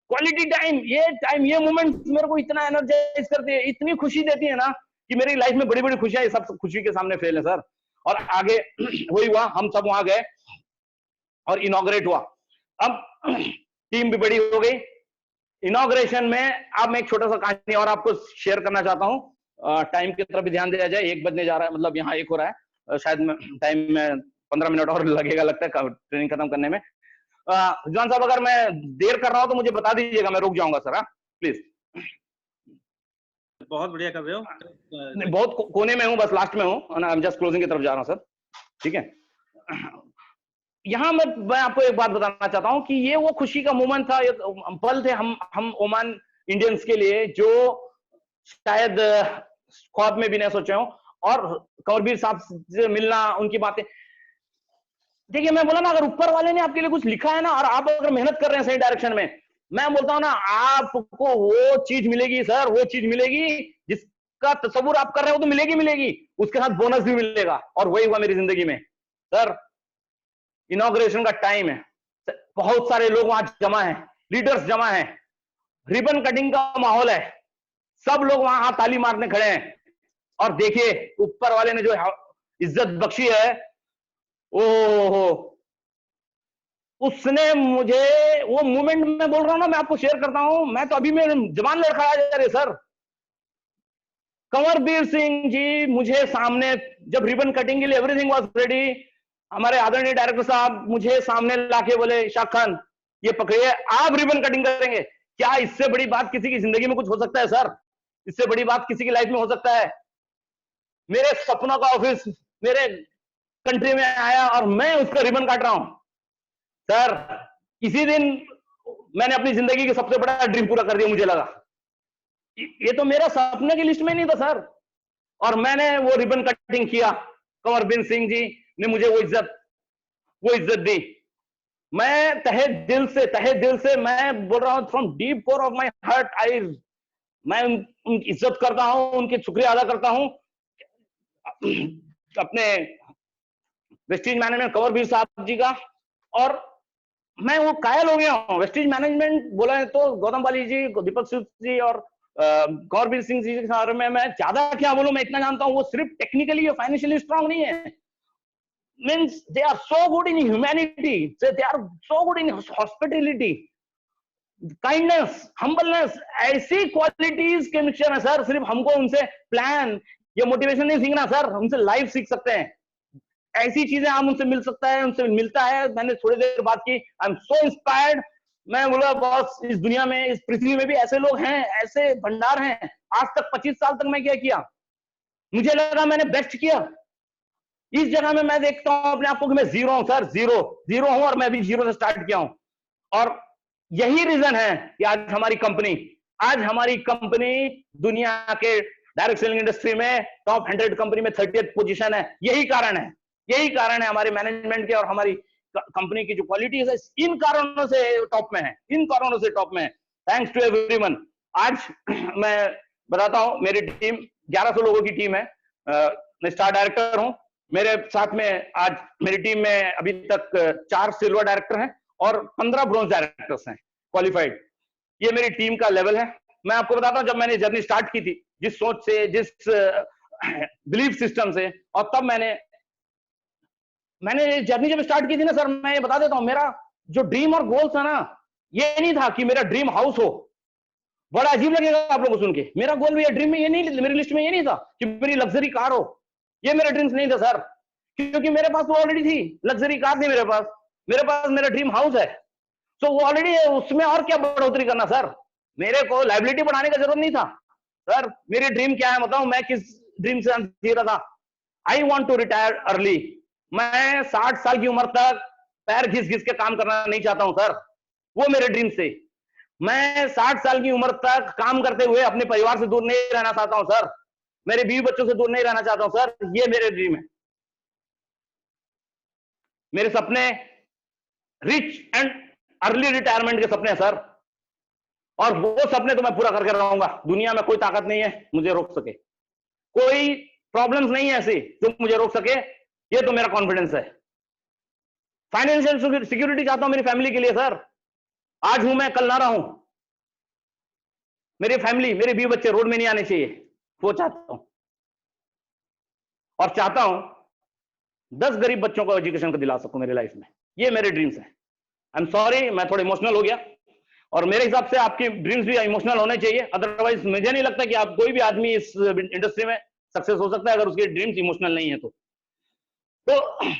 क्वालिटी टाइम, ये मोमेंट्स मेरे को इतना एनर्जाइज करते हैं, इतनी खुशी देती है ना कि मेरी लाइफ में बड़ी बड़ी खुशियां, ये सब खुशी के सामने फेल है सर। और आगे वही हुआ, हम सब वहां गए और इनॉग्रेट हुआ। अब टीम भी बड़ी हो गई। इनॉग्रेशन में अब मैं एक छोटा सा कहानी और आपको शेयर करना चाहता हूँ। टाइम की तरफ भी ध्यान दिया जाए, 1 बजने जा रहा है, मतलब यहाँ 1 हो रहा है, शायद टाइम में 15 मिनट और लगेगा लगता है ट्रेनिंग खत्म करने में। रिजवान साहब अगर मैं देर कर रहा हूं तो मुझे बता दीजिएगा, मैं रुक जाऊंगा सर, प्लीज। बहुत बढ़िया कर रहे हो। बहुत कोने में हूं, बस लास्ट में हूं, आई एम जस्ट क्लोजिंग की तरफ जा रहा हूं सर, ठीक है। यहां मैं आपको एक बात बताना चाहता हूं कि ये वो खुशी का मोमेंट था, एक पल थे हम ओमान इंडियंस के लिए, जो शायद ख्वाब में भी नहीं सोचे हो। और कमरबीर साहब से मिलना, उनकी बातें, देखिए मैं बोला ना, अगर ऊपर वाले ने आपके लिए कुछ लिखा है ना, और आप अगर मेहनत कर रहे हैं सही डायरेक्शन में, मैं बोलता हूं ना, आपको वो चीज मिलेगी सर, वो चीज मिलेगी जिसका तसव्वुर आप कर रहे हो, तो मिलेगी, उसके साथ बोनस भी मिलेगा। और वही हुआ मेरी जिंदगी में सर। इनॉग्रेशन का टाइम है, बहुत सारे लोग वहां जमा है, लीडर्स जमा है, रिबन कटिंग का माहौल है, सब लोग वहां ताली मारने खड़े हैं। और देखिए ऊपर वाले ने जो इज्जत बख्शी है, ओहो, उसने मुझे वो मूवमेंट में बोल रहा हूं ना, मैं आपको शेयर करता हूं, मैं तो अभी में जवान लड़का आ जा रहे सर। कंवरवीर सिंह जी मुझे सामने, जब रिबन कटिंग के लिए एवरीथिंग वाज रेडी, हमारे आदरणीय डायरेक्टर साहब मुझे सामने लाके बोले, शाह खान ये पकड़िए, आप रिबन कटिंग करेंगे। क्या इससे बड़ी बात किसी की जिंदगी में कुछ हो सकता है सर? इससे बड़ी बात किसी की लाइफ में हो सकता है? मेरे सपनों का ऑफिस मेरे कंट्री में आया और मैं उसका रिबन काट रहा हूं सर। इसी दिन मैंने अपनी जिंदगी का सबसे बड़ा ड्रीम पूरा कर दिया, मुझे लगा। ये तो मेरा सपने की लिस्ट में नहीं था सर। और मैंने वो रिबन कटिंग किया। कंवरवीर सिंह जी ने मुझे वो इज्जत दी। मैं तहे दिल से मैं बोल रहा हूं, from deep core of my heart, मैं उनकी इज्जत करता हूं, उनकी शुक्रिया अदा करता हूं। अपने वेस्टेज मैनेजमेंट कंवरवीर साहब जी का। और मैं वो कायल हो गया हूँ। वेस्टेज मैनेजमेंट बोला है तो गौतम बाली जी, दीपक सूद जी और कंवरवीर सिंह जी के बारे में मैं ज्यादा क्या बोलूं, मैं इतना जानता हूं वो सिर्फ टेक्निकली और फाइनेंशियली स्ट्रांग नहीं है, means they are so good in humanity, they are so good in hospitality, kindness, humbleness, ऐसी क्वालिटीज के मिक्सचर है सर। सिर्फ हमको उनसे प्लान या मोटिवेशन नहीं सीखना सर, हमसे लाइफ सीख सकते हैं। ऐसी चीजें हम उनसे मिल सकता है, उनसे मिलता है। मैंने थोड़ी देर बात की, आई एम सो इंस्पायर्ड। मैं बोला बॉस, इस दुनिया में, इस पृथ्वी में भी ऐसे लोग हैं, ऐसे भंडार हैं। आज तक 25 साल तक मैं क्या किया, मुझे लगा मैंने बेस्ट किया। इस जगह में मैं देखता हूं अपने आप को कि मैं जीरो हूं सर, जीरो हूं, और मैं भी जीरो से स्टार्ट किया हूं। और यही रीजन है कि आज हमारी कंपनी दुनिया के डायरेक्ट सेलिंग इंडस्ट्री में टॉप 100 कंपनी में 30th पोजीशन है। यही कारण है हमारे मैनेजमेंट के और हमारी कंपनी की जो क्वालिटीज है, इन कारणों से टॉप में है। Thanks to everyone. आज मैं बताता हूं, मेरी टीम 1100 लोगों की टीम है। मैं स्टार डायरेक्टर हूं। मेरे साथ में आज मेरी टीम में अभी तक 4 सिल्वर डायरेक्टर हैं और 15 ब्रोंज डायरेक्टर्स हैं क्वालिफाइड। ये मेरी टीम का लेवल है। मैं आपको बताता हूं, जब मैंने जर्नी स्टार्ट की थी, जिस सोच से, जिस बिलीफ सिस्टम से, और तब मैंने जर्नी जब स्टार्ट की थी ना सर, मैं ये बता देता हूं, मेरा जो ड्रीम और गोल था ना, ये नहीं था कि मेरा ड्रीम हाउस हो। बड़ा अजीब लगेगा आप लोगों को सुन के, मेरा गोल भी ड्रीम में ये नहीं, मेरी लिस्ट में ये नहीं था कि मेरी लग्जरी कार हो। ये मेरा ड्रीम्स नहीं था सर, क्योंकि मेरे पास तो ऑलरेडी थी लग्जरी कार, थी मेरे पास मेरा ड्रीम हाउस है। तो वो ऑलरेडी है, उसमें और क्या बढ़ोतरी करना सर? मेरे को लाइबिलिटी बढ़ाने का जरूरत नहीं था सर। मेरी ड्रीम क्या है बताऊं, मैं किस ड्रीम से जी रहा था? I want to retire early. मैं 60 साल की उम्र तक पैर घिस घिस के काम करना नहीं चाहता हूं सर, वो मेरे ड्रीम से। मैं 60 साल की उम्र तक काम करते हुए अपने परिवार से दूर नहीं रहना चाहता हूं सर, मेरे बीवी बच्चों से दूर नहीं रहना चाहता हूं सर। ये मेरे ड्रीम है। मेरे सपने रिच एंड अर्ली रिटायरमेंट के सपने हैं सर, और वो सपने तो मैं पूरा करके रहूंगा। दुनिया में कोई ताकत नहीं है मुझे रोक सके, कोई प्रॉब्लम्स नहीं है ऐसी जो मुझे रोक सके। ये तो मेरा कॉन्फिडेंस है। फाइनेंशियल सिक्योरिटी चाहता हूं मेरी फैमिली के लिए सर। आज हूं मैं, कल ना रहूं। मेरी फैमिली, मेरे बीवी बच्चे रोड में नहीं आने चाहिए, वो चाहता हूं। और चाहता हूं 10 गरीब बच्चों को एजुकेशन को दिला सकूं मेरी लाइफ में। ये मेरे ड्रीम्स हैं। आई एम सॉरी, मैं थोड़ा इमोशनल हो गया, और मेरे हिसाब से आपकी ड्रीम्स भी इमोशनल होने चाहिए। अदरवाइज मुझे नहीं लगता कि आप, कोई भी आदमी इस इंडस्ट्री में सक्सेस हो सकता है अगर उसके ड्रीम्स इमोशनल नहीं है तो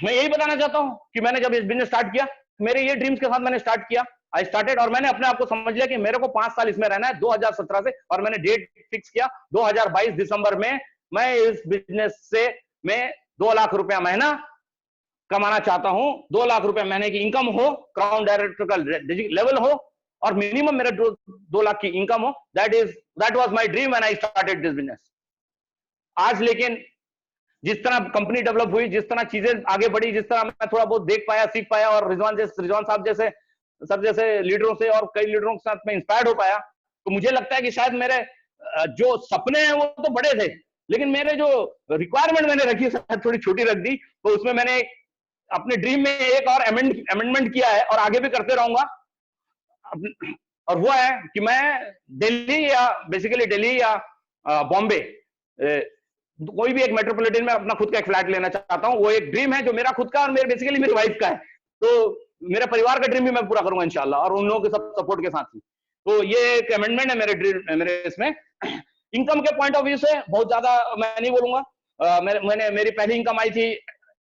मैं यही बताना चाहता हूं कि मैंने जब इस बिजनेस स्टार्ट किया, मेरे ये ड्रीम्स के साथ मैंने स्टार्ट किया, आई स्टार्टेड, और मैंने अपने आप को समझ लिया कि मेरे को 5 साल इसमें रहना है 2017 से, और मैंने डेट फिक्स किया 2022 दिसंबर में। मैं इस बिजनेस से मैं 2 लाख रुपया महीना कमाना चाहता हूं। 2 लाख रुपया महीने की इनकम हो, क्राउन डायरेक्टर का लेवल हो, और मिनिमम मेरे 2 लाख की इनकम हो। That was my dream when I started this business. आज लेकिन जिस तरह कंपनी डेवलप हुई, जिस तरह चीजें आगे बढ़ी, जिस तरह मैं थोड़ा बहुत देख पाया, सीख पाया, और रिजवान साहब जैसे सब जैसे लीडरों से और कई लीडरों के साथ मैं इंस्पायर्ड हो पाया, तो मुझे लगता है कि शायद मेरे जो सपने हैं वो तो बड़े थे, लेकिन मेरे जो रिक्वायरमेंट मैंने रखी शायद थोड़ी छोटी रख दी। तो उसमें मैंने अपने ड्रीम में एक और अमेंडमेंट किया है, और आगे भी करते रहूंगा। और वो है कि मैं दिल्ली या बॉम्बे, कोई भी एक मेट्रोपॉलिटन में अपना खुद का एक फ्लैट लेना चाहता हूं। वो एक ड्रीम है जो मेरा खुद का और मेरी वाइफ का है। तो मेरे परिवार का ड्रीम भी मैं पूरा करूंगा इंशाल्लाह, और उन लोगों के सब सपोर्ट के साथ ही। तो ये एक अमेंडमेंट है मेरे इसमें। इनकम के पॉइंट ऑफ व्यू से बहुत ज्यादा मैं नहीं बोलूंगा। मेरी पहली इनकम आई थी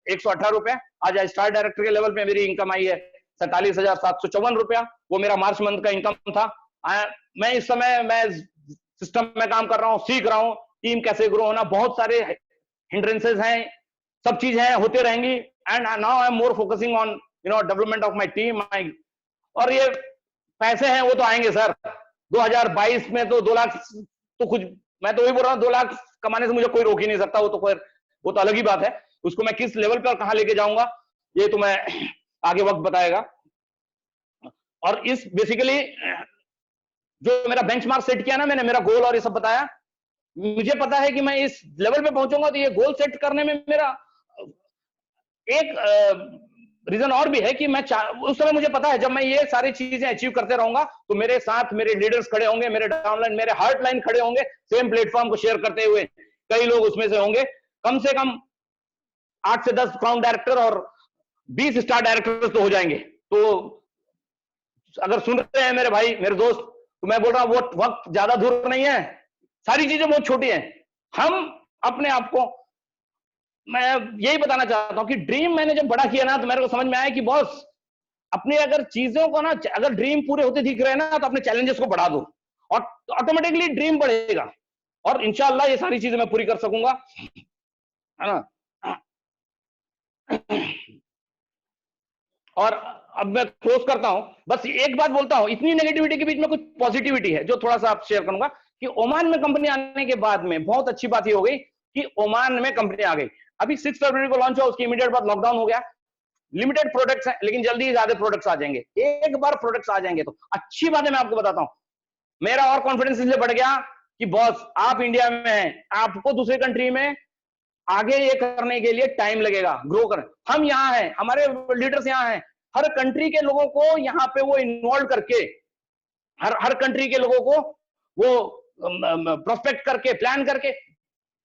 118 रुपए, आज स्टार डायरेक्टर के लेवल पे मेरी इनकम आई है 47,754 रुपया। वो मेरा मार्च मंथ का इनकम था। मैं इस समय मैं सिस्टम में काम कर रहा हूँ, सीख रहा हूँ टीम कैसे ग्रो होना, बहुत सारे हिंड्रेंसेस हैं, सब चीज है, होते रहेंगी। And now I am more focusing on development of my team. और ये पैसे हैं वो तो आएंगे सर। 2022 में तो 2 लाख तो कुछ, मैं तो वही बोल रहा हूँ 2 लाख कमाने से मुझे कोई रोक ही नहीं सकता। वो तो अलग ही बात है। उसको मैं किस लेवल पे और कहां लेके जाऊंगा ये तो मैं आगे वक्त बताएगा। और इस बेसिकली जो मेरा बेंचमार्क सेट किया ना मैंने, मेरा गोल और ये सब बताया, मुझे पता है कि मैं इस लेवल पे पहुंचूंगा। तो ये गोल सेट करने में मेरा एक रीजन और भी है कि मैं उस समय मुझे पता है जब मैं ये सारी चीजें अचीव करते रहूंगा तो मेरे साथ मेरे लीडर्स खड़े होंगे, मेरे डाउनलाइन, मेरे हार्ट लाइन खड़े होंगे, सेम प्लेटफॉर्म को शेयर करते हुए। कई लोग उसमें से होंगे, कम से कम 8 से 10 क्राउन डायरेक्टर और 20 स्टार डायरेक्टर तो हो जाएंगे। तो अगर सुन रहे हैं मेरे भाई, मेरे दोस्त, तो मैं बोल रहा हूं वो वक्त ज्यादा दूर नहीं है, सारी चीजें बहुत छोटी हैं। हम अपने आप को, मैं यही बताना चाहता हूं कि ड्रीम मैंने जब बड़ा किया ना तो मेरे को समझ में आया कि बॉस अपने अगर चीजों को ना, अगर ड्रीम पूरे होते दिख रहे हैं ना तो अपने चैलेंजेस को बढ़ा दो और ऑटोमेटिकली ड्रीम बढ़ेगा। और इंशाल्लाह ये सारी चीजें मैं पूरी कर सकूंगा, है ना। और अब मैं क्लोज करता हूं, बस एक बात बोलता हूं, इतनी नेगेटिविटी के बीच में कुछ पॉजिटिविटी है जो थोड़ा सा आप शेयर करूंगा कि ओमान में कंपनी आने के बाद में बहुत अच्छी बात ये हो गई कि ओमान में कंपनी आ गई। अभी 6 फरवरी को लॉन्च हुआ, उसकी इमीडिएट बाद लॉकडाउन हो गया। लिमिटेड प्रोडक्ट्स हैं लेकिन जल्दी ही ज्यादा प्रोडक्ट्स आ जाएंगे। एक बार प्रोडक्ट्स आ जाएंगे तो अच्छी बात है, मैं आपको बताता हूं, मेरा और कॉन्फिडेंस इसलिए बढ़ गया कि बॉस आप इंडिया में हैं, आपको दूसरी कंट्री में आगे ये करने के लिए टाइम लगेगा, ग्रो कर। हम यहाँ हैं, हमारे लीडर्स यहाँ हैं, हर कंट्री के लोगों को यहाँ पे वो इन्वॉल्व करके, हर कंट्री के लोगों को वो प्रोस्पेक्ट करके, प्लान करके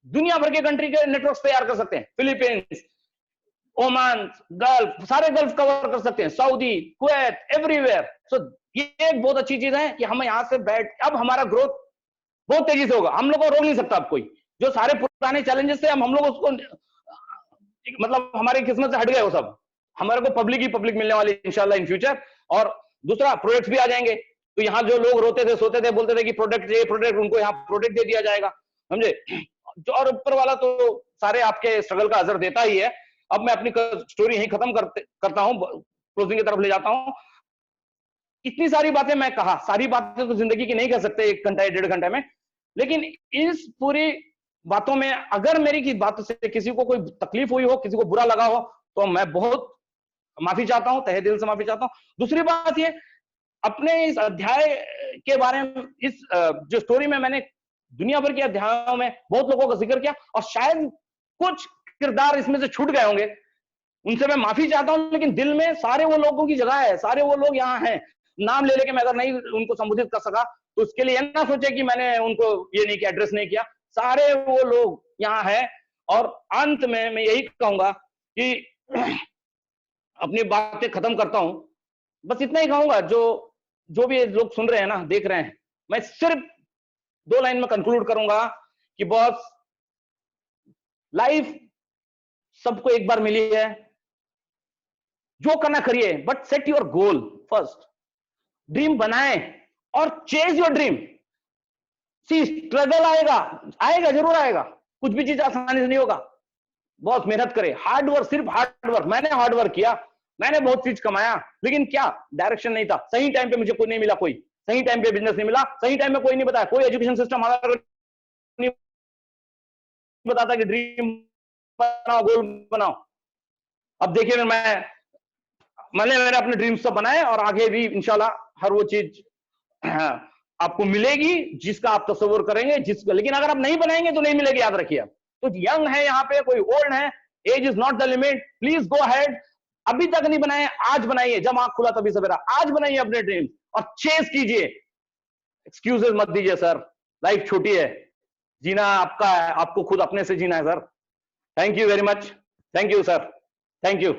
दुनिया भर के कंट्री के नेटवर्क तैयार कर सकते हैं। फिलीपींस, ओमान, गल्फ, सारे गल्फ कवर कर सकते हैं, सऊदी, कुवैत, एवरीवेयर। सो ये एक बहुत अच्छी चीज है कि हम यहाँ से बैठ, अब हमारा ग्रोथ बहुत तेजी से होगा, हम लोग को रोक नहीं सकता अब कोई। जो सारे पुराने चैलेंजेस थे हम लोग उसको, मतलब हमारी किस्मत से हट गए वो सब, हमारे को पब्लिक ही पब्लिक मिलने वाली इंशाल्लाह इन फ्यूचर। और दूसरा, प्रोडक्ट्स भी आ जाएंगे। तो यहाँ जो लोग रोते थे, सोते थे, बोलते थे कि प्रोडक्ट चाहिए प्रोडक्ट, उनको यहाँ प्रोडक्ट दे दिया जाएगा, समझे। और ऊपर वाला तो सारे आपके स्ट्रगल का असर देता ही है। अब मैं अपनी स्टोरी यहीं खत्म करता हूं, क्लोजिंग की तरफ ले जाता हूं। इतनी सारी बातें मैं कहा, सारी बातें तो जिंदगी की नहीं कह सकते 1 घंटा या 1.5 घंटे में, लेकिन इस पूरी बातों में अगर मेरी की बात से किसी को कोई तकलीफ हुई हो, किसी को बुरा लगा हो, तो मैं बहुत माफी चाहता हूं, तहे दिल से माफी चाहता हूं। दूसरी बात ये, अपने इस अध्याय के बारे में, इस जो स्टोरी में मैंने दुनिया भर के अध्यायों में बहुत लोगों का जिक्र किया और शायद कुछ किरदार इसमें से छूट गए होंगे, उनसे मैं माफी चाहता हूं। लेकिन दिल में सारे वो लोगों की जगह है, सारे वो लोग यहाँ हैं। नाम ले लेके मैं अगर नहीं उनको संबोधित कर सका तो उसके लिए ना सोचे कि मैंने उनको ये नहीं किया, एड्रेस नहीं किया, सारे वो लोग यहाँ है। और अंत में मैं यही कहूंगा कि अपनी बातें खत्म करता हूं, बस इतना ही कहूंगा, जो भी लोग सुन रहे हैं ना, देख रहे हैं, मैं सिर्फ 2 लाइन में कंक्लूड करूंगा कि बॉस लाइफ सबको एक बार मिली है, जो करना करिए, but set your goal first, dream बनाएं और chase your dream. See struggle आएगा जरूर आएगा, कुछ भी चीज आसानी से नहीं होगा। बहुत मेहनत करें, हार्ड वर्क, सिर्फ हार्ड वर्क। मैंने हार्ड वर्क किया, मैंने बहुत चीज कमाया, लेकिन क्या डायरेक्शन नहीं था, सही टाइम पे मुझे कोई नहीं मिला, कोई सही टाइम पे बिजनेस नहीं मिला, सही टाइम में कोई नहीं बताया, कोई एजुकेशन सिस्टम हमारा नहीं बताता कि ड्रीम बनाओ, गोल बनाओ। अब देखिए मैंने अपने ड्रीम्स सब बनाए और आगे भी इंशाल्लाह हर वो चीज आपको मिलेगी जिसका आप तस्वीर करेंगे, लेकिन अगर आप नहीं बनाएंगे तो नहीं मिलेगी, याद रखिए। तो यंग है यहाँ पे, कोई ओल्ड है, age is not the limit, please go ahead. अभी तक नहीं बनाए, आज बनाइए, जब आंख खुला तभी सवेरा, आज बनाइए अपने ड्रीम और चेस कीजिए। एक्सक्यूजेस मत दीजिए सर, लाइफ छोटी है, जीना आपका है, आपको खुद अपने से जीना है sir. Thank you very much, thank you sir, thank you.